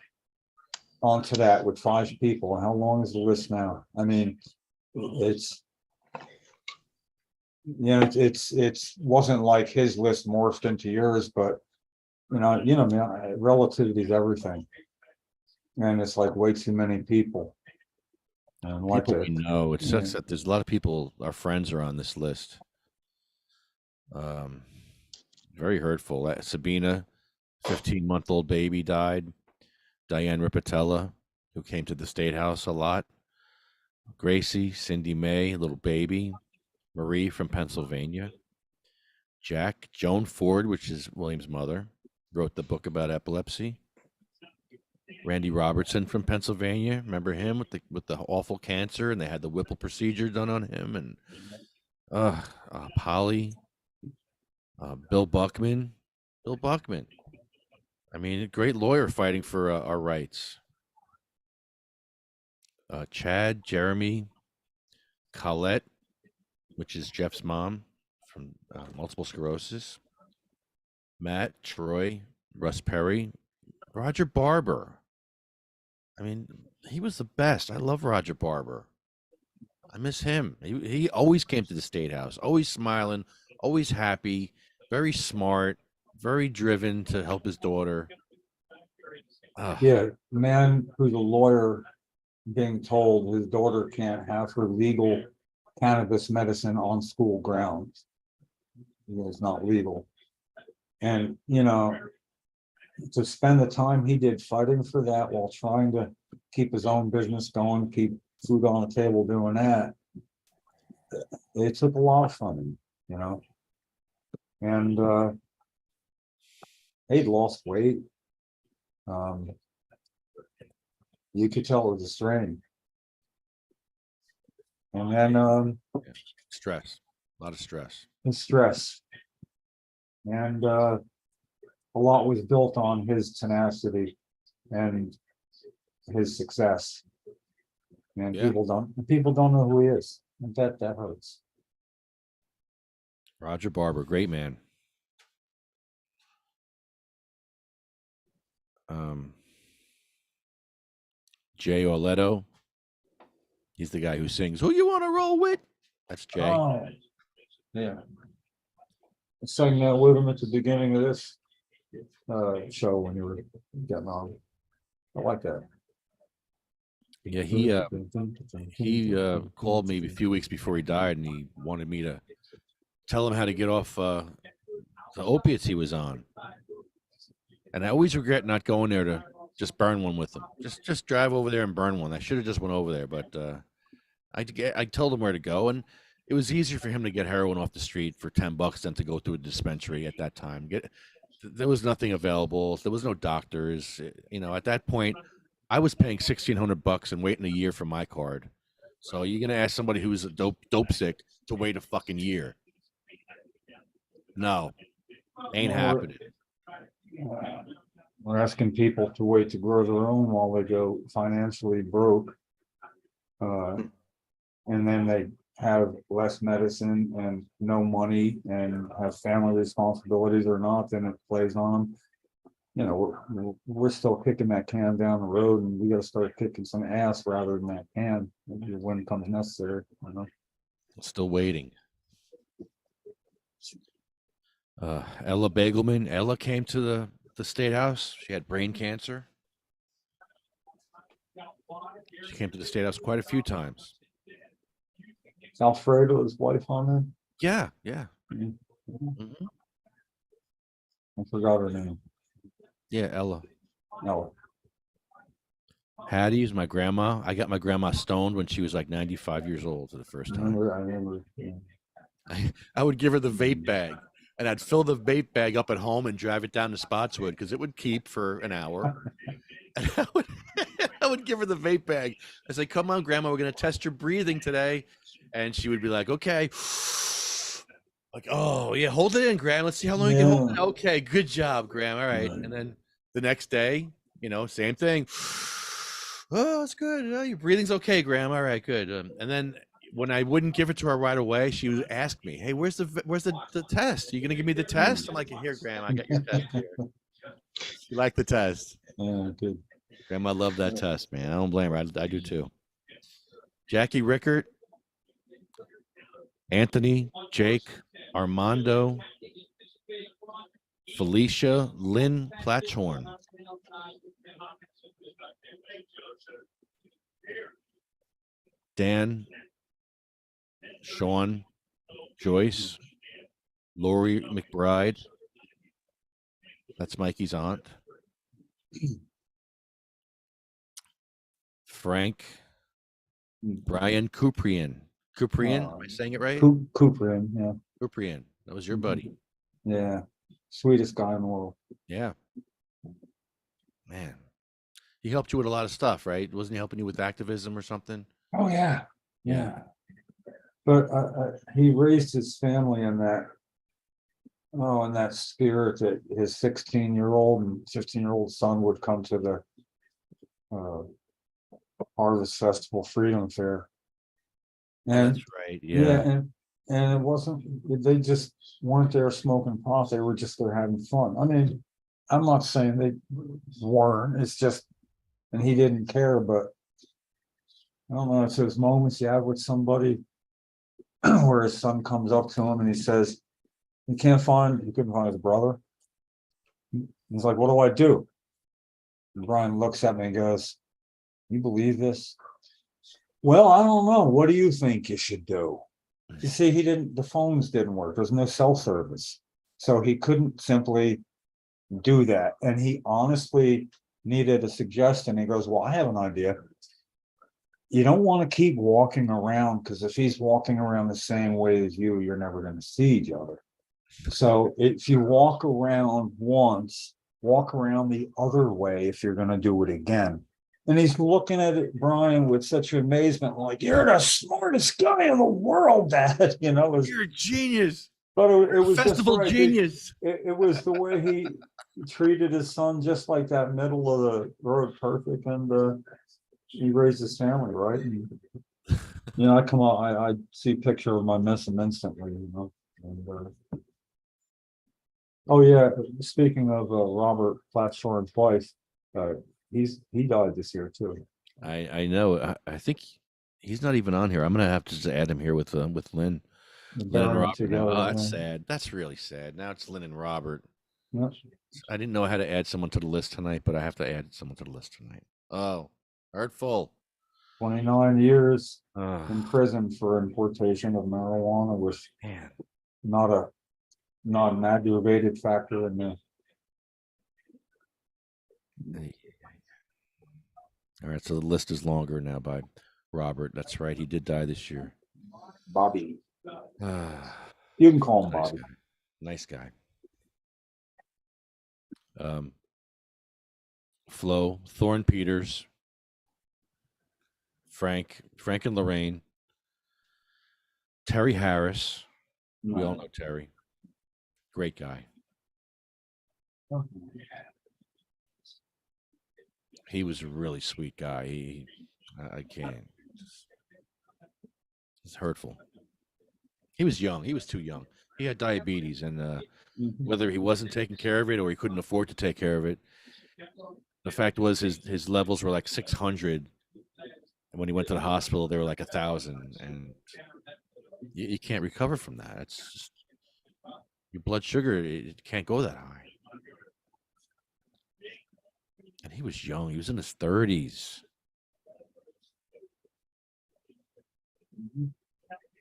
[SPEAKER 6] onto that with 5 people. How long is the list now? I mean, it's, it's wasn't like his list morphed into yours, but man, relativity is everything. And it's like way too many people. And like
[SPEAKER 1] People we know. It sucks that there's a lot of people, our friends are on this list. Very hurtful. Sabina, 15-month-old baby died. Diane Ripatella, who came to the State House a lot. Gracie, Cindy May, little baby. Marie from Pennsylvania. Jack, Joan Ford, which is William's mother, wrote the book about epilepsy. Randy Robertson from Pennsylvania, remember him with the awful cancer, and they had the Whipple procedure done on him. And Polly, Bill Buckman. I mean, a great lawyer fighting for our rights. Chad, Jeremy, Colette, which is Jeff's mom from multiple sclerosis. Matt, Troy, Russ Perry, Roger Barber. I mean, he was the best. I love Roger Barber. I miss him. He always came to the State House, always smiling, always happy, very smart, very driven to help his daughter.
[SPEAKER 6] Yeah, man who's a lawyer being told his daughter can't have her legal cannabis medicine on school grounds. It's not legal. And, to spend the time he did fighting for that while trying to keep his own business going, keep food on the table doing that, it took a lot of him, and he'd lost weight. You could tell it was a strain. And then
[SPEAKER 1] Stress, a lot of stress.
[SPEAKER 6] and stress. And a lot was built on his tenacity and his success. And
[SPEAKER 1] Yeah.
[SPEAKER 6] people don't know who he is. And that hurts.
[SPEAKER 1] Roger Barber, great man. Jay Orletto. He's the guy who sings "Who You Want to Roll With." That's Jay.
[SPEAKER 6] Oh, yeah. I sang that with him at the beginning of this show when you were getting on. I like that.
[SPEAKER 1] Yeah, he called me a few weeks before he died, and he wanted me to tell him how to get off the opiates he was on. And I always regret not going there to just burn one with him. Just drive over there and burn one. I should have just went over there, but I told him where to go, and it was easier for him to get heroin off the street for $10 than to go to a dispensary at that time. There was nothing available. There was no doctors. At that point, I was paying $1,600 and waiting a year for my card. So you're gonna ask somebody who's a dope sick to wait a fucking year? No, ain't happening.
[SPEAKER 6] We're asking people to wait to grow their own while they go financially broke. And then they have less medicine and no money and have family responsibilities or not, then it plays on them. We're still kicking that can down the road, and we got to start kicking some ass rather than that can when it comes necessary.
[SPEAKER 1] Still waiting. Ella Bagelman. Ella came to the State House. She had brain cancer. She came to the State House quite a few times.
[SPEAKER 6] Alfredo's wife on there?
[SPEAKER 1] Yeah. Mm-hmm.
[SPEAKER 6] I forgot her name.
[SPEAKER 1] Yeah, Ella.
[SPEAKER 6] No.
[SPEAKER 1] Hattie's my grandma. I got my grandma stoned when she was like 95 years old for the first time.
[SPEAKER 6] I remember. Yeah.
[SPEAKER 1] I would give her the vape bag, and I'd fill the vape bag up at home and drive it down to Spotswood because it would keep for an hour. And I would give her the vape bag. I say, "Come on, Grandma, we're going to test your breathing today." And she would be like, "Okay." Like, "Oh, yeah, hold it in, Grandma. Let's see how long you can hold it." "Okay, good job, Grandma. All right." And then the next day, same thing. Oh, it's good. Oh, your breathing's okay, Graham. All right, good. And then when I wouldn't give it to her right away, she would ask me, "Hey, where's the test? Are you gonna give me the test?" I'm like, "Here, Graham, I got your test here." You like the test?
[SPEAKER 6] Yeah, good.
[SPEAKER 1] Grandma loved that test, man. I don't blame her. I do too. Jackie Rickert, Anthony, Jake, Armando, Felicia, Lynn Platchhorn, Dan, Sean, Joyce, Lori McBride. That's Mikey's aunt. Frank, Brian Kuprian. Kuprian, am I saying it right?
[SPEAKER 6] Cooper, yeah.
[SPEAKER 1] Kuprian. That was your buddy.
[SPEAKER 6] Yeah. Sweetest guy in the world.
[SPEAKER 1] Yeah. Man. He helped you with a lot of stuff, right? Wasn't he helping you with activism or something?
[SPEAKER 6] Oh yeah. Yeah. But he raised his family in that, in that spirit that his 16-year-old and 15-year-old son would come to the Harvest Festival Freedom Fair. And
[SPEAKER 1] That's right.
[SPEAKER 6] yeah,
[SPEAKER 1] Yeah.
[SPEAKER 6] and it wasn't, they just weren't there smoking pot, they were just there having fun. I mean, I'm not saying they weren't, it's just, and he didn't care, but I don't know, it's those moments you have with somebody where his son comes up to him and he says, he couldn't find his brother. He's like, what do I do? And Brian looks at me and goes, you believe this? Well, I don't know. What do you think you should do? You see, the phones didn't work. There's no cell service. So he couldn't simply do that. And he honestly needed a suggestion. He goes, well, I have an idea. You don't want to keep walking around, because if he's walking around the same way as you, you're never going to see each other. So if you walk around once, walk around the other way if you're going to do it again. And he's looking at it, Brian, with such amazement, like, you're the smartest guy in the world, Dad.
[SPEAKER 1] You're a genius.
[SPEAKER 6] But it was
[SPEAKER 1] Festival
[SPEAKER 6] just right.
[SPEAKER 1] genius.
[SPEAKER 6] It was the way he treated his son, just like that middle of the road perfect, and he raised his family right. And, I come out, I see a picture of him, I miss him instantly. And, oh yeah, speaking of Robert Platshorn's wife, he died this year too.
[SPEAKER 1] I know. I think he's not even on here. I'm gonna have to just add him here with Lynn. Lynn and Robert.
[SPEAKER 6] Together,
[SPEAKER 1] Oh, that's sad. That's really sad. Now it's Lynn and Robert.
[SPEAKER 6] Yep.
[SPEAKER 1] I didn't know how to add someone to the list tonight, but I have to add someone to the list tonight. Oh, hurtful.
[SPEAKER 6] 29 years in prison for importation of marijuana was not an aggravated factor in the.
[SPEAKER 1] All right, so the list is longer now by Robert. That's right. He did die this year.
[SPEAKER 6] Bobby. You can call him
[SPEAKER 1] nice
[SPEAKER 6] Bobby.
[SPEAKER 1] Guy. Nice guy. Flo, Thorne Peters, Frank and Lorraine, Terry Harris. We all know Terry. Great guy. He was a really sweet guy. I can't. It's hurtful. He was young. He was too young. He had diabetes, and whether he wasn't taking care of it or he couldn't afford to take care of it, the fact was his levels were like 600, and when he went to the hospital, they were like 1,000, and you can't recover from that. It's just your blood sugar; it can't go that high. And he was young. He was in his 30s.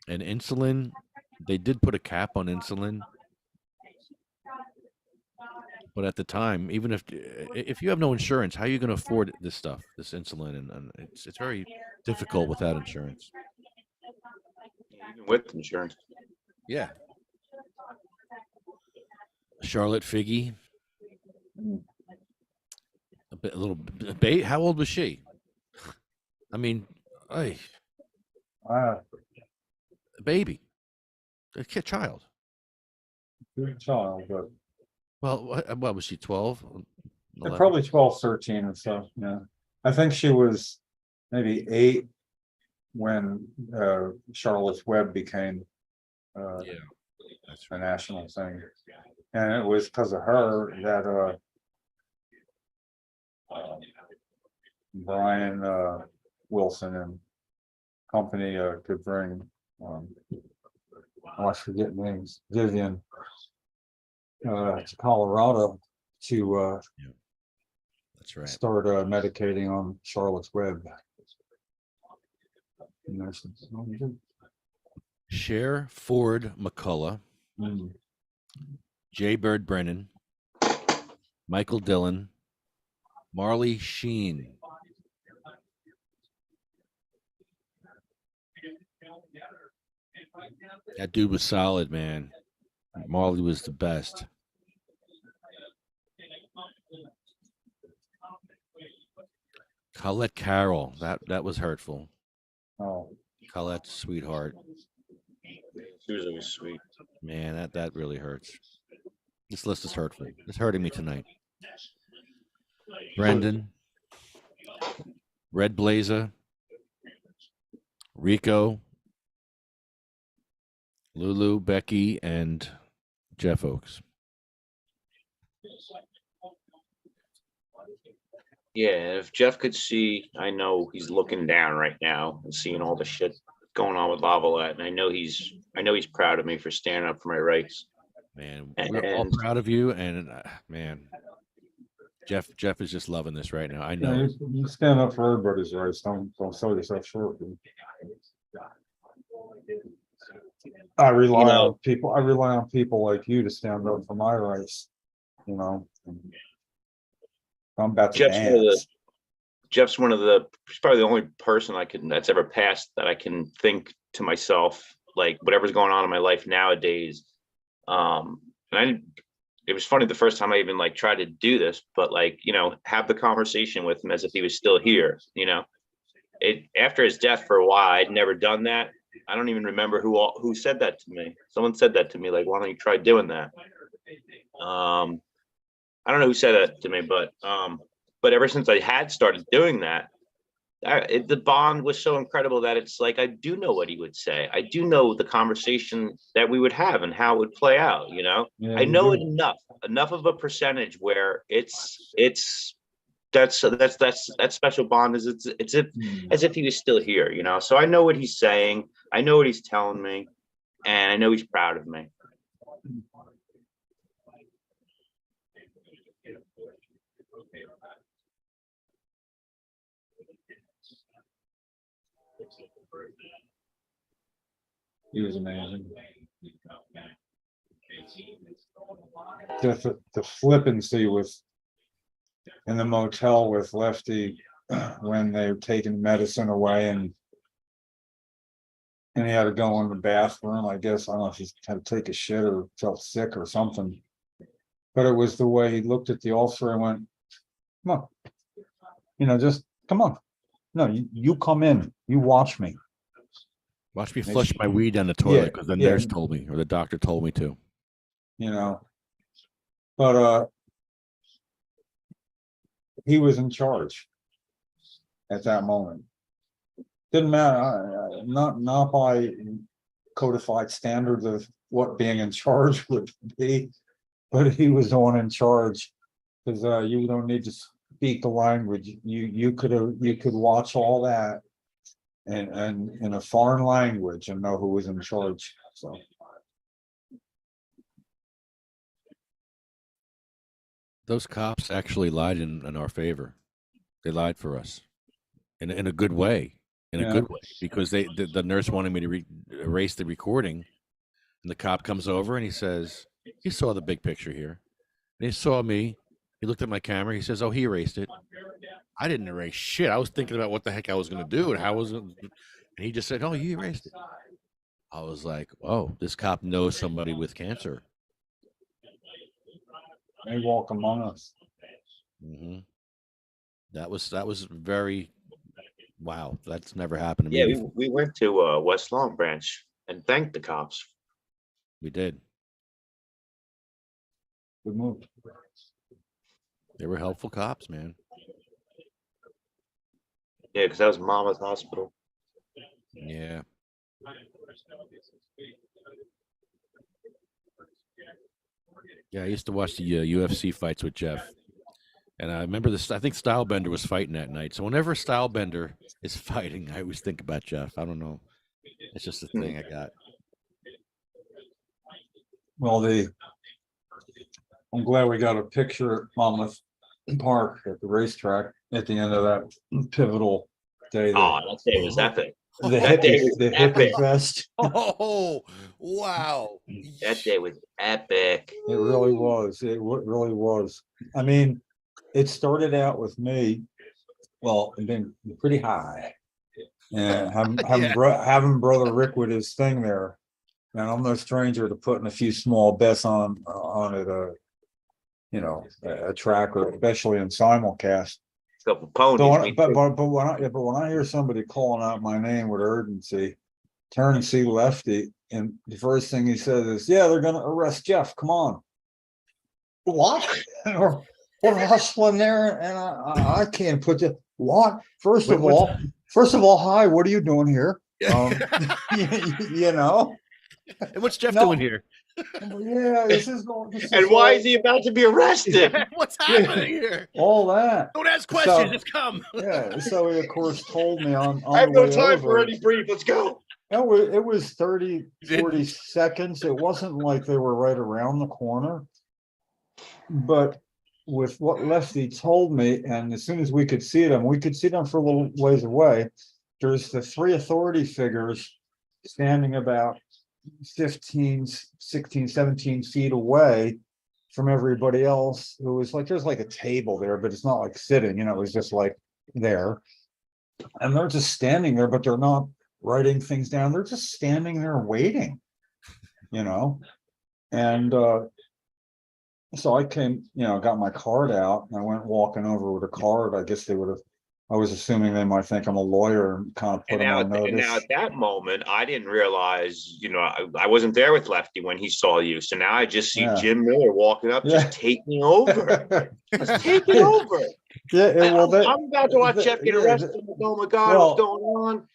[SPEAKER 1] And insulin, they did put a cap on insulin. But at the time, even if you have no insurance, how are you going to afford this stuff, this insulin? And it's very difficult without insurance.
[SPEAKER 7] Even with insurance.
[SPEAKER 1] Yeah. Charlotte Figge. A little bait. How old was she? I mean, a baby, a child.
[SPEAKER 6] Good child, but
[SPEAKER 1] Well, what was she? 12?
[SPEAKER 6] they're probably 12, 13 or so. Yeah. I think she was maybe 8 when Charlotte's Web became
[SPEAKER 1] Yeah, that's
[SPEAKER 6] a
[SPEAKER 1] right.
[SPEAKER 6] national thing. And it was because of her that Brian Wilson and company could bring I forget names, Vivian to Colorado to
[SPEAKER 1] That's right.
[SPEAKER 6] start medicating on Charlotte's Web. And that's-
[SPEAKER 1] Cher Ford McCullough,
[SPEAKER 6] Mm.
[SPEAKER 1] Jay Bird Brennan, Michael Dillon, Marley Sheen. That dude was solid, man. Marley was the best. Colette Carroll, that was hurtful.
[SPEAKER 6] Oh,
[SPEAKER 1] Colette's sweetheart.
[SPEAKER 7] She was always sweet.
[SPEAKER 1] Man, that really hurts. This list is hurtful. It's hurting me tonight. Brendan, Red Blazer, Rico, Lulu, Becky, and Jeff Oakes.
[SPEAKER 7] Yeah, if Jeff could see, I know he's looking down right now and seeing all the shit going on with Lavalette, and I know he's proud of me for standing up for my rights.
[SPEAKER 1] Man, we're all
[SPEAKER 7] And
[SPEAKER 1] proud of you, and man, Jeff is just loving this right now. I know.
[SPEAKER 6] yeah, you stand up for everybody's rights. Don't sell yourself short. Dude. I rely on people. I rely on people like you to stand up for my rights. You know, I'm about to dance.
[SPEAKER 7] Jeff's one of the he's probably the only person that's ever passed that I can think to myself, like whatever's going on in my life nowadays. It was funny the first time I even like tried to do this, but like, have the conversation with him as if he was still here, after his death for a while, I'd never done that. I don't even remember who said that to me. Someone said that to me, like, why don't you try doing that? I don't know who said that to me, but ever since I had started doing that, the bond was so incredible that it's like I do know what he would say. I do know the conversation that we would have and how it would play out.
[SPEAKER 6] Yeah,
[SPEAKER 7] I know it enough of a percentage where that special bond is as if he was still here. So I know what he's saying. I know what he's telling me, and I know he's proud of me.
[SPEAKER 6] He was amazing. The flippancy with in the motel with Lefty when they were taking medicine away and he had to go in the bathroom. I guess I don't know if he had to take a shit or felt sick or something. But it was the way he looked at the officer and went, "Come on, just come on. No, you come in. You watch me.
[SPEAKER 1] Watch me flush my weed down the toilet because the nurse told me or the doctor told me to."
[SPEAKER 6] But he was in charge at that moment. Didn't matter, not by codified standards of what being in charge would be, but he was the one in charge because you don't need to speak the language. You could watch all that and in a foreign language and know who was in charge. So
[SPEAKER 1] those cops actually lied in our favor. They lied for us in a good way. In a good way, because the nurse wanted me to erase the recording, and the cop comes over and he says, "He saw the big picture here." And he saw me. He looked at my camera. He says, "Oh, he erased it." I didn't erase shit. I was thinking about what the heck I was going to do and how was it. And he just said, "Oh, he erased it." I was like, "Oh, this cop knows somebody with cancer."
[SPEAKER 6] they walk among us.
[SPEAKER 1] Mm-hmm. That was very wow. That's never happened to me
[SPEAKER 7] Yeah,
[SPEAKER 1] before.
[SPEAKER 7] we went to West Long Branch and thanked the cops.
[SPEAKER 1] We did.
[SPEAKER 6] Good move.
[SPEAKER 1] They were helpful cops, man.
[SPEAKER 7] Yeah, because that was Mama's Hospital.
[SPEAKER 1] Yeah. Yeah, I used to watch the UFC fights with Jeff. And I remember this. I think Stylebender was fighting that night. So whenever Stylebender is fighting, I always think about Jeff. I don't know. It's just a thing I got.
[SPEAKER 6] Well, I'm glad we got a picture at Monmouth Park at the racetrack at the end of that pivotal day.
[SPEAKER 7] Oh, that day was epic.
[SPEAKER 6] The
[SPEAKER 7] That day was
[SPEAKER 6] hippie
[SPEAKER 7] epic.
[SPEAKER 6] fest.
[SPEAKER 1] Oh, wow.
[SPEAKER 7] That day was epic.
[SPEAKER 6] It really was. Really was. I mean, it started out with me, well, being pretty high. And having brother Rick with his thing there. And I'm no stranger to putting a few small bets on it, a tracker, especially in simulcast.
[SPEAKER 7] Couple ponies.
[SPEAKER 6] But when I hear somebody calling out my name with urgency, turn and see Lefty, and the first thing he says is, "Yeah, they're going to arrest Jeff. Come on." What? We're hustling there, and I can't put you. What? First of all, hi. What are you doing here? You know.
[SPEAKER 1] And what's Jeff doing here?
[SPEAKER 6] Yeah, this is
[SPEAKER 7] and why is he about to be arrested?
[SPEAKER 1] What's happening here?
[SPEAKER 6] All that.
[SPEAKER 1] Don't ask questions, just come.
[SPEAKER 6] Yeah, so he of course told me on
[SPEAKER 7] I have
[SPEAKER 6] the
[SPEAKER 7] no
[SPEAKER 6] way
[SPEAKER 7] time
[SPEAKER 6] over,
[SPEAKER 7] for any brief. Let's go.
[SPEAKER 6] It was 30, 40 seconds. It wasn't like they were right around the corner. But with what Lefty told me, and as soon as we could see them for a little ways away. There's the three authority figures standing about 15, 16, 17 feet away from everybody else, who was like, there's like a table there, but it's not like sitting, it was just like there. And they're just standing there, but they're not writing things down. They're just standing there waiting, And so I came, got my card out, and I went walking over with a card. I guess I was assuming they might think I'm a lawyer and kind of put them on notice.
[SPEAKER 7] And now at that moment, I didn't realize, I wasn't there with Lefty when he saw you. So now I just see Jim Miller walking up, just taking over. Just taking over.
[SPEAKER 6] Yeah,
[SPEAKER 7] I'm about to watch Jeff get arrested. Oh my God, what's going on?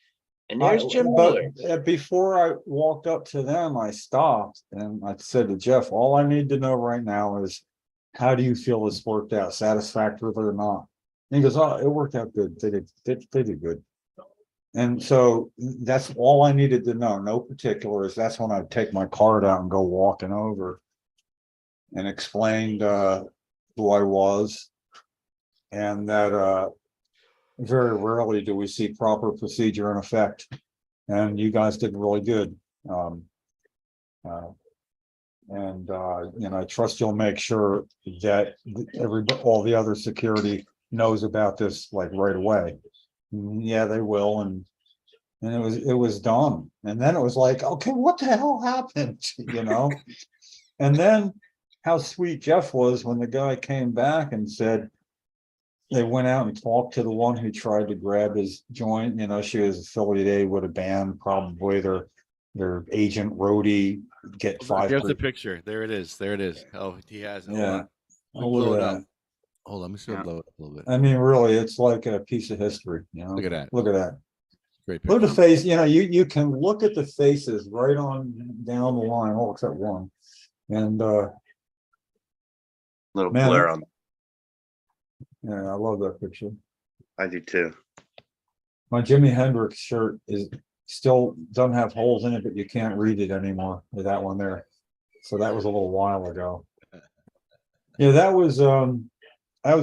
[SPEAKER 7] And there's Jim Miller.
[SPEAKER 6] Before I walked up to them, I stopped and I said to Jeff, all I need to know right now is, how do you feel this worked out, satisfactorily or not? And he goes, oh, it worked out good. They did good. And so that's all I needed to know. No particulars. That's when I'd take my card out and go walking over and explained who I was, and that very rarely do we see proper procedure in effect. And you guys did really good. I trust you'll make sure that all the other security knows about this like right away. Yeah, they will. And it was done. And then it was like, okay, what the hell happened? And then how sweet Jeff was when the guy came back and said they went out and talked to the one who tried to grab his joint. She was affiliated with a band, probably their agent roadie get five.
[SPEAKER 1] There's the picture. There it is. Oh, he has it.
[SPEAKER 6] Yeah.
[SPEAKER 1] Hold on. Hold on, let me see blow it up a little bit.
[SPEAKER 6] I mean, really, it's like a piece of history.
[SPEAKER 1] Look at that.
[SPEAKER 6] Look at that.
[SPEAKER 1] Great picture.
[SPEAKER 6] Look at the face. You can look at the faces right on down the line, all except one. And
[SPEAKER 7] little blur on.
[SPEAKER 6] Yeah, I love that picture.
[SPEAKER 7] I do too.
[SPEAKER 6] My Jimi Hendrix shirt still doesn't have holes in it, but you can't read it anymore with that one there. So that was a little while ago. Yeah, that was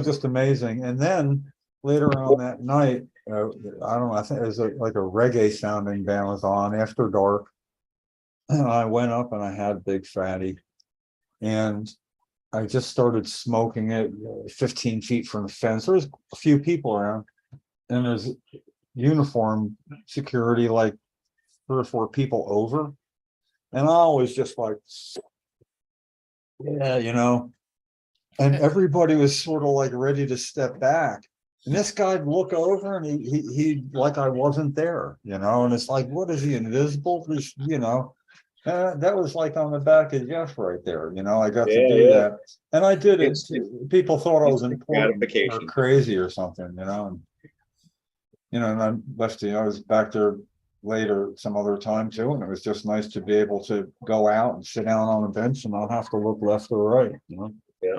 [SPEAKER 6] just amazing. And then later on that night, I don't know, I think it was like a reggae sounding band was on after dark. And I went up and I had Big Fatty, and I just started smoking it 15 feet from the fence. There was a few people around, and there's uniform security, like 3 or 4 people over. And I was just like, yeah, and everybody was sort of like ready to step back. And this guy'd look over and he like I wasn't there, and it's like, what is he, invisible? That was like on the back of Jeff right there. I got to do that. And I did it. People thought I was important or crazy or something, you know, and I left, I was back there later some other time too, and it was just nice to be able to go out and sit down on a bench and not have to look left or right, you know?
[SPEAKER 7] Yeah.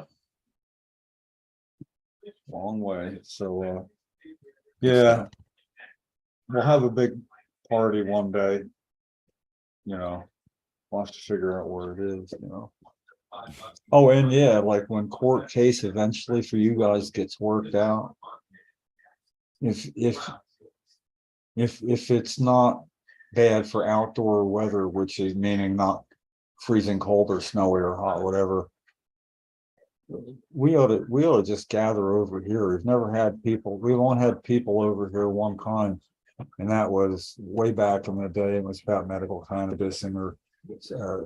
[SPEAKER 6] Long way, so, yeah. We'll have a big party one day, you know, we'll have to figure out where it is, you know? Oh, and yeah, like when court case eventually for you guys gets worked out. If it's not bad for outdoor weather, which is meaning not freezing cold or snowy or hot, whatever. We ought to just gather over here. We've never had people, we've only had people over here one time. And that was way back in the day. It was about medical cannabis, and we're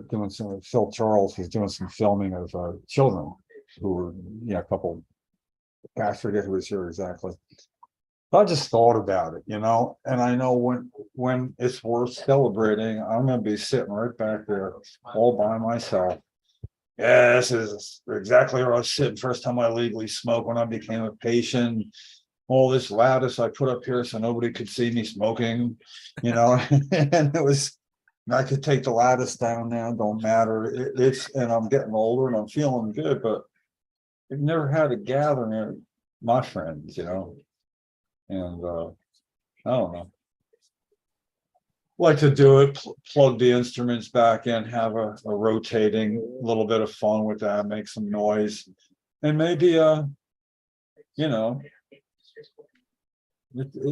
[SPEAKER 6] doing some, Phil Charles was doing some filming of children who were, you know, a couple, I forget who was here exactly. I just thought about it, you know, and I know when it's worth celebrating, I'm gonna be sitting right back there all by myself. Yeah, this is exactly where I was sitting first time I legally smoked, when I became a patient. All this lattice I put up here so nobody could see me smoking, you know, and it was, I could take the lattice down now, don't matter. It's, and I'm getting older and I'm feeling good, but I've never had a gathering of my friends, you know. And I don't know. Like to do it, plug the instruments back in, have a rotating, little bit of fun with that, make some noise. And maybe you know,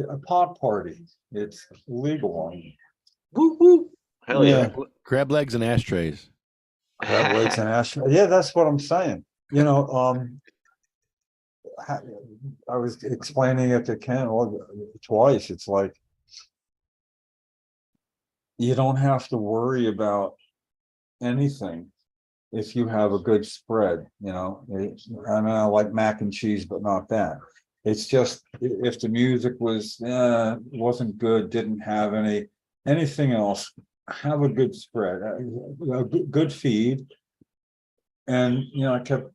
[SPEAKER 6] a pot party. It's legal.
[SPEAKER 7] Woo woo. Hell yeah.
[SPEAKER 1] Crab legs and ashtrays.
[SPEAKER 6] Crab legs and ashtray. Yeah, that's what I'm saying. You know, I was explaining it to Ken twice. It's like, you don't have to worry about anything if you have a good spread, you know. I mean, I like mac and cheese, but not that. It's just, if the music wasn't good, didn't have anything else, have a good spread, a good feed. And, you know, I kept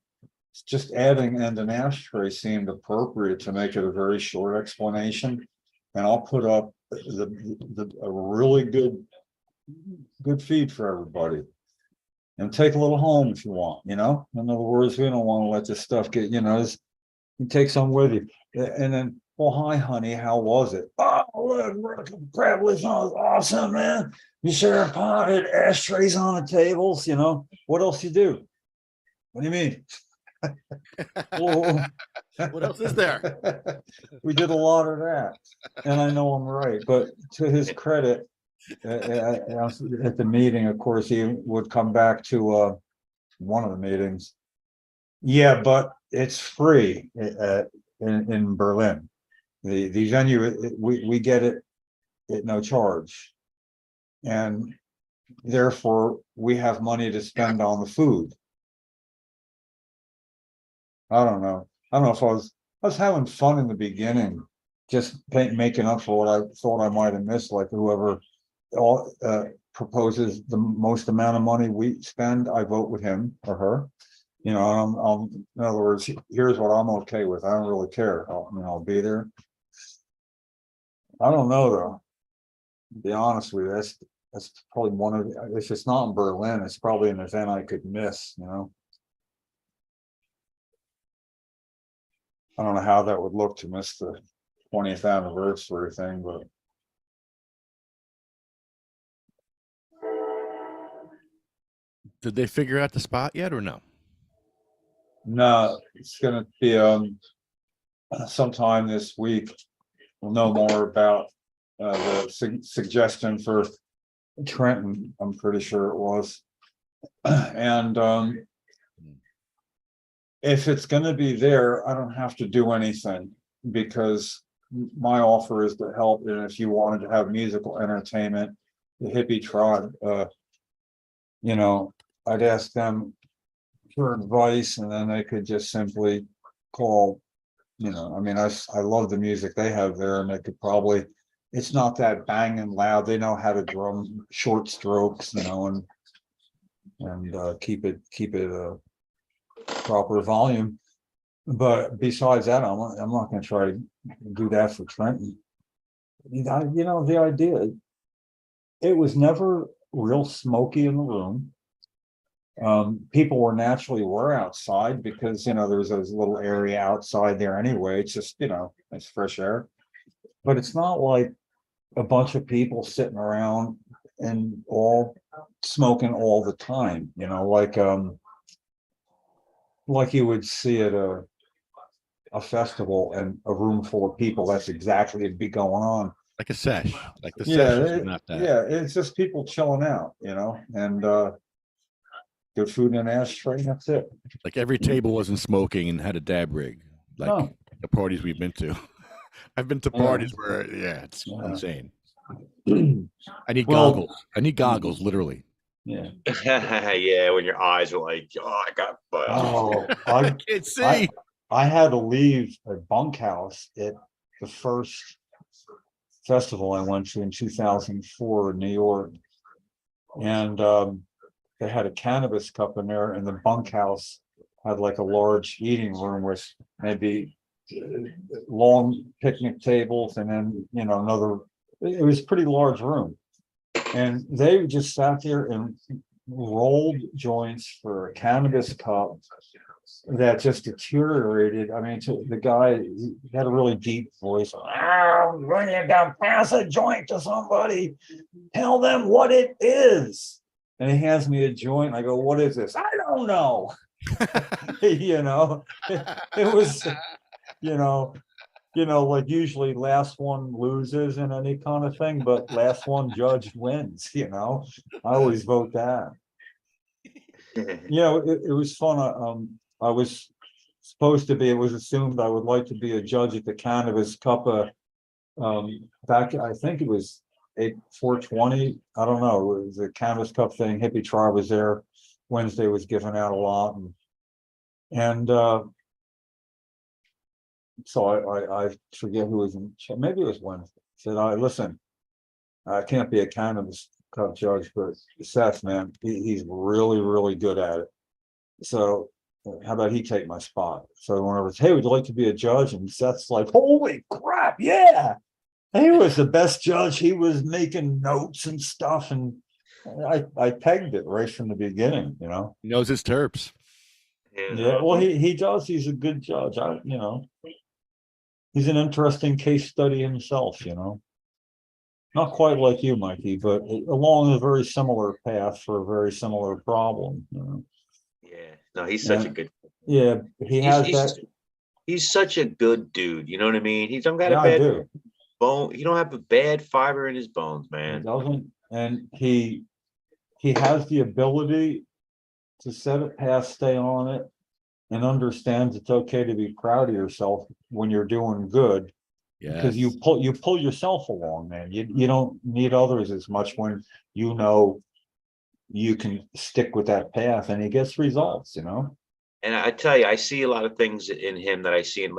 [SPEAKER 6] just adding, and an ashtray seemed appropriate to make it a very short explanation. And I'll put up a really good feed for everybody. And take a little home if you want, you know. In other words, we don't want to let this stuff get, you know, you take some with you. And then, well, hi, honey, how was it? Oh, look, crab legs was awesome, man. You share a pot, had ashtrays on the tables, you know. What else you do? What do you mean?
[SPEAKER 1] What else is there?
[SPEAKER 6] We did a lot of that, and I know I'm right. But to his credit, at the meeting, of course, he would come back to one of the meetings. Yeah, but it's free in Berlin. The venue, we get it at no charge, and therefore we have money to spend on the food. I don't know if I was having fun in the beginning, just making up for what I thought I might have missed, like whoever proposes the most amount of money we spend, I vote with him or her. You know, in other words, here's what I'm okay with. I don't really care. I'll be there. I don't know though. To be honest with you, that's probably one of if it's not in Berlin, it's probably an event I could miss, you know. I don't know how that would look to miss the 20th anniversary thing, but
[SPEAKER 1] Did they figure out the spot yet or no?
[SPEAKER 6] no, it's gonna be sometime this week. We'll know more about the suggestion for Trenton. I'm pretty sure it was. And if it's gonna be there, I don't have to do anything, because my offer is to help. And if you wanted to have musical entertainment, the hippie tribe, you know, I'd ask them for advice, and then they could just simply call, you know, I mean, I love the music they have there, and they could probably, it's not that banging loud. They know how to drum short strokes, you know, and keep it a proper volume. But besides that, I'm not going to try to do that for Trenton. The idea, it was never real smoky in the room. People were outside because, there's a little area outside there anyway. It's just, it's fresh air. But it's not like a bunch of people sitting around and all smoking all the time, like you would see at a festival and a room full of people. That's exactly it'd be going on.
[SPEAKER 1] Like a sesh, like the
[SPEAKER 6] Yeah,
[SPEAKER 1] sessions are not that.
[SPEAKER 6] yeah, it's just people chilling out, and good food in an ashtray. That's it.
[SPEAKER 1] Like every table wasn't smoking and had a dab rig, like
[SPEAKER 6] No.
[SPEAKER 1] the parties we've been to. I've been to parties where, it's insane. I need goggles. I need goggles, literally.
[SPEAKER 6] Yeah.
[SPEAKER 7] Yeah, when your eyes are like, I got.
[SPEAKER 6] I
[SPEAKER 1] can't see.
[SPEAKER 6] I had to leave a bunkhouse at the first festival I went to in 2004 in New York, and they had a cannabis cup in there, and the bunkhouse had like a large eating room with maybe long picnic tables, and then another. It was a pretty large room, and they just sat there and rolled joints for a cannabis cup that just deteriorated. I mean, the guy, he had a really deep voice. When you gonna pass a joint to somebody, tell them what it is. And he hands me a joint. I go, "What is this?" "I don't know." It was, like usually last one loses in any kind of thing, but last one judged wins. I always vote that. It was fun. I was supposed to be. It was assumed I would like to be a judge at the Cannabis Cup. Back, I think it was 420. I don't know. It was a Cannabis Cup thing. Hippie Tribe was there. Wednesday was giving out a lot, and so I forget who was in. Maybe it was Wednesday. Said, listen, I can't be a Cannabis Cup judge, but Seth, man, he's really, really good at it. So how about he take my spot? So whenever it's, hey, would you like to be a judge? And Seth's like, holy crap, yeah. He was the best judge. He was making notes and stuff. And I pegged it right from the beginning,
[SPEAKER 1] He knows his terps.
[SPEAKER 6] Yeah, well, he does. He's a good judge. He's an interesting case study himself, Not quite like you, Mikey, but along a very similar path for a very similar problem.
[SPEAKER 7] Yeah, no, he's such a good.
[SPEAKER 6] Yeah,
[SPEAKER 7] he's such a good dude. You know what I mean? He don't got
[SPEAKER 6] Yeah,
[SPEAKER 7] a bad
[SPEAKER 6] I do.
[SPEAKER 7] bone. He don't have a bad fiber in his bones,
[SPEAKER 6] He
[SPEAKER 7] man.
[SPEAKER 6] doesn't, and he has the ability to set a path, stay on it, and understands it's okay to be proud of yourself when you're doing good. Because you pull yourself along, man. You don't need others as much when you can stick with that path, and he gets results.
[SPEAKER 7] And I tell you, I see a lot of things in him that I see in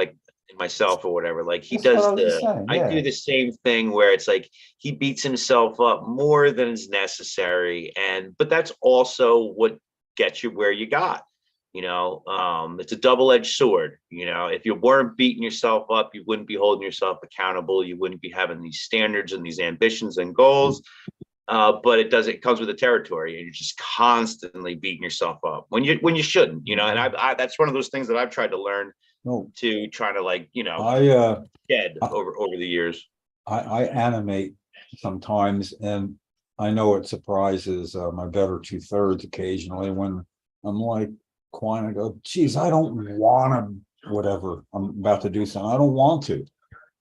[SPEAKER 7] myself or whatever. Like he
[SPEAKER 6] That's
[SPEAKER 7] does
[SPEAKER 6] what I was saying,
[SPEAKER 7] I do the same thing where it's like he beats himself up more than is necessary, but that's also what gets you where you got. It's a double-edged sword. If you weren't beating yourself up, you wouldn't be holding yourself accountable. You wouldn't be having these standards and these ambitions and goals. But it comes with the territory, and you're just constantly beating yourself up when you shouldn't. And I that's one of those things that I've tried to learn to try to shed over the years.
[SPEAKER 6] I animate sometimes, and I know it surprises my better 2/3 occasionally when I'm like, I go, geez, I don't want to, whatever I'm about to do something. I don't want to.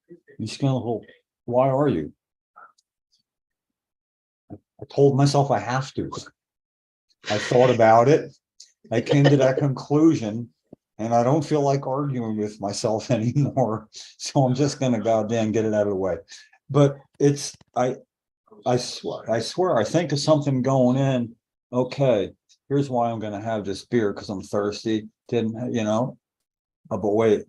[SPEAKER 6] You just go, well, why are you? I told myself I have to. I thought about it. I came to that conclusion, and I don't feel like arguing with myself anymore. So I'm just going to goddamn get it out of the way. But I swear, I think of something going in. Okay, here's why I'm going to have this beer, because I'm thirsty. Oh, but wait,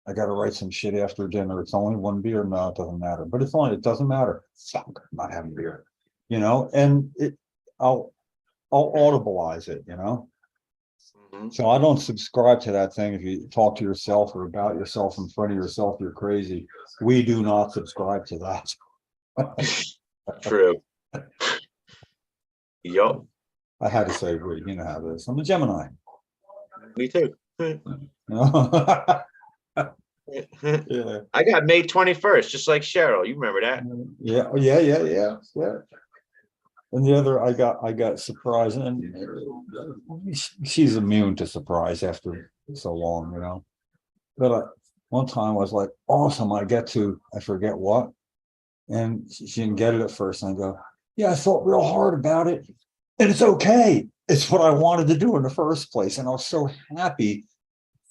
[SPEAKER 6] I got to write some shit after dinner. It's only one beer. No, it doesn't matter. But it doesn't matter. Fuck, I'm not having beer. And I'll audibilize it. So I don't subscribe to that thing. If you talk to yourself or about yourself in front of yourself, you're crazy. We do not subscribe to that.
[SPEAKER 7] True. Yup.
[SPEAKER 6] I had to say, well, you know how it is. I'm a Gemini.
[SPEAKER 7] Me too.
[SPEAKER 6] Yeah.
[SPEAKER 7] I got May 21st, just like Cheryl. You remember that?
[SPEAKER 6] Yeah. And the other, I got surprised, and she's immune to surprise after so long, you know. But one time I was like, awesome, I forget what. And she didn't get it at first. And I go, yeah, I thought real hard about it. And it's okay. It's what I wanted to do in the first place. And I was so happy.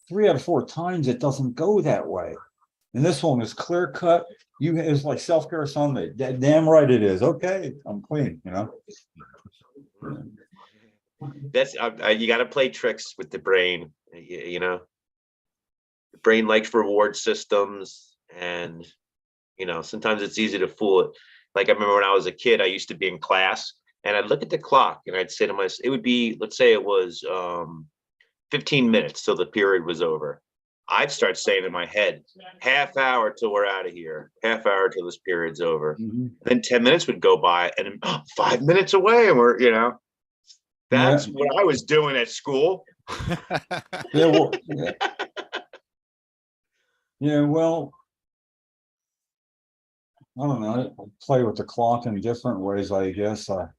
[SPEAKER 6] 3 out of 4 times it doesn't go that way. And this one is clear cut. It's like self-care Sunday. Damn right it is. Okay, I'm clean, you know.
[SPEAKER 7] That's you got to play tricks with the brain. You know, the brain likes reward systems, and you know, sometimes it's easy to fool it. Like I remember when I was a kid, I used to be in class, and I'd look at the clock, and I'd say to myself, it would be, let's say it was 15 minutes till the period was over. I'd start saying in my head, half hour till we're out of here, half hour till this period's over. Then 10 minutes would go by, and 5 minutes away, and we're, you know, that's what I was doing at school.
[SPEAKER 6] Well, I don't know. I play with the clock in different ways, I guess. At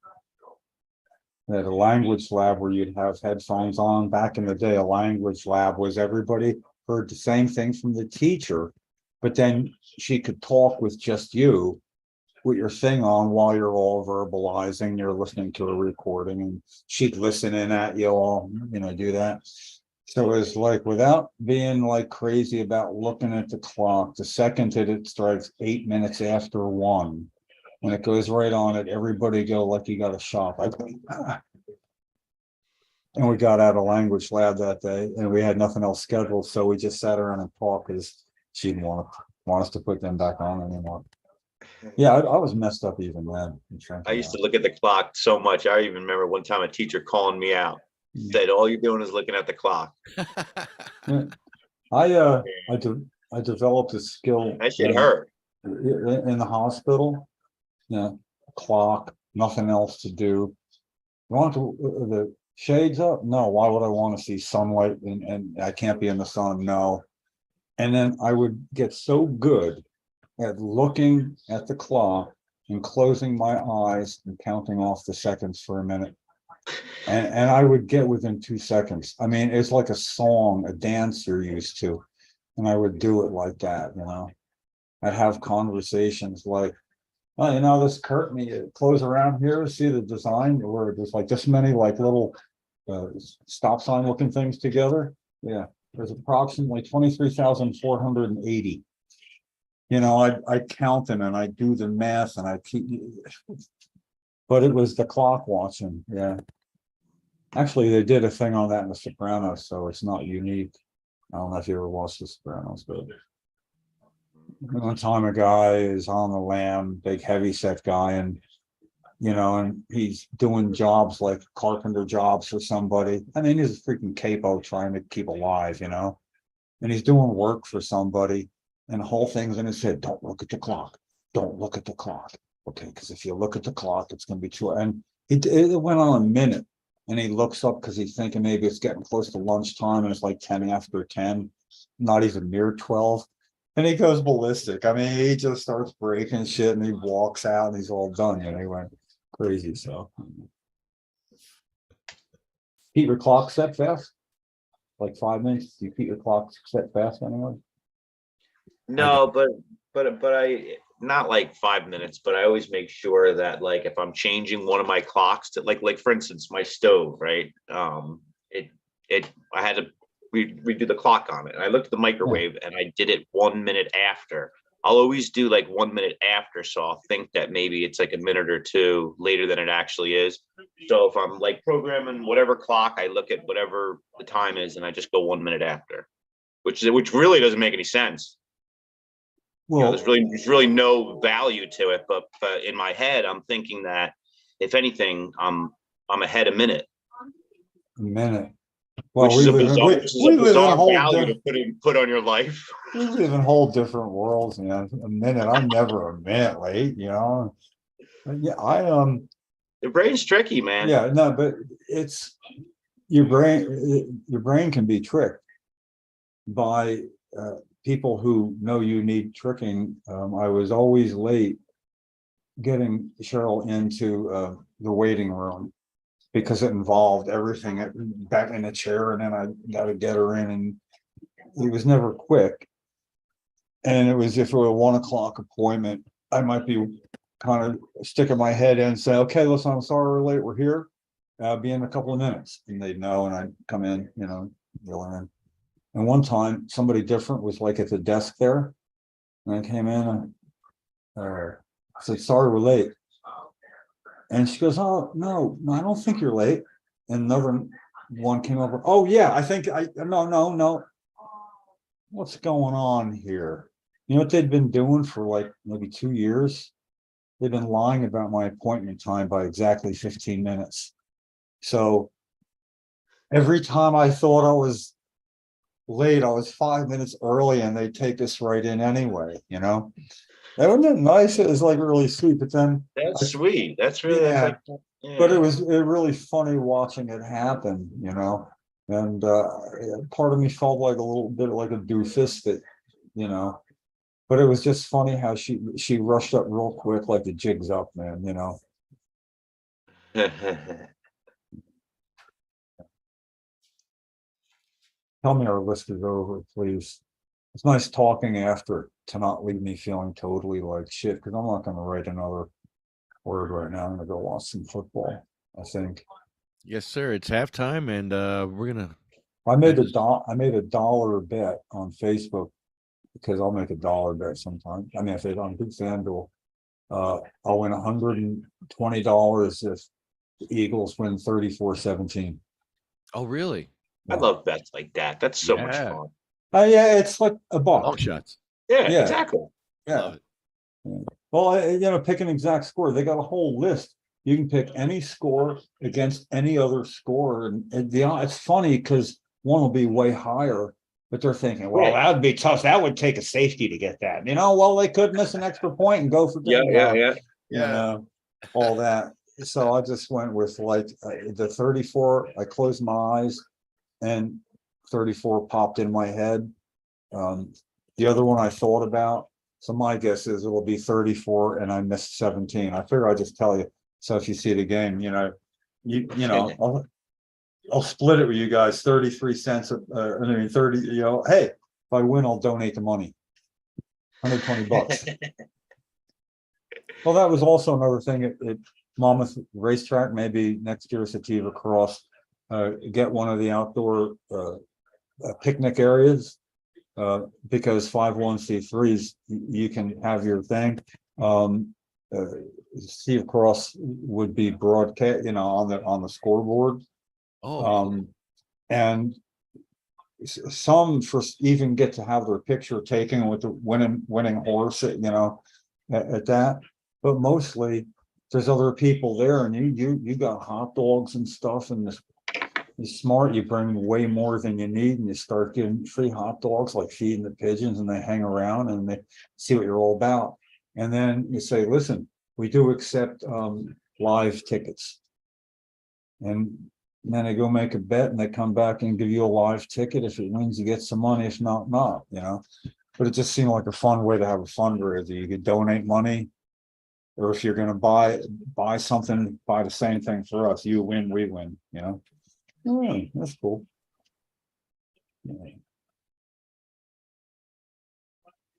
[SPEAKER 6] a language lab where you'd have headphones on. Back in the day, a language lab was everybody heard the same thing from the teacher, but then she could talk with just you with your thing on while you're all verbalizing, you're listening to a recording, and she'd listen in at you all, you know, do that. So it was like, without being like crazy about looking at the clock, the second that it strikes 8 minutes after 1, when it goes right on it, everybody go like you got a shot. And we got out of language lab that day, and we had nothing else scheduled, so we just sat around and talked because she didn't want us to put them back on anymore. Yeah, I was messed up even then.
[SPEAKER 7] I used to look at the clock so much. I even remember one time a teacher calling me out, said, all you're doing is looking at the clock.
[SPEAKER 6] I developed a skill.
[SPEAKER 7] That shit hurt.
[SPEAKER 6] In the hospital. Yeah, clock, nothing else to do. You want the shades up? No. Why would I want to see sunlight and I can't be in the sun? No. And then I would get so good at looking at the clock and closing my eyes and counting off the seconds for a minute. And I would get within 2 seconds. I mean, it's like a song, a dance you're used to. And I would do it like that, you know. I'd have conversations like, oh, you know, this curtain, you close around here, see the design where there's like this many like little stop sign looking things together. Yeah, there's approximately 23,480. You know, I count them and I do the math and I keep, but it was the clock watching. Yeah. Actually, they did a thing on that in The Sopranos, so it's not unique. I don't know if you ever watched The Sopranos, but one time a guy is on the lam, big heavy set guy, and you know, and he's doing jobs like carpenter jobs for somebody. I mean, he's a freaking capo trying to keep alive, you know, and he's doing work for somebody, and the whole thing's in his head. Don't look at the clock. Don't look at the clock. Okay, because if you look at the clock, it's going to be too. And it went on a minute, and he looks up because he's thinking maybe it's getting close to lunchtime, and it's like 10 after 10, not even near 12. And he goes ballistic. I mean, he just starts breaking shit and he walks out and he's all done. And he went crazy. So keep your clock set fast. Like 5 minutes. Do you keep your clock set fast anyway?
[SPEAKER 7] No, but I, not like 5 minutes, but I always make sure that like if I'm changing one of my clocks to like for instance my stove, right? I had to redo the clock on it. And I looked at the microwave and I did it 1 minute after. I'll always do like 1 minute after, so I'll think that maybe it's like a minute or two later than it actually is. So if I'm like programming whatever clock, I look at whatever the time is and I just go 1 minute after, which really doesn't make any sense. Well, you know, there's really no value to it, but in my head, I'm thinking that if anything, I'm ahead a minute.
[SPEAKER 6] A minute. Well,
[SPEAKER 7] which is a
[SPEAKER 6] we live in
[SPEAKER 7] bizarre
[SPEAKER 6] whole
[SPEAKER 7] value to put on your life.
[SPEAKER 6] we live in whole different worlds. You know, a minute, I'm never a minute late. You know, yeah,
[SPEAKER 7] The brain's tricky, man.
[SPEAKER 6] yeah, no, but it's your brain can be tricked by people who know you need tricking. I was always late getting Cheryl into the waiting room because it involved everything back in the chair, and then I got to get her in, and it was never quick. And it was if it were a 1 o'clock appointment, I might be kind of sticking my head in and say, okay, listen, I'm sorry we're late, we're here. I'll be in a couple of minutes. And they'd know, and I'd come in, you know, go in. And one time somebody different was like at the desk there. And I came in and I said, sorry, we're late. And she goes, oh, no, I don't think you're late. And another one came over. Oh, yeah, I think no. What's going on here? You know what they'd been doing for like maybe 2 years? They've been lying about my appointment time by exactly 15 minutes. So every time I thought I was late, I was 5 minutes early, and they take us right in anyway, you know? That wasn't nice. It was like really sweet, but then
[SPEAKER 7] That's sweet. That's really
[SPEAKER 6] yeah,
[SPEAKER 7] that's like,
[SPEAKER 6] but
[SPEAKER 7] yeah.
[SPEAKER 6] it was really funny watching it happen, you know? And part of me felt like a little bit like a doofus that, you know, but it was just funny how she rushed up real quick, like the jig's up, man, you know? Tell me our list is over, please. It's nice talking after to not leave me feeling totally like shit, because I'm not gonna write another word right now. I'm gonna go watch some football, I think.
[SPEAKER 1] Yes, sir. It's halftime, and we're gonna.
[SPEAKER 6] I made a dollar bet on Facebook, because I'll make a dollar bet sometimes. I mean, if it's on FanDuel, I'll win $120 if the Eagles win 34-17.
[SPEAKER 1] Oh, really?
[SPEAKER 7] I love bets like that. That's so much
[SPEAKER 1] Yeah.
[SPEAKER 7] fun.
[SPEAKER 6] Yeah, it's like a buck.
[SPEAKER 1] Long shots.
[SPEAKER 7] Yeah,
[SPEAKER 6] Yeah.
[SPEAKER 7] exactly.
[SPEAKER 6] Yeah.
[SPEAKER 1] Love it.
[SPEAKER 6] Well, you know, pick an exact score. They got a whole list. You can pick any score against any other score, and it's funny because one will be way higher, but they're thinking, well,
[SPEAKER 7] Yeah.
[SPEAKER 6] that would be tough. That would take a safety to get that. You know, well, they could miss an extra point and go for
[SPEAKER 7] Yeah.
[SPEAKER 6] you know, all that. So I just went with like the 34. I closed my eyes, and 34 popped in my head. The other one I thought about. So my guess is it will be 34, and I missed 17. I figure I'll just tell you. So if you see the game, you know, you know, I'll split it with you guys, 33 cents. I mean, 30. You know, hey, if I win, I'll donate the money. $120. Well, that was also another thing at Monmouth Racetrack. Maybe next year, Sativa Cross, get one of the outdoor picnic areas. Because 501c3s, you can have your thing. Steve Cross would be broadcast, you know, on the scoreboard.
[SPEAKER 1] Oh,
[SPEAKER 6] And some even get to have their picture taken with the winning horse, you know, at that. But mostly, there's other people there, and you got hot dogs and stuff, and you're smart, you bring way more than you need, and you start giving free hot dogs, like feeding the pigeons, and they hang around and they see what you're all about. And then you say, listen, we do accept live tickets. And then they go make a bet, and they come back and give you a live ticket. If it wins, you get some money. If not, you know. But it just seemed like a fun way to have a fundraiser. You could donate money, or if you're gonna buy something, buy the same thing for us. You win, we win, you know. Oh, that's cool.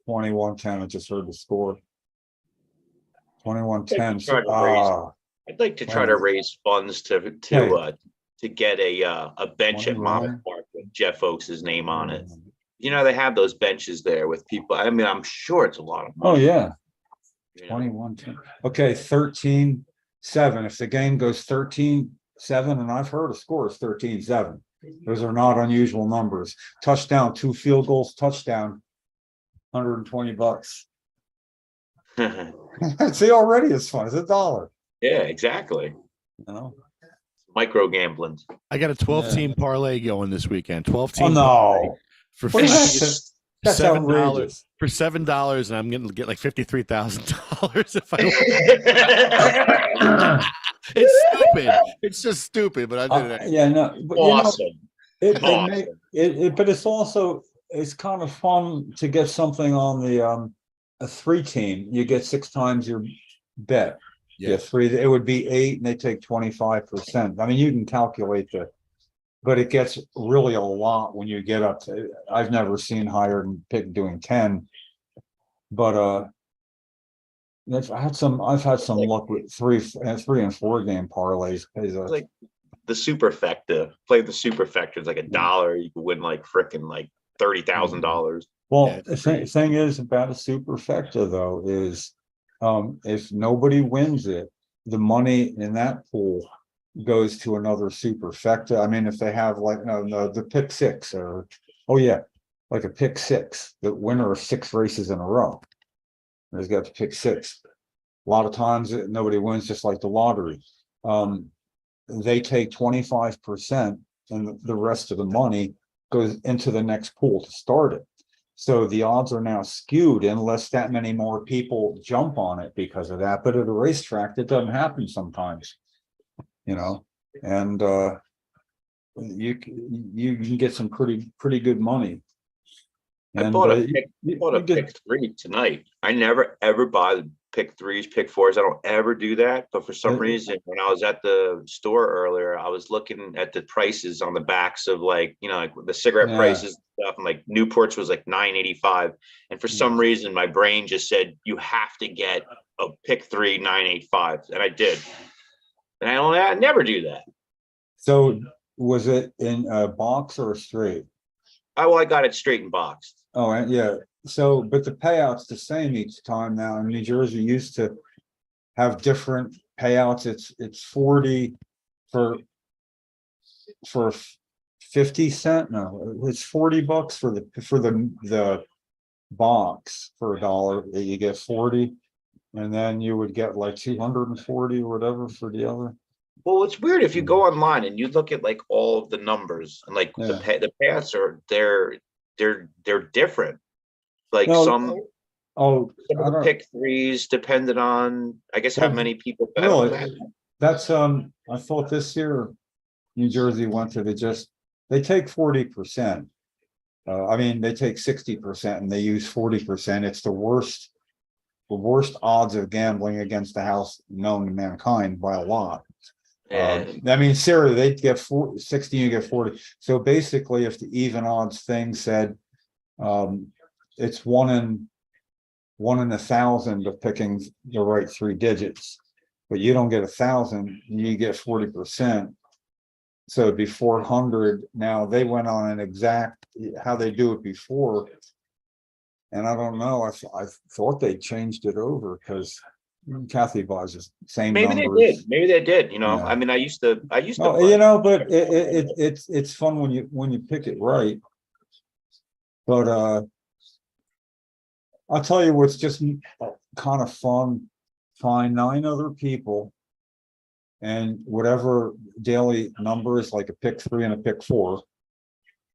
[SPEAKER 6] 21-10, I just heard the score. 21-10.
[SPEAKER 7] I'd like to try
[SPEAKER 6] Wow.
[SPEAKER 7] to raise funds to get a bench at
[SPEAKER 6] 21.
[SPEAKER 7] Monmouth Park with Jeff Oaks' name on it. You know, they have those benches there with people. I mean, I'm sure it's a lot of money.
[SPEAKER 6] Oh, yeah.
[SPEAKER 7] You know?
[SPEAKER 6] 21-10. Okay, 13-7. If the game goes 13-7, and I've heard a score is 13-7. Those are not unusual numbers. Touchdown, 2 field goals, touchdown, $120. See, already it's fun. It's $1.
[SPEAKER 7] Yeah, exactly.
[SPEAKER 6] You know,
[SPEAKER 7] Micro gambling.
[SPEAKER 1] I got a 12-team parlay going this weekend. 12-team
[SPEAKER 6] Oh
[SPEAKER 1] parlay
[SPEAKER 6] no,
[SPEAKER 1] for
[SPEAKER 6] What is
[SPEAKER 1] 50,
[SPEAKER 6] that? That's
[SPEAKER 1] $7
[SPEAKER 6] outrageous.
[SPEAKER 1] for $7, and I'm going to get like $53,000 if I win. It's stupid. It's just stupid, but I did it.
[SPEAKER 6] Yeah, no, but
[SPEAKER 7] Awesome.
[SPEAKER 6] it
[SPEAKER 7] Awesome.
[SPEAKER 6] make it, but it's kind of fun to get something on the a 3-team. You get 6 times your bet. Yeah, 3. It would be 8, and they take 25%. I mean, you can calculate but it gets really a lot when you get up to. I've never seen higher than doing 10, but I've had some luck with 3 and 4 game parlays.
[SPEAKER 7] It's like the superfecta. Play the superfecta. It's like $1. You could win like frickin' like $30,000.
[SPEAKER 6] Well, the thing is about a superfecta though is if nobody wins it, the money in that pool goes to another superfecta. I mean, if they have like the pick 6 or like a pick 6, the winner of 6 races in a row. There's got to pick 6. A lot of times nobody wins, just like the lottery. They take 25%, and the rest of the money goes into the next pool to start it. So the odds are now skewed unless that many more people jump on it because of that. But at a racetrack, that doesn't happen sometimes, and you can get some pretty good money.
[SPEAKER 7] I bought a pick 3 tonight. I never ever buy the pick 3s, pick 4s. I don't ever do that. But for some reason, when I was at the store earlier, I was looking at the prices on the backs of like the cigarette prices and stuff. And like Newport's was like $9.85. And for some reason, my brain just said, you have to get a pick 3 $9.85. And I did. And I never do that.
[SPEAKER 6] So was it in a box or a straight?
[SPEAKER 7] I got it straight and boxed.
[SPEAKER 6] Oh, yeah. So, but the payout's the same each time now. In New Jersey, used to have different payouts. It's 40 for 50 cents. No, it's $40 for the box for $1. You get 40, and then you would get like 240 or whatever for the other.
[SPEAKER 7] Well, it's weird if you go online and you look at like all of the numbers and like the payouts are they're different. Like some of the pick 3s depended on, I guess, how many people bet on that.
[SPEAKER 6] That's I thought this year New Jersey went to they take 40%. I mean, they take 60% and they use 40%. It's the worst odds of gambling against the house known to mankind by a lot. I mean, seriously, they get 60, you get 40. So basically, if the even odds thing said it's 1 in 1,000 of picking the right 3 digits, but you don't get 1,000, you get 40%. So it'd be 400. Now they went on an exact how they do it before, and I don't know. I thought they changed it over because Kathy buys the same numbers.
[SPEAKER 7] Maybe they did. I mean, I used to.
[SPEAKER 6] But it's fun when you pick it right. But I'll tell you what's just kind of fun. Find 9 other people, and whatever daily number is, like a pick 3 and a pick 4.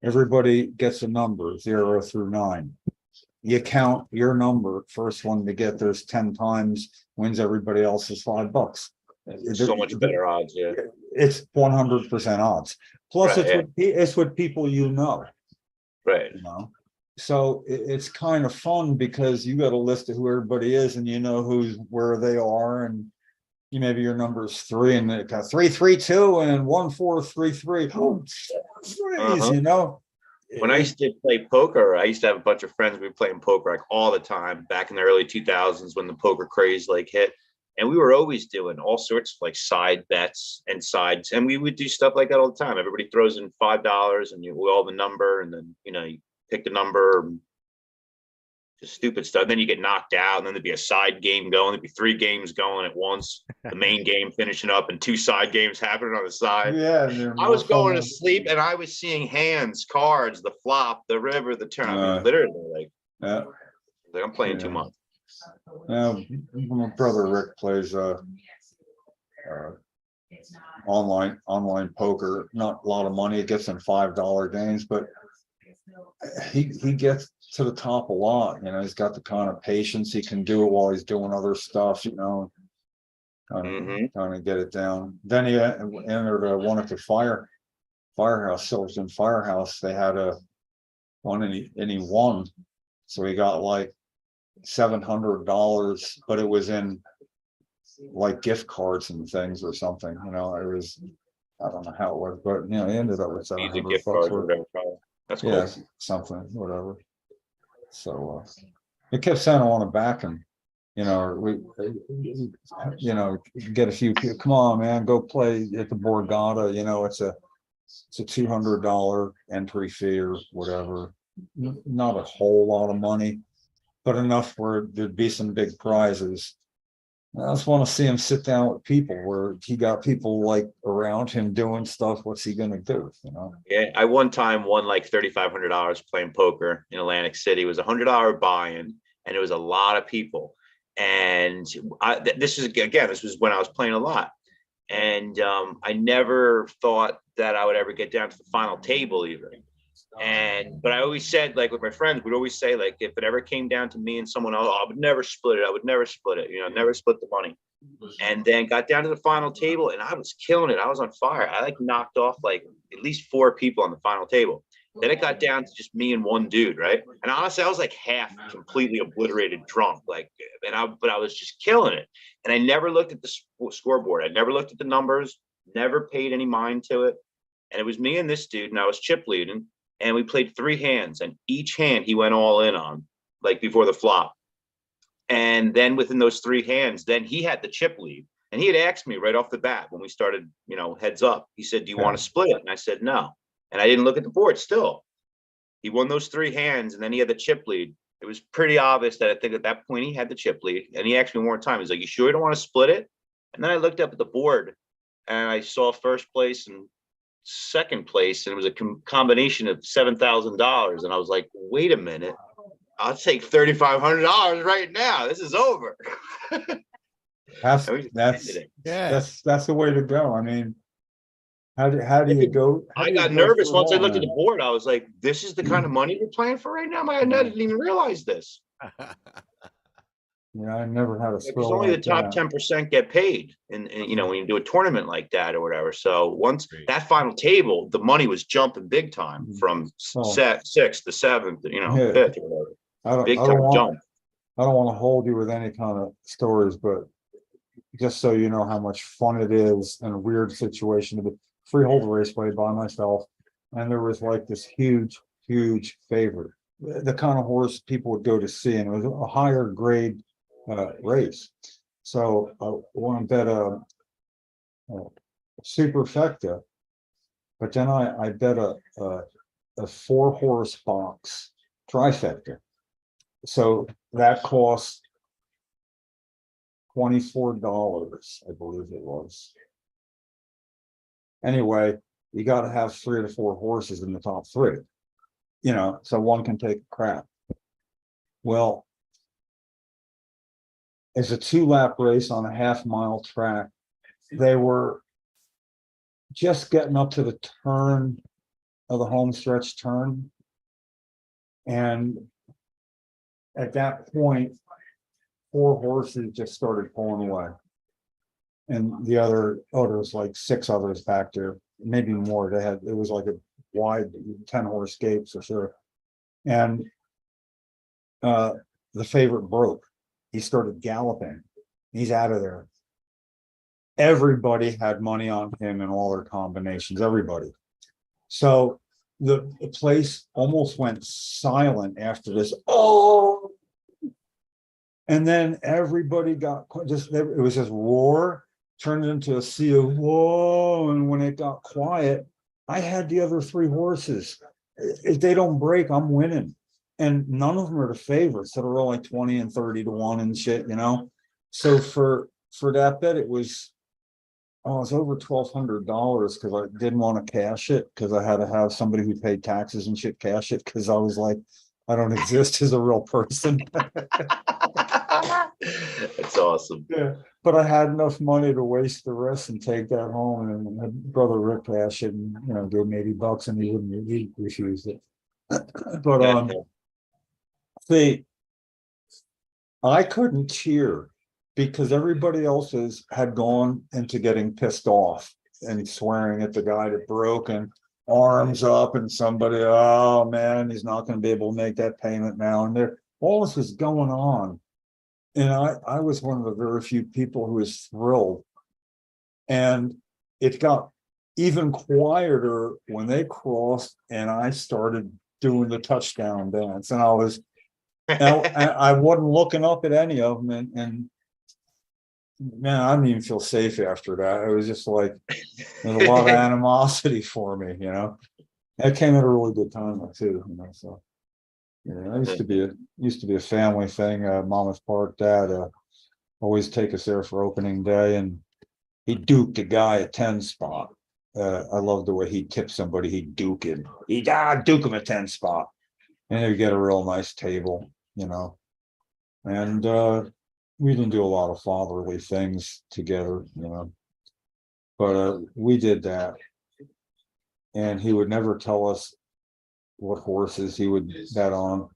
[SPEAKER 6] Everybody gets a number 0 through 9. You count your number. First one to get there's 10 times wins everybody else's $5.
[SPEAKER 7] So much better odds. Yeah,
[SPEAKER 6] it's 100% odds. Plus, it's with people
[SPEAKER 7] right.
[SPEAKER 6] So it's kind of fun because you got a list of who everybody is, and where they are, and maybe your number is 3, and it got 3, 3, 2, and 1, 4, 3, 3. Oh,
[SPEAKER 7] When I used to play poker, I used to have a bunch of friends. We were playing poker like all the time back in the early 2000s when the poker craze like hit. And we were always doing all sorts of like side bets and sides. And we would do stuff like that all the time. Everybody throws in $5 and you all the number, and then, you pick the number, just stupid stuff. Then you get knocked out, and then there'd be a side game going. There'd be 3 games going at once. The main game finishing up and 2 side games happening on the side.
[SPEAKER 6] Yeah.
[SPEAKER 7] I was going to sleep and I was seeing hands, cards, the flop, the river, the turn. I mean, literally like I'm playing too much.
[SPEAKER 6] Now, my brother Rick plays online poker, not a lot of money. It gets him $5 games, but he gets to the top a lot. You know, he's got the kind of patience, he can do it while he's doing other stuff, you know, kind of get it down. Then he entered one at the firehouse, Silverton Firehouse. They had a one and he won. So he got like $700, but it was in like gift cards and things or something, you know. It was, I don't know how it was, but you know, he ended up with
[SPEAKER 7] Music
[SPEAKER 6] 700
[SPEAKER 7] gift
[SPEAKER 6] bucks
[SPEAKER 7] cards or
[SPEAKER 6] worth.
[SPEAKER 7] whatever. Probably. That's cool.
[SPEAKER 6] Yeah, something, whatever. So it kept saying I want to back him, you know, we you know, get a few people, come on man, go play at the Borgata, you know, it's a $200 entry fee or whatever. Not a whole lot of money, but enough where there'd be some big prizes. I just want to see him sit down with people where he got people like around him doing stuff. What's he gonna do? You know?
[SPEAKER 7] Yeah, I one time won like $3,500 playing poker in Atlantic City. It was $100 buy-in, and it was a lot of people. And this was when I was playing a lot, and I never thought that I would ever get down to the final table either. But I always said, like with my friends, we'd always say, like, if it ever came down to me and someone else, I would never split it. I would never split it, you know, never split the money. And then got down to the final table and I was killing it. I was on fire. I like knocked off like at least 4 people on the final table. Then it got down to just me and one dude, right? And honestly, I was like half completely obliterated drunk, like, but I was just killing it. And I never looked at the scoreboard. I never looked at the numbers, never paid any mind to it. And it was me and this dude, and I was chip leading. And we played 3 hands, and each hand he went all in on, like before the flop. And then within those 3 hands, then he had the chip lead. And he had asked me right off the bat when we started, you know, heads up. He said, do you want to split it? And I said, no. And I didn't look at the board still. He won those 3 hands, and then he had the chip lead. It was pretty obvious that I think at that point he had the chip lead. And he asked me one more time. He's like, you sure you don't want to split it? And then I looked up at the board, and I saw first place and second place, and it was a combination of $7,000. And I was like, wait a minute, I'll take $3,500 right now. This is over.
[SPEAKER 6] That's the way to go. I mean, how do you go?
[SPEAKER 7] I got nervous once I looked at the board. I was like, this is the kind of money we're playing for right now. I didn't even realize this.
[SPEAKER 6] Yeah, I never had a
[SPEAKER 7] because only the top 10% get paid, and you know, when you do a tournament like that or whatever. So once that final table, the money was jumping big time from 6th to 7th, you know, 5th or whatever. Big time jump.
[SPEAKER 6] I don't want to hold you with any kind of stories, but just so you know how much fun it is in a weird situation to be freehold raceway by myself, and there was like this huge favorite, the kind of horse people would go to see, and it was a higher grade race. So I want to bet a superfecta, but then I bet a 4-horse box trifecta. So that cost $24, I believe it was. Anyway, you got to have 3 to 4 horses in the top 3, you know, so one can take a crap. Well, it's a 2-lap race on a half-mile track. They were just getting up to the turn of the home stretch turn. And at that point, 4 horses just started pulling away. And the others, like 6 others back there, maybe more. It was like a wide 10-horse gate for sure. And the favorite broke. He started galloping. He's out of there. Everybody had money on him in all their combinations, everybody. So the place almost went silent after this. Oh, and then everybody got just, it was just roar, turned into a sea of whoa. And when it got quiet, I had the other 3 horses. If they don't break, I'm winning. And none of them are the favorites, so they're all like 20 and 30 to 1 and shit, you know. So for that bet, it was over $1,200 because I didn't want to cash it, because I had to have somebody who paid taxes and shit cash it, because I was like, I don't exist as a real person.
[SPEAKER 7] That's awesome.
[SPEAKER 6] Yeah, but I had enough money to waste the rest and take that home, and my brother Rick cashed it and, gave me $80 and he refused it. But see, I couldn't cheer because everybody else's had gone into getting pissed off and swearing at the guy that broke and arms up and somebody, oh man, he's not going to be able to make that payment now. And there, all this was going on. And I was one of the very few people who was thrilled. And it got even quieter when they crossed and I started doing the touchdown dance. And I wasn't looking up at any of them. And man, I didn't even feel safe after that. It was just like, there's a lot of animosity for me, That came at a really good time too, so. Yeah, it used to be a family thing. Monmouth Park dad always take us there for opening day, and he duked a guy a 10 spot. I love the way he tipped somebody. He'd duke him. He'd duke him a 10 spot, and they'd get a real nice table, And we didn't do a lot of fatherly things together, But we did that, and he would never tell us what horses he would bet on.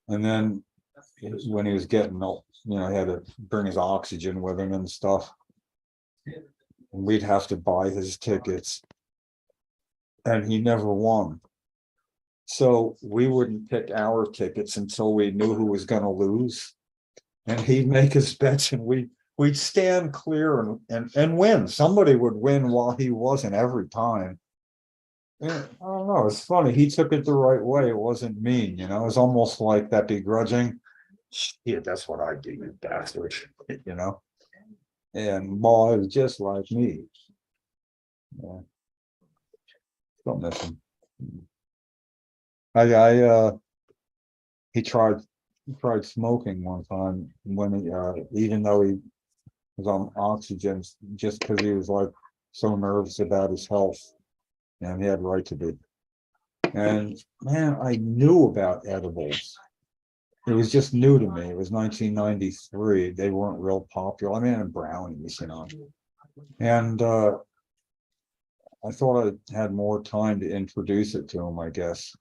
[SPEAKER 6] And then when he was getting old, he had to bring his oxygen with him and stuff. And we'd have to buy his tickets. And he never won. So we wouldn't pick our tickets until we knew who was going to lose. And he'd make his bets and we'd stand clear and win. Somebody would win while he wasn't every time. Yeah, I don't know. It's funny. He took it the right way. It wasn't mean, It was almost like that begrudging. Yeah, that's what I do, you bastard. And boy, was just like me. Yeah. Don't miss him. He tried smoking one time when even though he was on oxygen, just because he was like so nervous about his health. And he had the right to be. And man, I knew about edibles. It was just new to me. It was 1993. They weren't real popular. I mean, and brownies, And I thought I had more time to introduce it to him, I guess.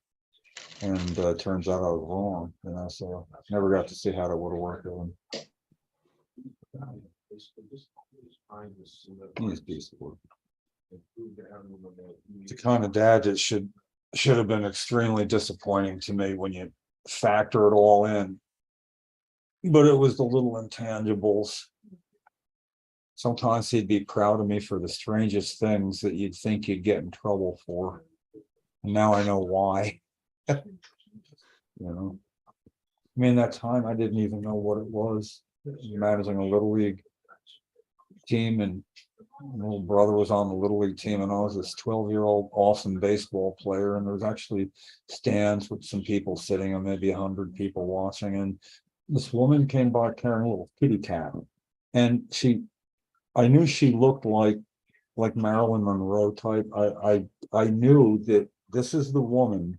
[SPEAKER 6] And turns out I was wrong, so I never got to see how it would have worked with him. He's decent. The kind of dad that should have been extremely disappointing to me when you factor it all in. But it was the little intangibles. Sometimes he'd be proud of me for the strangest things that you'd think you'd get in trouble for. And now I know why. I mean, that time I didn't even know what it was. Managing a little league team, and my little brother was on the little league team, and I was this 12-year-old awesome baseball player, and there was actually stands with some people sitting and maybe 100 people watching, and this woman came by carrying a little kitty cat, and I knew she looked like Marilyn Monroe type. I knew that this is the woman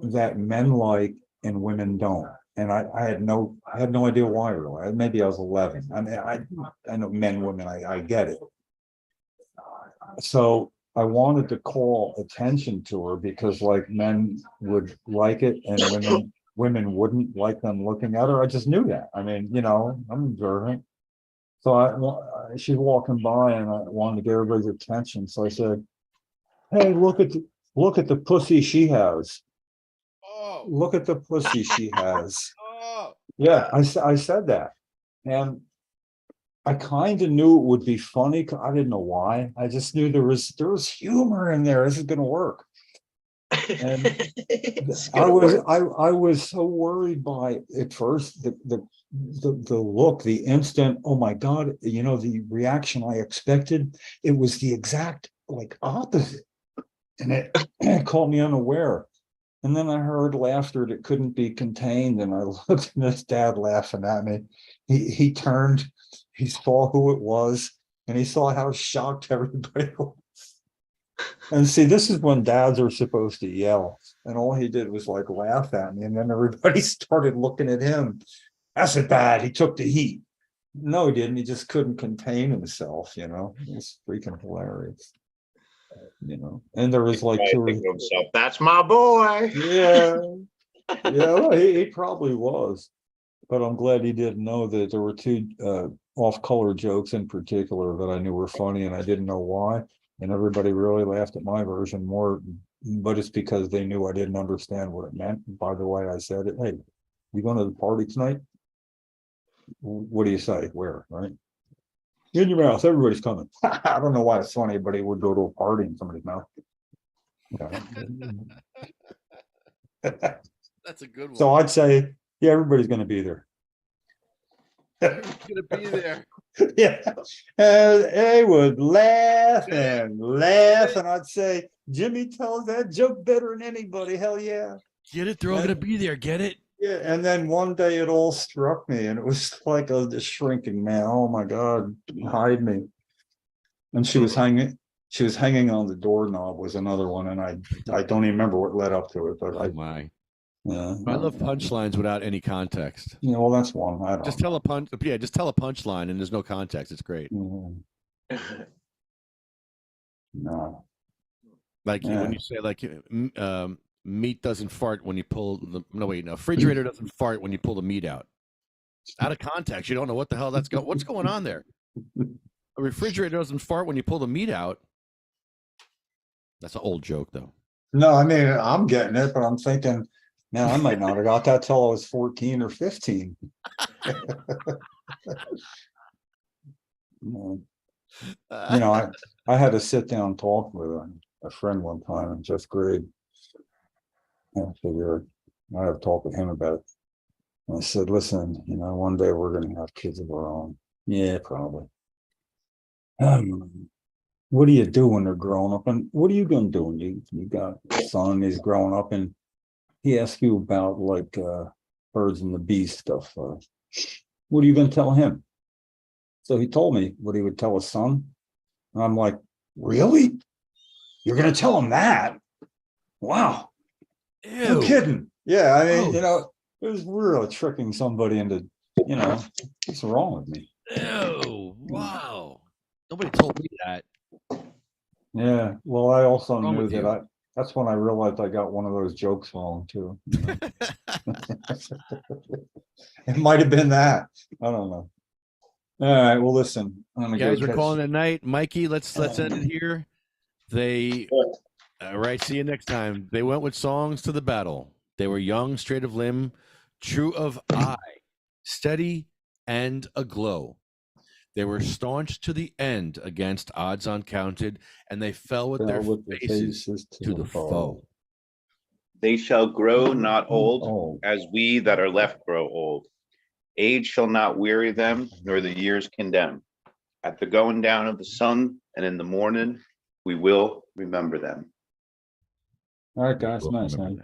[SPEAKER 6] that men like and women don't. And I had no idea why, really. Maybe I was 11. I mean, I know men, women, I get it. So I wanted to call attention to her because like men would like it and women wouldn't like them looking at her. I just knew that. I mean, I'm observant. So she's walking by and I wanted to get everybody's attention. So I said, hey, look at the pussy she has.
[SPEAKER 1] Oh.
[SPEAKER 6] Look at the pussy she has.
[SPEAKER 1] Oh.
[SPEAKER 6] Yeah, I said that. And I kind of knew it would be funny. I didn't know why. I just knew there was humor in there. This is going to work. And I was so worried by at first the look, the instant, oh my God, the reaction I expected. It was the exact like opposite. And it caught me unaware. And then I heard laughter that couldn't be contained. And I looked at this dad laughing at me. He turned, he saw who it was, and he saw how shocked everybody was. And see, this is when dads are supposed to yell. And all he did was like laugh at me. And then everybody started looking at him. That's it bad. He took the heat. No, he didn't. He just couldn't contain himself, you know. It's freaking hilarious. You know, and there was like
[SPEAKER 7] Right,
[SPEAKER 6] two or
[SPEAKER 7] think to himself, that's my boy.
[SPEAKER 6] yeah, yeah, well, he probably was. But I'm glad he didn't know that there were two off-color jokes in particular that I knew were funny, and I didn't know why. And everybody really laughed at my version more, but it's because they knew I didn't understand what it meant. By the way, I said it. Hey, you going to the party tonight? What do you say? Where? Right? In your mouth. Everybody's coming. I don't know why it's funny, but he would go to a party in somebody's mouth. Yeah.
[SPEAKER 1] That's a good one.
[SPEAKER 6] So I'd say, yeah, everybody's going to be there.
[SPEAKER 1] Gonna be there.
[SPEAKER 6] Yeah, and they would laugh and laugh, and I'd say, Jimmy tells that joke better than anybody. Hell yeah.
[SPEAKER 1] Get it? They're all gonna be there. Get it?
[SPEAKER 6] Yeah, and then one day it all struck me, and it was like a shrinking man. Oh my God, hide me. And she was hanging on the doorknob was another one, and I don't even remember what led up to it, but
[SPEAKER 1] Oh my.
[SPEAKER 6] yeah,
[SPEAKER 1] I love punchlines without any context.
[SPEAKER 6] yeah, well, that's one. I don't
[SPEAKER 1] Just tell a punch. Yeah, just tell a punchline, and there's no context. It's great.
[SPEAKER 6] no.
[SPEAKER 1] Like
[SPEAKER 6] Yeah.
[SPEAKER 1] when you say like meat doesn't fart when you pull the refrigerator doesn't fart when you pull the meat out. Out of context, you don't know what the hell what's going on there. A refrigerator doesn't fart when you pull the meat out. That's an old joke though.
[SPEAKER 6] No, I mean, I'm getting it, but I'm thinking, now I might not have got that till I was 14 or 15. You know, I had to sit down and talk with a friend one time in fifth grade. I figured I had to talk with him about it. And I said, listen, you know, one day we're going to have kids of our own. Yeah, probably. What do you do when they're grown up? And what are you going to do when you got a son, he's growing up, and he asks you about like birds and the bees stuff? What are you going to tell him? So he told me what he would tell his son. And I'm like, really? You're going to tell him that? Wow.
[SPEAKER 1] Ew.
[SPEAKER 6] No kidding. Yeah, I mean, you know, it was really tricking somebody into, you know, what's wrong with me?
[SPEAKER 1] Ew. Wow. Nobody told me that.
[SPEAKER 6] Yeah. Well, I also
[SPEAKER 1] Wrong
[SPEAKER 6] knew
[SPEAKER 1] with
[SPEAKER 6] that
[SPEAKER 1] you?
[SPEAKER 6] that's when I realized I got one of those jokes wrong too. You know? It might have been that. I don't know. All right. Well, listen, I'm gonna
[SPEAKER 1] Guys,
[SPEAKER 6] go
[SPEAKER 1] we're
[SPEAKER 6] catch.
[SPEAKER 1] calling it a night. Mikey, let's end it here. They all right, see you next time. They went with songs to the battle. They were young, straight of limb, true of eye, steady and aglow. They were staunch to the end against odds uncounted, and they fell with their faces to the foe.
[SPEAKER 7] They shall grow not old, as we that are left grow old. Age shall not weary them, nor the years condemn. At the going down of the sun and in the morning, we will remember them.
[SPEAKER 6] All right, guys. Nice, man.